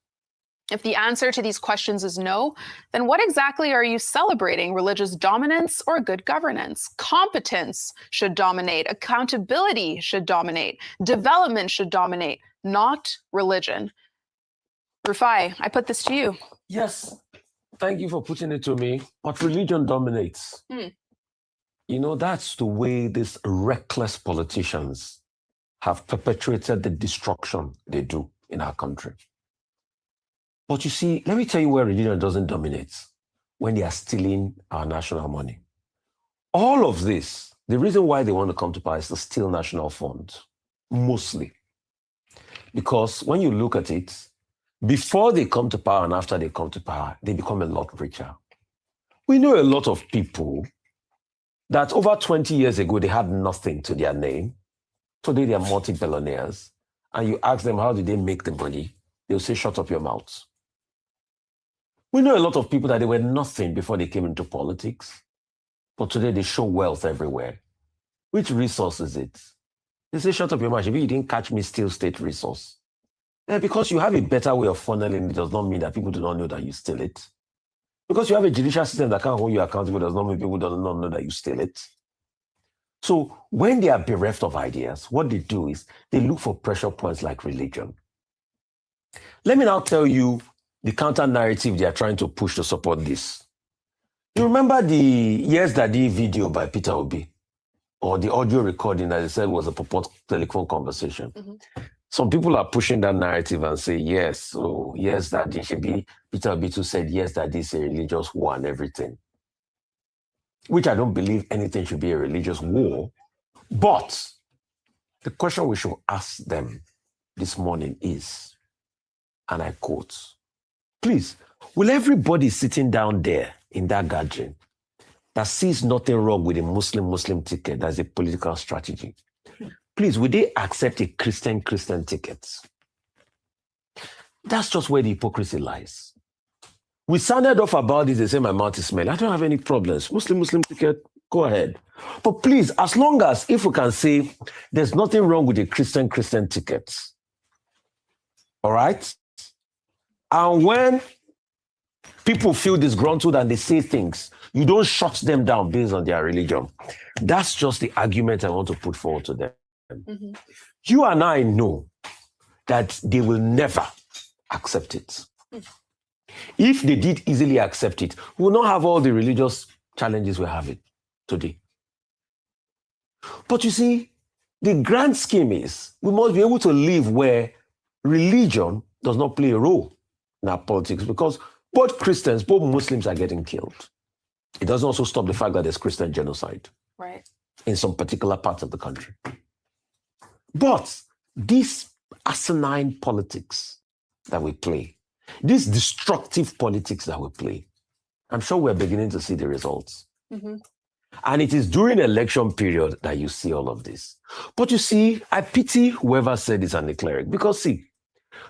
If the answer to these questions is no, then what exactly are you celebrating? Religious dominance or good governance? Competence should dominate. Accountability should dominate. Development should dominate, not religion." Rufai, I put this to you. Yes, thank you for putting it to me. But religion dominates. That's the way these reckless politicians have perpetuated the destruction they do in our country. But you see, let me tell you where religion doesn't dominate: when they are stealing our national money. All of this, the reason why they want to come to power is to steal national funds, mostly. Because when you look at it, before they come to power and after they come to power, they become a lot richer. We know a lot of people that over 20 years ago, they had nothing to their name. Today, they are multi-billionaires. And you ask them, how did they make the money? They'll say, shut up your mouth. We know a lot of people that they were nothing before they came into politics. But today, they show wealth everywhere. Which resource is it? They say, shut up your mouth. If you didn't catch me, steal state resource. Because you have a better way of funneling, it does not mean that people do not know that you steal it. Because you have a judicial system that can't hold you accountable, does not mean people do not know that you steal it. So when they are bereft of ideas, what they do is they look for pressure points like religion. Let me now tell you the counter-narrative they are trying to push to support this. You remember the Yes Daddy video by Peter Obi, or the audio recording that they said was a purport telephone conversation? Some people are pushing that narrative and say, yes, yes, Daddy should be. Peter Obi too said, yes, Daddy is a religious war and everything. Which I don't believe anything should be a religious war. But the question we should ask them this morning is, and I quote, please, will everybody sitting down there in that gathering that sees nothing wrong with a Muslim ticket as a political strategy, please, will they accept a Christian ticket? That's just where the hypocrisy lies. We sounded off about this, they say my mouth is smelly. I don't have any problems. Muslim ticket, go ahead. But please, as long as if we can say there's nothing wrong with a Christian ticket, all right? And when people feel disgruntled and they say things, you don't shut them down based on their religion. That's just the argument I want to put forward to them. You and I know that they will never accept it. If they did easily accept it, we will not have all the religious challenges we're having today. But you see, the grand scheme is we must be able to live where religion does not play a role in our politics, because both Christians, both Muslims are getting killed. It doesn't also stop the fact that there's Christian genocide in some particular parts of the country. But this asinine politics that we play, this destructive politics that we play, I'm sure we're beginning to see the results. And it is during election period that you see all of this. But you see, I pity whoever said this and the cleric, because see,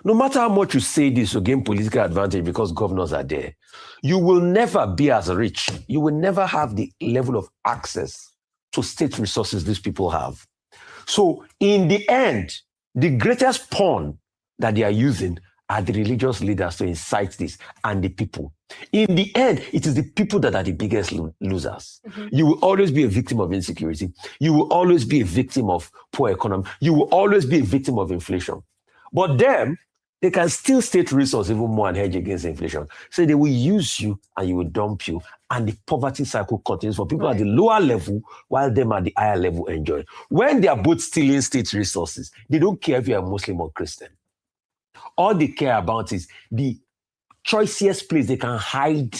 no matter how much you say this to gain political advantage because governors are there, you will never be as rich. You will never have the level of access to state resources these people have. So in the end, the greatest pawn that they are using are the religious leaders to incite this and the people. In the end, it is the people that are the biggest losers. You will always be a victim of insecurity. You will always be a victim of poor economy. You will always be a victim of inflation. But them, they can still state resource even more and hedge against inflation. So they will use you and you will dump you. And the poverty cycle continues for people at the lower level while them at the higher level enjoy. When they are both stealing state resources, they don't care if you're a Muslim or Christian. All they care about is the choicest place they can hide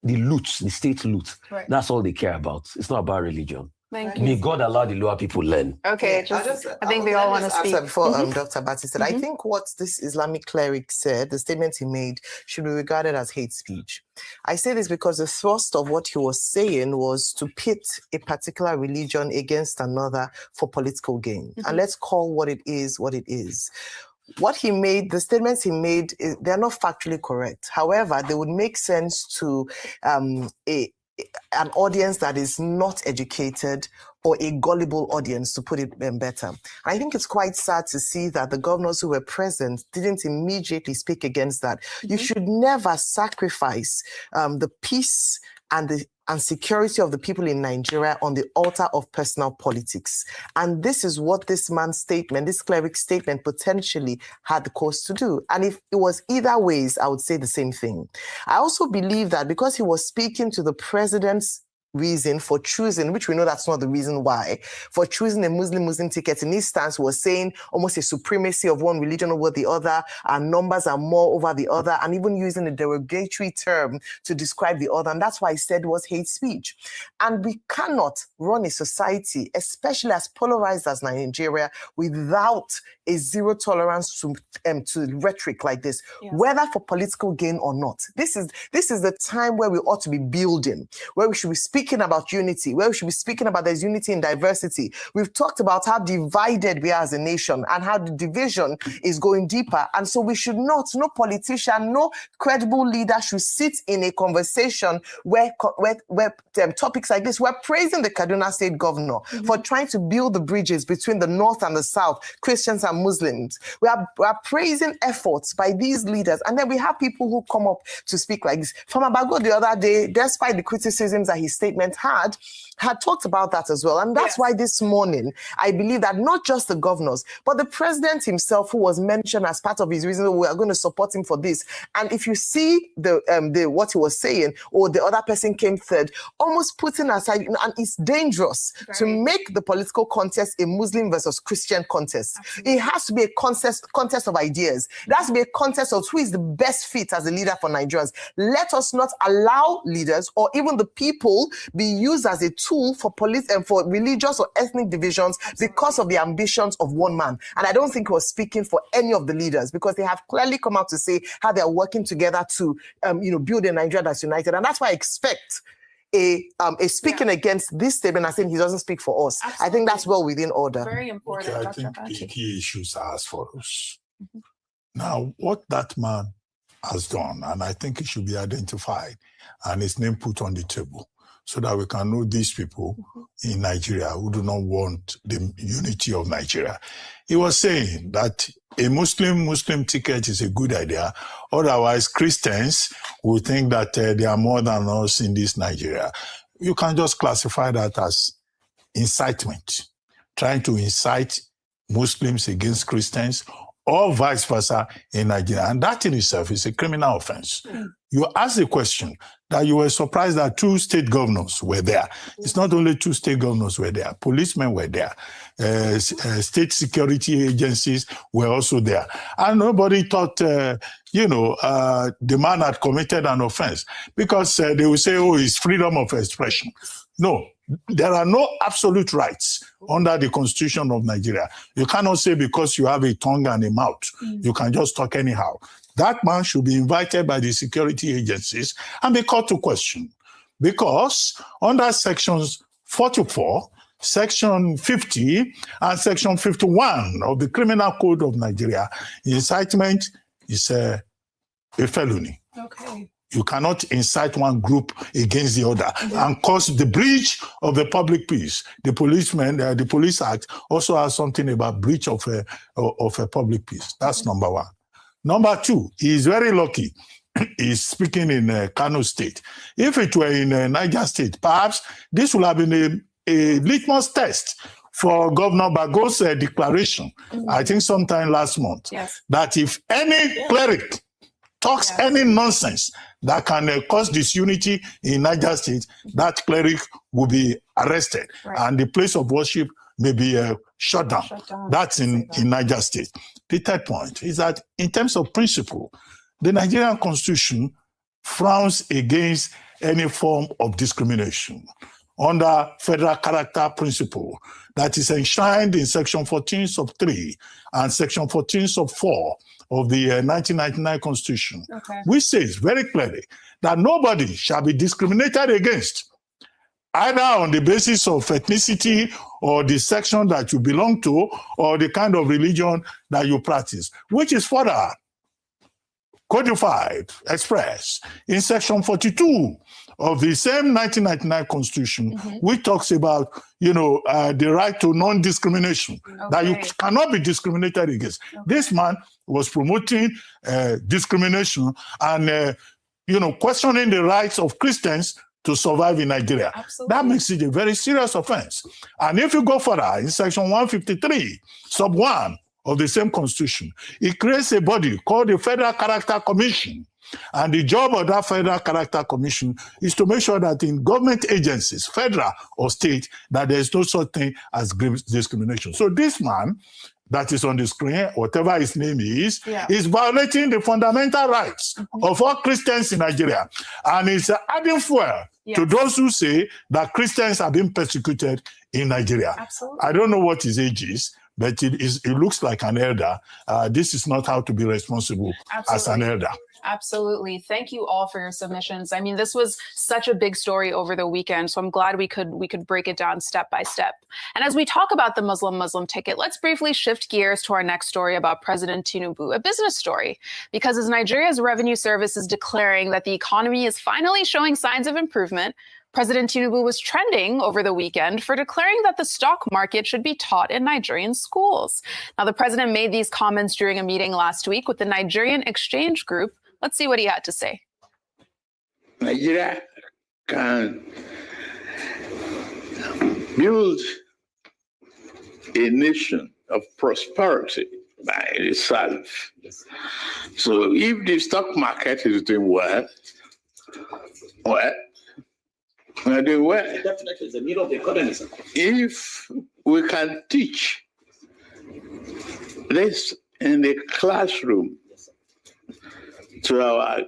the loot, the state loot. Right. That's all they care about. It's not about religion. Thank May you. God allow the lower people learn. Okay, I think we all want to speak. Before Dr. Bati said, I think what this Islamic cleric said, the statement he made, should be regarded as hate speech. I say this because the thrust of what he was saying was to pit a particular religion against another for political gain. And let's call what it is what it is. What he made, the statements he made, they're not factually correct. However, they would make sense to an audience that is not educated or a gullible audience, to put it better. I think it's quite sad to see that the governors who were present didn't immediately speak against that. You should never sacrifice the peace and security of the people in Nigeria on the altar of personal politics. And this is what this man's statement, this cleric's statement, potentially had the cause to do. And if it was either ways, I would say the same thing. I also believe that because he was speaking to the president's reason for choosing, which we know that's not the reason why, for choosing a Muslim ticket, in his stance was saying almost a supremacy of one religion over the other, and numbers are more over the other, and even using a derogatory term to describe the other. And that's why he said it was hate speech. And we cannot run a society, especially as polarized as Nigeria, without a zero tolerance to rhetoric like this, whether for political gain or not. This is the time where we ought to be building, where we should be speaking about unity, where we should be speaking about there's unity in diversity. We've talked about how divided we are as a nation and how the division is going deeper. And so we should not, no politician, no credible leader should sit in a conversation where topics like this, we're praising the Kaduna State governor for trying to build the bridges between the North and the South, Christians and Muslims. We are praising efforts by these leaders. And then we have people who come up to speak like this. From Abago the other day, despite the criticisms that his statement had talked about that as well. And that's why this morning, I believe that not just the governors, but the president himself, who was mentioned as part of his reason, we are going to support him for this. And if you see what he was saying, or the other person came third, almost putting aside, and it's dangerous to make the political contest a Muslim versus Christian contest. It has to be a contest of ideas. It has to be a contest of who is the best fit as a leader for Nigerians. Let us not allow leaders or even the people be used as a tool for police and for religious or ethnic divisions because of the ambitions of one man. And I don't think he was speaking for any of the leaders, because they have clearly come out to say how they are working together to build a Nigeria that's united. And that's why I expect a speaking against this statement and saying he doesn't speak for us. Absolutely. I think that's well within order. Very important. Okay, I think the key issues are as follows. Now, what that man has done, and I think it should be identified and his name put on the table, so that we can know these people in Nigeria who do not want the unity of Nigeria. He was saying that a Muslim ticket is a good idea. Otherwise, Christians will think that they are more than us in this Nigeria. You can just classify that as incitement, trying to incite Muslims against Christians, or vice versa in Nigeria. And that in itself is a criminal offense. You asked the question that you were surprised that 2 state governors were there. It's not only 2 state governors were there, policemen were there, state security agencies were also there. And nobody thought, the man had committed an offense, because they will say, oh, it's freedom of expression. No, there are no absolute rights under the Constitution of Nigeria. You cannot say because you have a tongue and a mouth, you can just talk anyhow. That man should be invited by the security agencies and be called to question. Because under sections 44, section 50, and section 51 of the Criminal Code of Nigeria, incitement is a felony. Okay. You cannot incite one group against the other and cause the breach of the public peace. The Police Act also has something about breach of a public peace. That's number one. Number two, he is very lucky. He's speaking in Kano State. If it were in Niger State, perhaps this would have been a litmus test for Governor Bago's declaration, I think sometime last month, that if any cleric talks any nonsense that can cause disunity in Niger State, that cleric will be arrested and the place of worship may be shut down. That's in Niger State. The third point is that in terms of principle, the Nigerian Constitution frowns against any form of discrimination under federal character principle that is enshrined in Section 14 sub 3 and Section 14 sub 4 of the 1999 Constitution, which says very clearly that nobody shall be discriminated against either on the basis of ethnicity or the section that you belong to or the kind of religion that you practice, which is further codified, expressed in Section 42 of the same 1999 Constitution, which talks about, the right to non-discrimination, that you cannot be discriminated against. This man was promoting discrimination and, questioning the rights of Christians to survive in Nigeria. That makes it a very serious offense. And if you go further, in Section 153, sub 1 of the same Constitution, it creates a body called the Federal Character Commission. And the job of that Federal Character Commission is to make sure that in government agencies, federal or state, that there is no such thing as discrimination. So this man that is on the screen, whatever his name is violating the fundamental rights of all Christians in Nigeria. And it's adding fuel to those who say that Christians are being persecuted in Nigeria. I don't know what his age is, but it looks like an elder. This is not how to be responsible as an elder. Absolutely. Thank you all for your submissions. I mean, this was such a big story over the weekend, so I'm glad we could break it down step by step. And as we talk about the Muslim ticket, let's briefly shift gears to our next story about President Tinubu, a business story, because as Nigeria's revenue service is declaring that the economy is finally showing signs of improvement, President Tinubu was trending over the weekend for declaring that the stock market should be taught in Nigerian schools. Now, the president made these comments during a meeting last week with the Nigerian Exchange Group. Let's see what he had to say. Nigeria can build a nation of prosperity by itself. So if the stock market is doing well, we're doing well. Definitely, it's the middle of the economy. If we can teach this in the classroom to our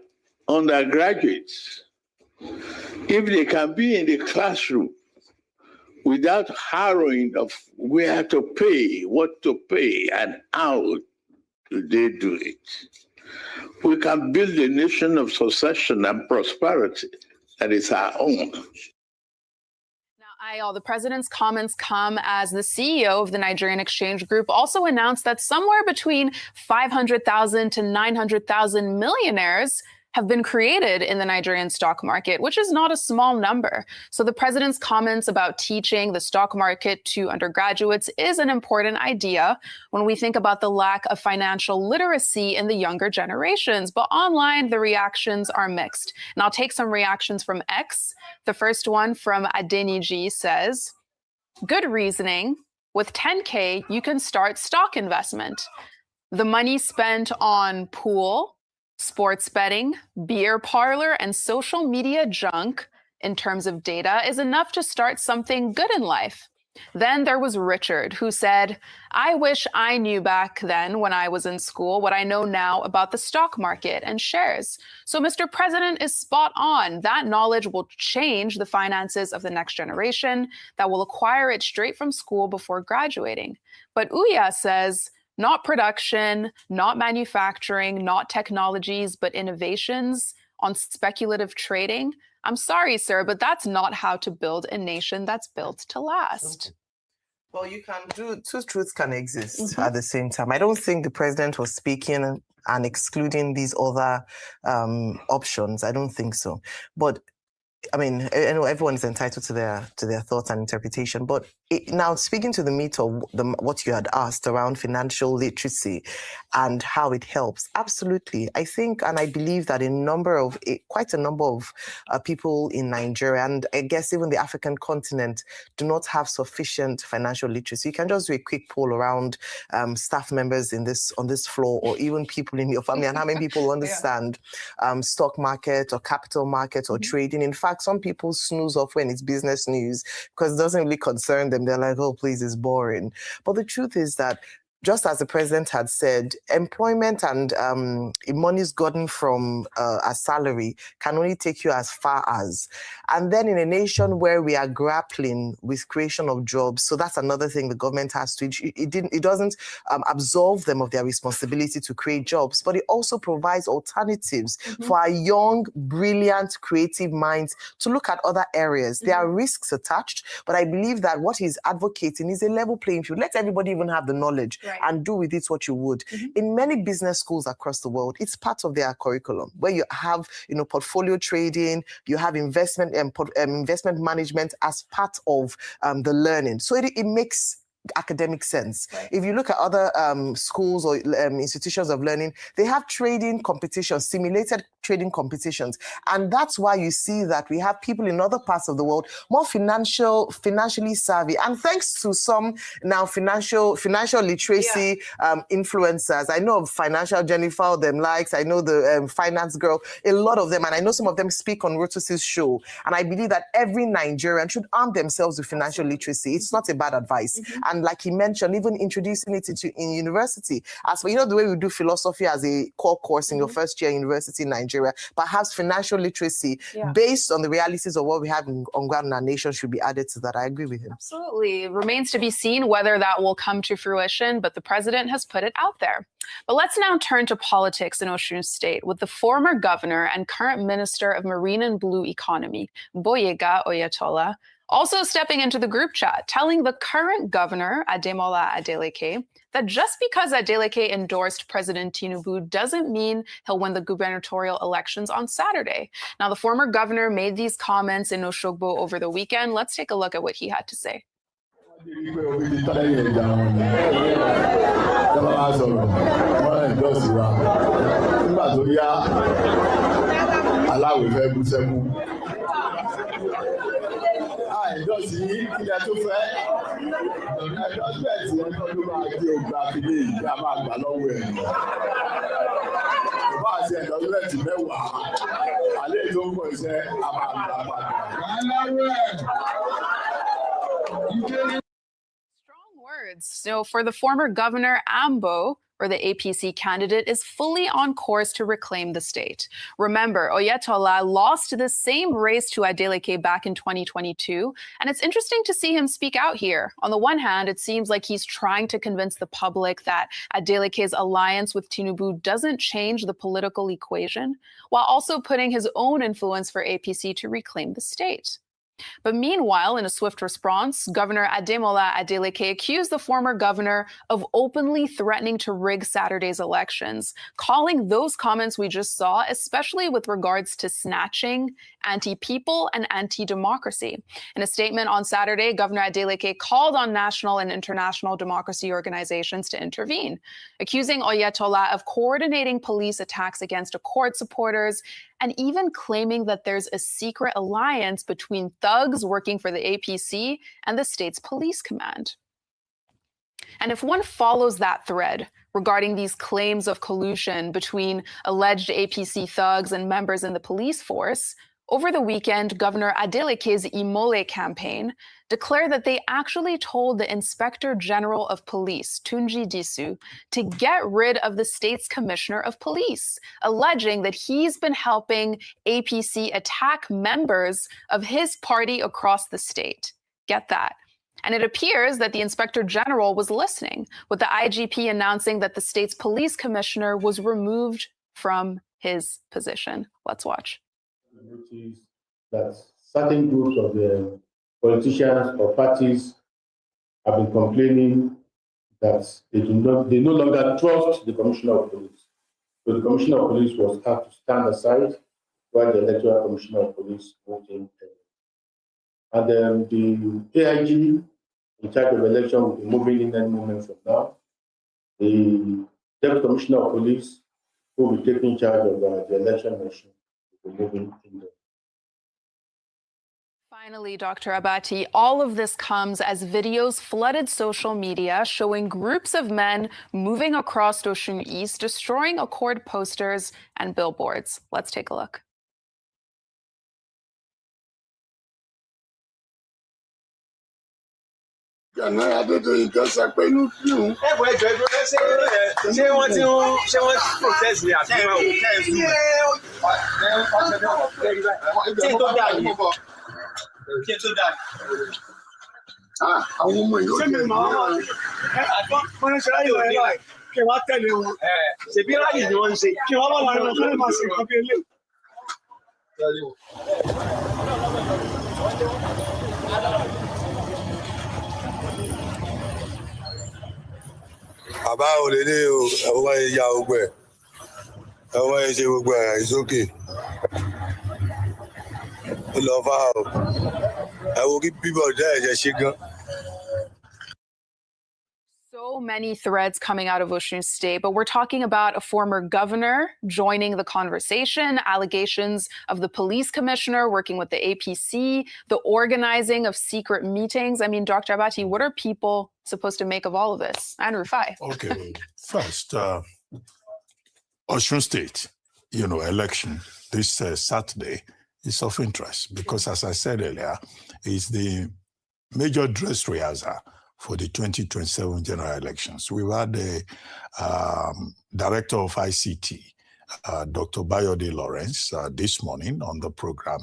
undergraduates, if they can be in the classroom without harrowing of where to pay, what to pay, and how they do it, we can build a nation of succession and prosperity that is our own. The president's comments come as the CEO of the Nigerian Exchange Group also announced that somewhere between 500,000 to 900,000 millionaires have been created in the Nigerian stock market, which is not a small number. So the president's comments about teaching the stock market to undergraduates is an important idea when we think about the lack of financial literacy in the younger generations. But online, the reactions are mixed. And I'll take some reactions from X. The first one from Adeniji says, "Good reasoning. With 10K, you can start stock investment. The money spent on pool, sports betting, beer parlor, and social media junk in terms of data is enough to start something good in life." Then there was Richard, who said, "I wish I knew back then when I was in school what I know now about the stock market and shares." So Mr. President is spot on. That knowledge will change the finances of the next generation that will acquire it straight from school before graduating. But Uya says, "Not production, not manufacturing, not technologies, but innovations on speculative trading. I'm sorry, sir, but that's not how to build a nation that's built to last." Well, you can do two truths can exist at the same time. I don't think the president was speaking and excluding these other options. I don't think so. But I mean, everyone is entitled to their thoughts and interpretation. But Now, speaking to the meat of what you had asked around financial literacy and how it helps, absolutely. I think and I believe that quite a number of people in Nigeria, and I guess even the African continent, do not have sufficient financial literacy. You can just do a quick poll around staff members on this floor, or even people in your family, and how many people understand stock market or capital market or trading. In fact, some people snooze off when it's business news because it doesn't really concern them. They're like, oh, please, it's boring. But the truth is that, just as the president had said, employment and monies gotten from a salary can only take you as far as. And then in a nation where we are grappling with creation of jobs, so that's another thing the government has to, it doesn't absolve them of their responsibility to create jobs, but it also provides alternatives for our young, brilliant, creative minds to look at other areas. There are risks attached, but I believe that what he's advocating is a level playing field. Let everybody even have the knowledge. And do with it what you would. In many business schools across the world, it's part of their curriculum, where you have, portfolio trading, you have investment management as part of the learning. So it makes academic sense. If you look at other schools or institutions of learning, they have trading competitions, simulated trading competitions. And that's why you see that we have people in other parts of the world more financially savvy. And thanks to some now financial literacy influencers. I know of Financial Jennifer, them likes, I know the Finance Girl, a lot of them, and I know some of them speak on Rotus's show. And I believe that every Nigerian should arm themselves with financial literacy. It's not a bad advice. And like he mentioned, even introducing it in university. As for, the way we do philosophy as a core course in your first year university in Nigeria, perhaps financial literacy based on the realities of what we have on ground in our nation should be added to that. I agree with him. Absolutely. It remains to be seen whether that will come to fruition, but the president has put it out there. But let's now turn to politics in Osun State with the former governor and current Minister of Marine and Blue Economy, Gboyega Oyetola, also stepping into the group chat, telling the current governor, Ademola Adeleke, that just because Adeleke endorsed President Tinubu doesn't mean he'll win the gubernatorial elections on Saturday. Now, the former governor made these comments in Oshogbo over the weekend. Let's take a look at what he had to say. Strong words. So for the former governor, Ambo, or the APC candidate, is fully on course to reclaim the state. Remember, Oyetola lost the same race to Adeleke back in 2022, and it's interesting to see him speak out here. On the one hand, it seems like he's trying to convince the public that Adeleke's alliance with Tinubu doesn't change the political equation, while also putting his own influence for APC to reclaim the state. But meanwhile, in a swift response, Governor Ademola Adeleke accused the former governor of openly threatening to rig Saturday's elections, calling those comments we just saw, especially with regards to snatching, anti-people, and anti-democracy. In a statement on Saturday, Governor Adeleke called on national and international democracy organizations to intervene, accusing Oyetola of coordinating police attacks against Accord supporters and even claiming that there's a secret alliance between thugs working for the APC and the state's police command. And if one follows that thread regarding these claims of collusion between alleged APC thugs and members in the police force, over the weekend, Governor Adeleke's Imole campaign declared that they actually told the Inspector General of Police, Tunji Disu, to get rid of the state's Commissioner of Police, alleging that he's been helping APC attack members of his party across the state. Get that. And it appears that the Inspector General was listening, with the IGP announcing that the state's police commissioner was removed from his position. Let's watch. Notice that certain groups of the politicians or parties have been complaining that they no longer trust the Commissioner of Police. So the Commissioner of Police was asked to stand aside while the Electoral Commissioner of Police moved in. And the AIG in charge of election will be moving in any moment from now. The Deputy Commissioner of Police, who will be taking charge of the election machine, will be moving in there. Finally, Dr. Abati, all of this comes as videos flooded social media showing groups of men moving across Osun East, destroying Accord posters and billboards. Let's take a look. Àwọn ọmọ yóò jẹ́ kí wọ́n tẹ̀lé wọn. Ṣèbí ráyè ni wọ́n ń ṣe. Kí wọ́n bá wà lọ fún ìmọ̀ sí nǹkan bí eléyìí. Bàbá ò lè dé o, ẹ̀wọ́n yẹn ya gbogbo ẹ̀. Ẹ̀wọ́n yẹn ṣe gbogbo ẹ̀, it's okay. Ó lọ fà o. Ẹ wo kí bíbọ̀ jẹ́ ẹ̀jẹ̀ ṣe gan. So many threads coming out of Osun State, but we're talking about a former governor joining the conversation, allegations of the police commissioner working with the APC, the organizing of secret meetings. I mean, Dr. Abati, what are people supposed to make of all of this? And Rufai. Okay, first, Osun State, election this Saturday is of interest because, as I said earlier, it's the major dress rehearsal for the 2027 general elections. We had the director of ICT, Dr. Bayode Lawrence, this morning on the program,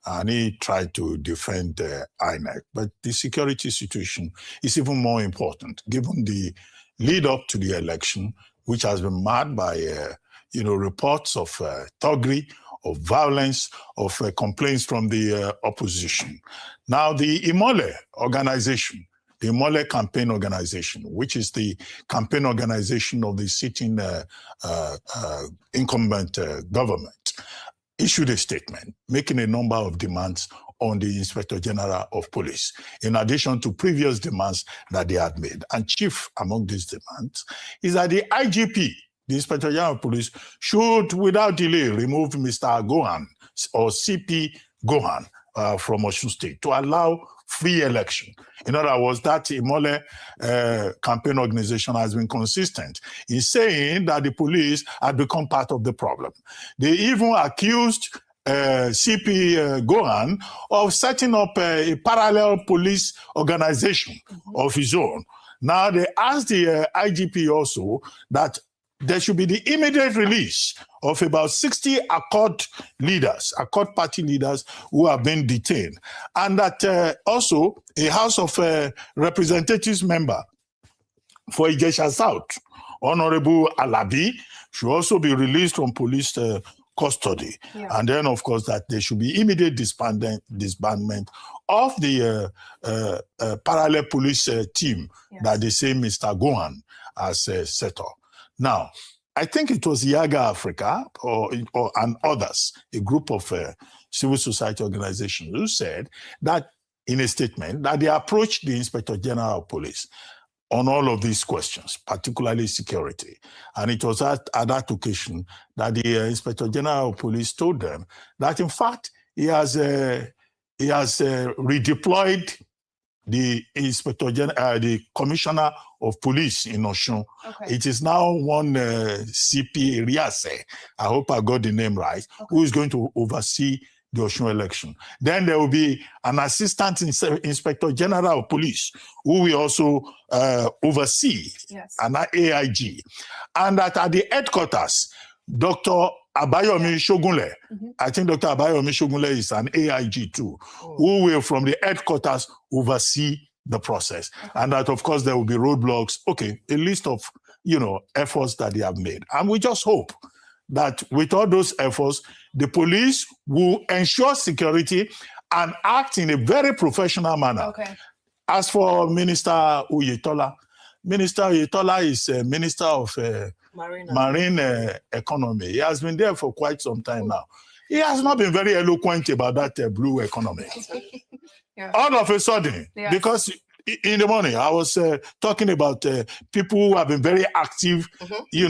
and he tried to defend INEC. But the security situation is even more important, given the lead up to the election, which has been marked by reports of thuggery, of violence, of complaints from the opposition. Now, the Imole organization, the Imole Campaign Organization, which is the campaign organization of the sitting incumbent government, issued a statement making a number of demands on the Inspector General of Police, in addition to previous demands that they had made. And chief among these demands is that the IGP, the Inspector General of Police, should, without delay, remove Mr. Gohan or CP Gohan from Osun State to allow free election. In other words, that Imole campaign organization has been consistent in saying that the police had become part of the problem. They even accused CP Gohan of setting up a parallel police organization of his own. Now, they asked the IGP also that there should be the immediate release of about 60 Accord party leaders who have been detained. And that also a House of Representatives member for Ijesha South, Honorable Alabi, should also be released from police custody. Yeah. And then, of course, that there should be immediate disbandment of the parallel police team that they say Mr. Gohan has set up. Now, I think it was Yaga Africa and others, a group of civil society organizations, who said that in a statement that they approached the Inspector General of Police on all of these questions, particularly security. And it was at that occasion that the Inspector General of Police told them that, in fact, he has redeployed the Inspector General, the Commissioner of Police in Osun. Okay. It is now one CP Riase, I hope I got the name right, who is going to oversee the Osun election. Then there will be an Assistant Inspector General of Police who will also oversee an AIG. And that at the headquarters, Dr. Abayomi Shogunle, I think Dr. Abayomi Shogunle is an AIG too, who will from the headquarters oversee the process. And that, of course, there will be roadblocks. Okay, a list of, efforts that they have made. And we just hope that with all those efforts, the police will ensure security and act in a very professional manner. Okay. As for Minister Uyetola, Minister Uyetola is a Minister of Marine Economy. He has been there for quite some time now. He has not been very eloquent about that blue economy. All of a sudden, because in the morning, I was talking about people who have been very active, in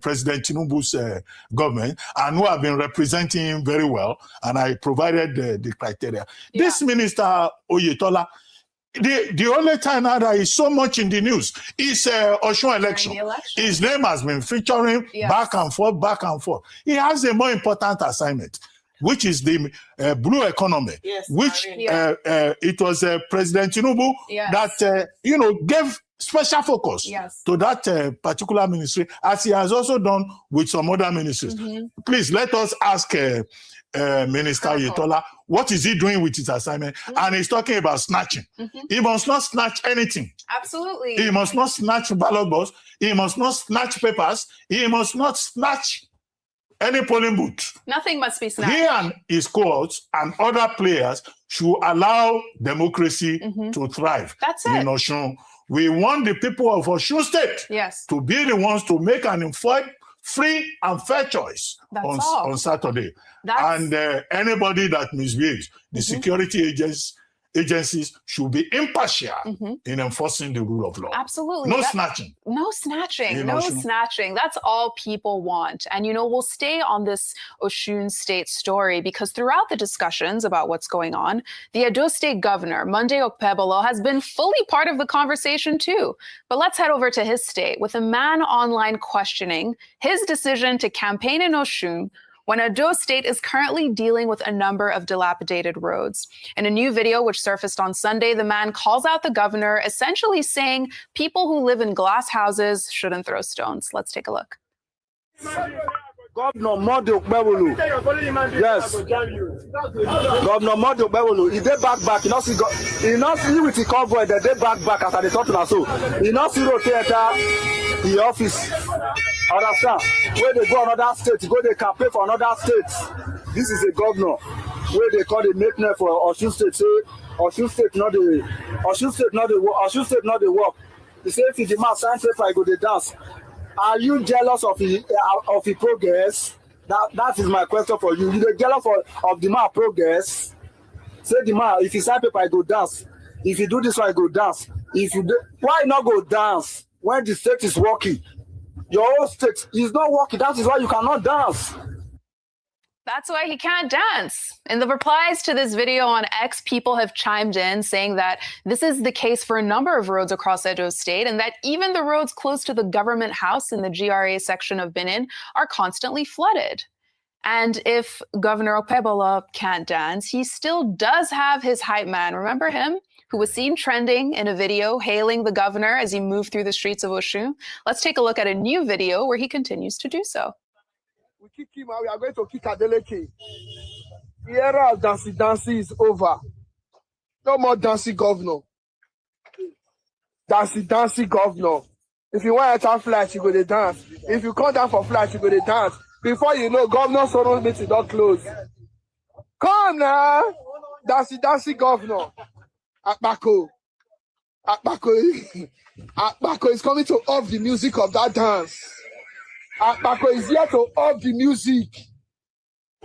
President Tinubu's government and who have been representing him very well. And I provided the criteria. Yeah. This Minister Oyetola, the only time now that is so much in the news is Osun election. His name has been featuring back and forth, back and forth. He has a more important assignment, which is the blue economy, which it was President Tinubu that, gave special focus to that particular ministry, as he has also done with some other ministries. Please let us ask Minister Oyetola, what is he doing with his assignment? And he's talking about snatching. He must not snatch anything. Absolutely. He must not snatch ballot balls. He must not snatch papers. He must not snatch any polling booth. Nothing must be snatched. He and his cohorts and other players should allow democracy to thrive. That's it. In Osun. We want the people of Osun State to be the ones to make an informed, free and fair choice on Saturday. And anybody that misbehaves, the security agencies should be impartial in enforcing the rule of law. Absolutely. No snatching. No snatching. No snatching. That's all people want. And, we'll stay on this Osun State story because throughout the discussions about what's going on, the Edo State Governor, Monday Okpebolo, has been fully part of the conversation too. But let's head over to his state with a man online questioning his decision to campaign in Osun when Edo State is currently dealing with a number of dilapidated roads. In a new video which surfaced on Sunday, the man calls out the governor, essentially saying people who live in glass houses shouldn't throw stones. Let's take a look. Governor Monday Okpebolo. Yes. Governor Monday Okpebolo. He did back. He not see with the convoy that they back as they talk now. So he not see rotate the office. Understand? Where they go another state, go they campaign for another state. This is a governor where they call the make name for Osun State. Say Osun State not the work. He say if the man sign paper, I go the dance. Are you jealous of his progress? That is my question for you. You jealous of the man progress? Say the man, if he sign paper, I go dance. If you do this one, I go dance. If you do, why not go dance when the state is working? Your own state is not working. That is why you cannot dance. That's why he can't dance. In the replies to this video on X, people have chimed in saying that this is the case for a number of roads across Edo State and that even the roads close to the government house in the GRA section of Benin are constantly flooded. And if Governor Okpebolo can't dance, he still does have his hype man. Remember him? Who was seen trending in a video hailing the governor as he moved through the streets of Osun. Let's take a look at a new video where he continues to do so. We kick him out. We are going to kick Adeleke. The era of dancing is over. No more dancing governor. Dancing governor. If you want to enter flight, you go to dance. If you come down for flight, you go to dance. Before you know, Governor Soros meeting don't close. Come now. Dancing governor. Akbako is coming to off the music of that dance. Akbako is here to off the music.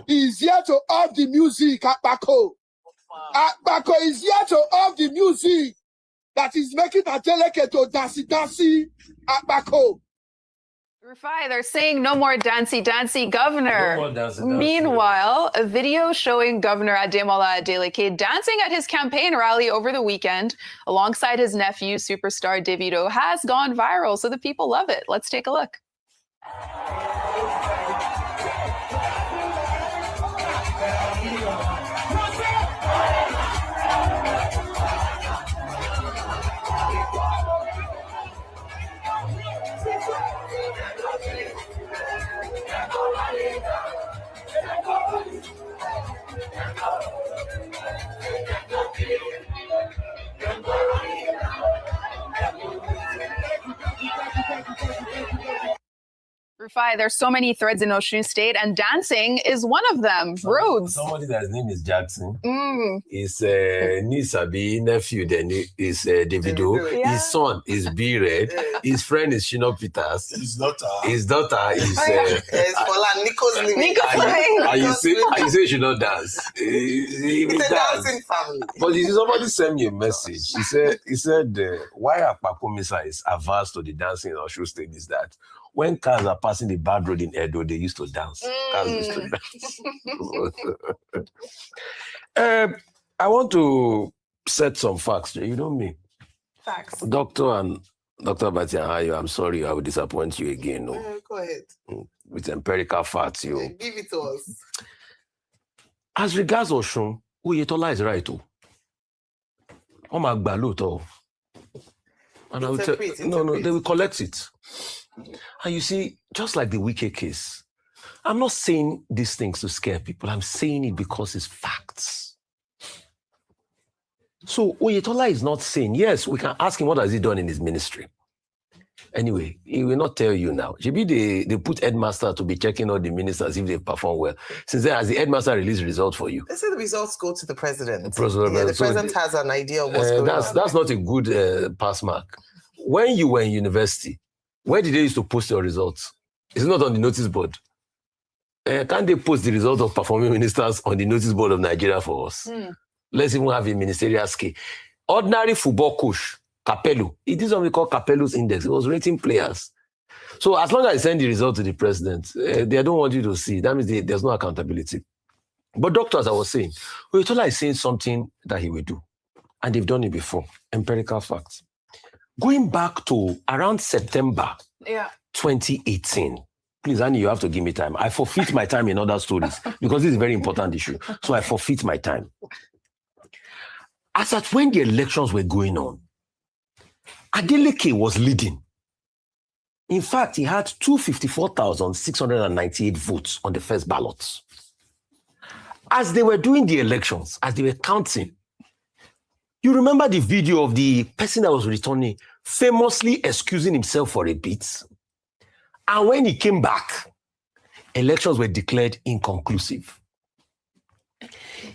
He is here to off the music, Akbako. Akbako is here to off the music that is making Adeleke to dancey, Akbako. Rufai, they're saying no more dancey governor. No more dancey. Meanwhile, a video showing Governor Ademola Adeleke dancing at his campaign rally over the weekend alongside his nephew, superstar Davido, has gone viral, so the people love it. Let's take a look. Rufai, there's so many threads in Osun State, and dancing is one of them. Rhodes. Somebody that's name is Jackson. His niece, nephew, then is Davido. Yeah. His son is B-Red. His friend is Shino Peters. His daughter. His daughter is. Fola Nico's living. And you say she don't dance. It's a dancing family. But somebody sent me a message. He said, why Akpako Misa is averse to the dancing in Osun State is that when cars are passing the bad road in Edo, they used to dance. Cars used to dance. I want to set some facts. You know me. Facts. Dr. Batian, I'm sorry I will disappoint you again. No. Go ahead. With empirical facts. Give it to us. As regards Osun, Oyetola is right. And I will tell no, they will collect it. And you see, just like the Wike case, I'm not saying these things to scare people. I'm saying it because it's facts. So Oyetola is not saying, yes, we can ask him what has he done in his ministry. Anyway, he will not tell you now. Maybe they put headmaster to be checking all the ministers if they perform well. Since then, has the headmaster released results for you? They say the results go to the president. The president has an idea of what's going on. That's not a good pass mark. When you were in university, where did they used to post your results? It's not on the notice board. Can't they post the result of performing ministers on the notice board of Nigeria for us? Let's even have a ministerial scale. Ordinary football coach, Capello, it is what we call Capello's index. It was rating players. So as long as I send the result to the president, they don't want you to see. That means there's no accountability. But doctor, as I was saying, Oyetola is saying something that he will do. And they've done it before. Empirical facts. Going back to around September 2018, please, Annie, you have to give me time. I forfeit my time in other stories because this is a very important issue. So I forfeit my time. As at when the elections were going on, Adeleke was leading. In fact, he had 254,698 votes on the first ballots. As they were doing the elections, as they were counting, you remember the video of the person that was returning famously excusing himself for a bit? And when he came back, elections were declared inconclusive.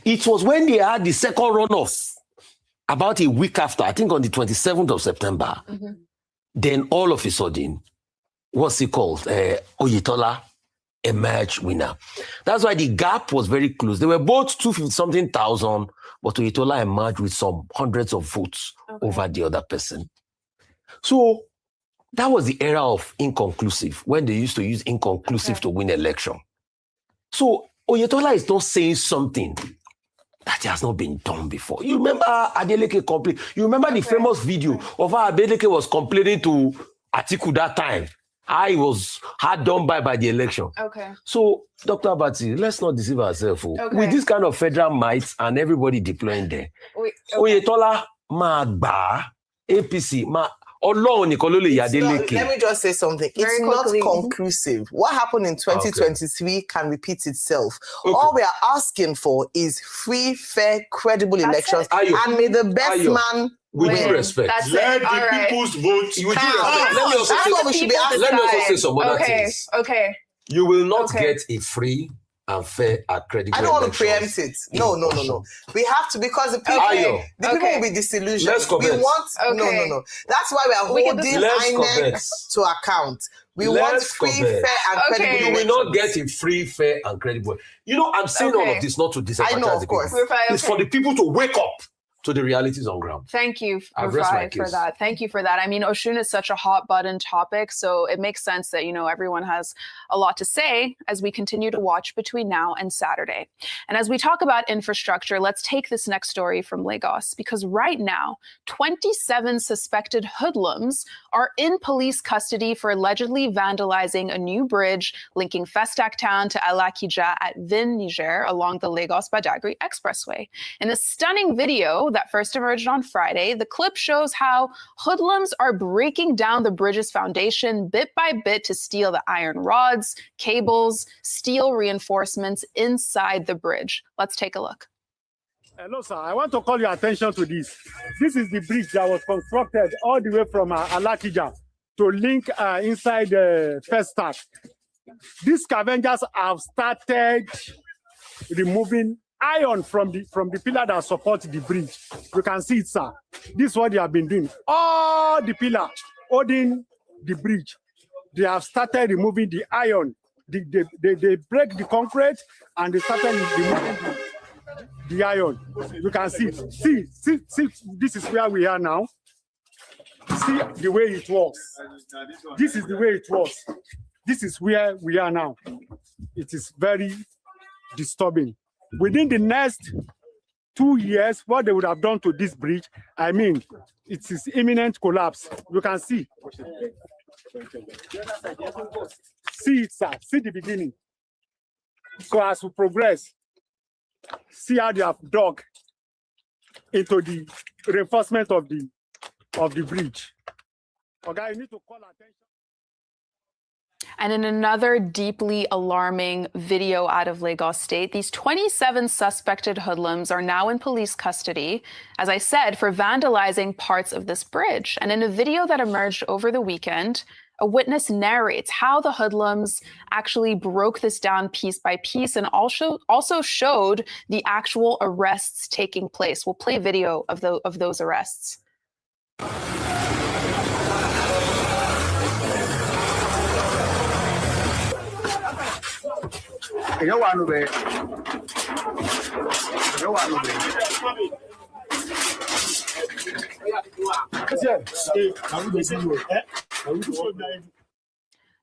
It was when they had the second runoff, about a week after, I think on the 27th of September, then all of a sudden, what's it called? Oyetola emerged winner. That's why the gap was very close. They were both 250-something thousand, but Oyetola emerged with some hundreds of votes over the other person. So that was the era of inconclusive, when they used to use inconclusive to win election. So Oyetola is not saying something that has not been done before. You remember Adeleke complain? You remember the famous video of how Adeleke was complaining to Atiku that time? How he was hard done by the election. So, Dr. Abati, let's not deceive ourselves. With this kind of federal might and everybody deploying there, Oyetola Magba, APC, let me just say something. It's not conclusive. What happened in 2023 can repeat itself. All we are asking for is free, fair, credible elections. And may the best man with due respect. Let the people's vote count. Let me also say some other things. You will not get a free and fair and credible. I don't want to preempt it. No. We have to, because the people will be disillusioned. We want no. That's why we are holding INEC to account. We want free, fair, and credible. You will not get a free, fair, and credible. You know, I'm saying all of this not to disadvantage the people. It's for the people to wake up to the realities on ground. Thank you, Rufai, for that. Thank you for that. I mean, Osun is such a hot button topic, so it makes sense that, everyone has a lot to say as we continue to watch between now and Saturday. And as we talk about infrastructure, let's take this next story from Lagos, because right now, 27 suspected hoodlums are in police custody for allegedly vandalizing a new bridge linking Festac Town to Alakija at Vin, Niger, along the Lagos-Badagry Expressway. In a stunning video that first emerged on Friday, the clip shows how hoodlums are breaking down the bridge's foundation bit by bit to steal the iron rods, cables, steel reinforcements inside the bridge. Let's take a look. Hello, sir. I want to call your attention to this. This is the bridge that was constructed all the way from Alakija to link inside the Festac. these scavengers have started removing iron from the pillar that supports the bridge. You can see it, sir. This is what they have been doing. All the pillar holding the bridge, they have started removing the iron. They break the concrete and they started removing the iron. You can see. See, this is where we are now. See the way it was. This is the way it was. This is where we are now. It is very disturbing. Within the next 2 years, what they would have done to this bridge, I mean, it is imminent collapse. You can see. See it, sir. See the beginning. So as we progress, see how they have dug into the reinforcement of the bridge. Okay, you need to call attention. And in another deeply alarming video out of Lagos State, these 27 suspected hoodlums are now in police custody, as I said, for vandalizing parts of this bridge. And in a video that emerged over the weekend, a witness narrates how the hoodlums actually broke this down piece by piece and also showed the actual arrests taking place. We'll play video of those arrests.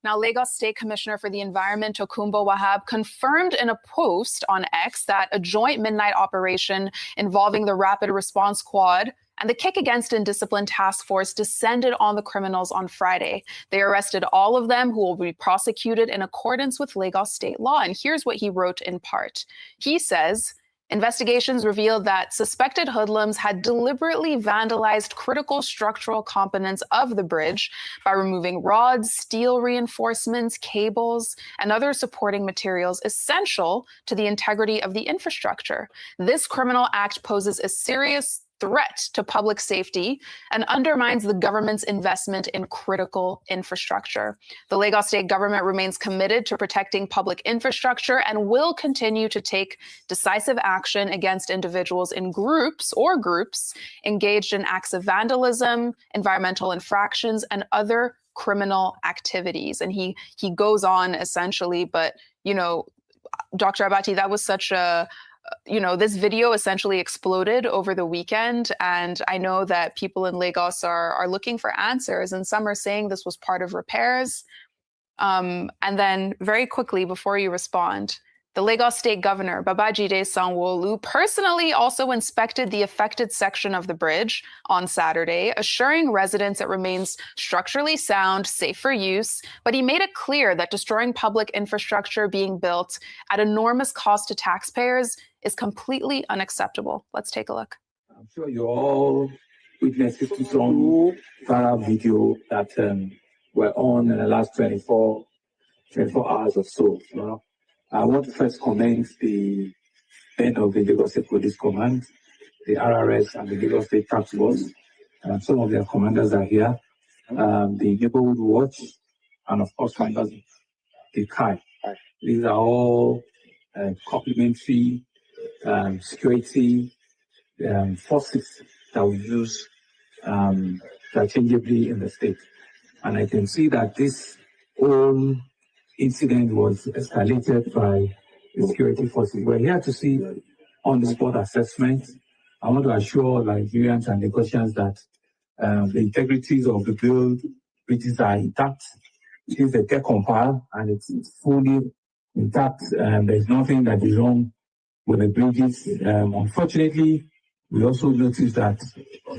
Now, Lagos State Commissioner for the Environment, Tokunbo Wahab, confirmed in a post on X that a joint midnight operation involving the Rapid Response Squad and the Kick Against Indiscipline Task Force descended on the criminals on Friday. They arrested all of them, who will be prosecuted in accordance with Lagos state law. And here's what he wrote in part. He says, investigations revealed that suspected hoodlums had deliberately vandalized critical structural components of the bridge by removing rods, steel reinforcements, cables, and other supporting materials essential to the integrity of the infrastructure. This criminal act poses a serious threat to public safety and undermines the government's investment in critical infrastructure. The Lagos state government remains committed to protecting public infrastructure and will continue to take decisive action against individuals in groups engaged in acts of vandalism, environmental infractions, and other criminal activities. And he goes on essentially, but, you know, Dr. Abati, that was such a this video essentially exploded over the weekend, and I know that people in Lagos are looking for answers, and some are saying this was part of repairs. And then very quickly, before you respond, the Lagos State Governor, Babajide Sanwo-Olu, personally also inspected the affected section of the bridge on Saturday, assuring residents it remains structurally sound, safe for use, but he made it clear that destroying public infrastructure being built at enormous cost to taxpayers is completely unacceptable. Let's take a look. I'm sure you all witnessed some viral video that were on in the last 24 hours or so. You know? I want to first commend the head of the Lagos State Police Command, the RRS, and the Lagos State Task Force. Some of their commanders are here. The Neighborhood Watch, and of course, finally, the CAI. These are all complementary security forces that we use interchangeably in the state. And I can see that this whole incident was escalated by the security forces. We're here to see on-the-spot assessment. I want to assure Nigerians and Lagosians that the integrities of the bridges are intact. It is a tech compile and it's fully intact. There's nothing that is wrong with the bridges. Unfortunately, we also noticed that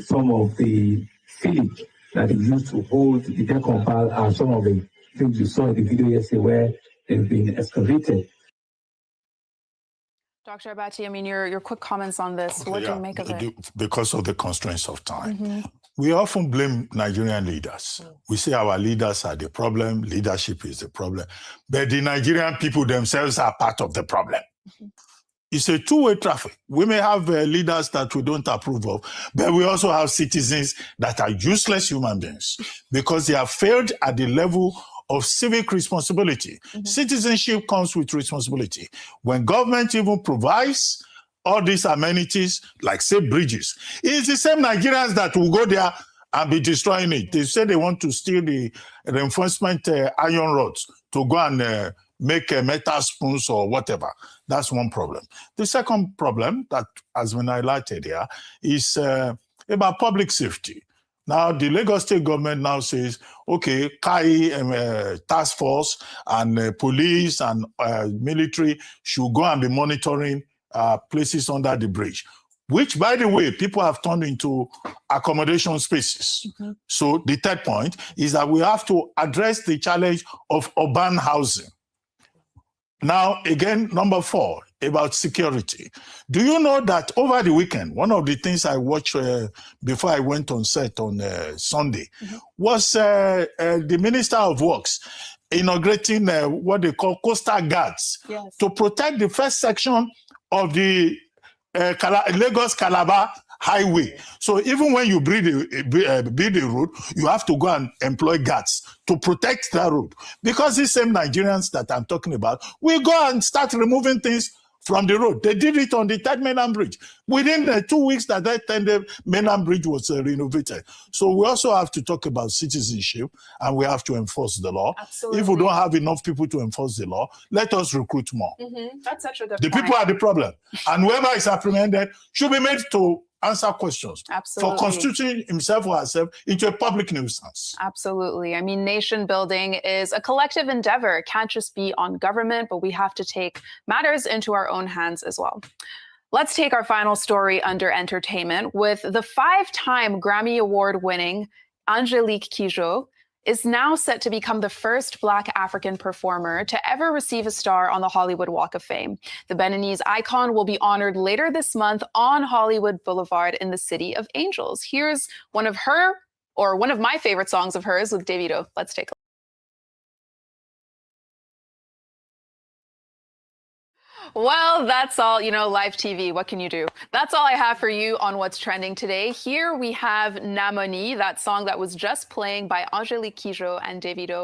some of the filling that is used to hold the tech compile are some of the things you saw in the video yesterday where they've been excavated. Dr. Abati, I mean, your quick comments on this. What do you make of it? Because of the constraints of time. We often blame Nigerian leaders. We say our leaders are the problem, leadership is the problem. But the Nigerian people themselves are part of the problem. It's a two-way traffic. We may have leaders that we don't approve of, but we also have citizens that are useless human beings because they have failed at the level of civic responsibility. Citizenship comes with responsibility. When government even provides all these amenities, like say bridges, it's the same Nigerians that will go there and be destroying it. They say they want to steal the reinforcement iron rods to go and make metal spoons or whatever. That's one problem. The second problem that has been highlighted here is about public safety. Now, the Lagos State government now says, okay, KAI task force and police and military should go and be monitoring places under the bridge, which, by the way, people have turned into accommodation spaces. So the third point is that we have to address the challenge of urban housing. Now, again, number 4, about security. Do you know that over the weekend, one of the things I watched before I went on set on Sunday was the Minister of Works inaugurating what they call coastal guards to protect the first section of the Lagos-Calabar highway. So even when you build a road, you have to go and employ guards to protect that road. Because these same Nigerians that I'm talking about will go and start removing things from the road. They did it on the third mainland bridge. Within the 2 weeks that the mainland bridge was renovated. So we also have to talk about citizenship, and we have to enforce the law. Absolutely. If we don't have enough people to enforce the law, let us recruit more. That's such a good The point. people are the problem. And whoever is apprehended should be made to answer questions Absolutely. for constituting himself or herself into a public nuisance. Absolutely. I mean, nation building is a collective endeavor. It can't just be on government, but we have to take matters into our own hands as well. Let's take our final story under entertainment with the 5-time Grammy Award winning Angelique Kidjo is now set to become the first Black African performer to ever receive a star on the Hollywood Walk of Fame. The Beninese icon will be honored later this month on Hollywood Boulevard in the City of Angels. Here's one of my favorite songs of hers with Davido. Let's take a look. Well, that's all, live TV. What can you do? That's all I have for you on what's trending today. Here we have Namoni, that song that was just playing by Angelique Kidjo and Davido.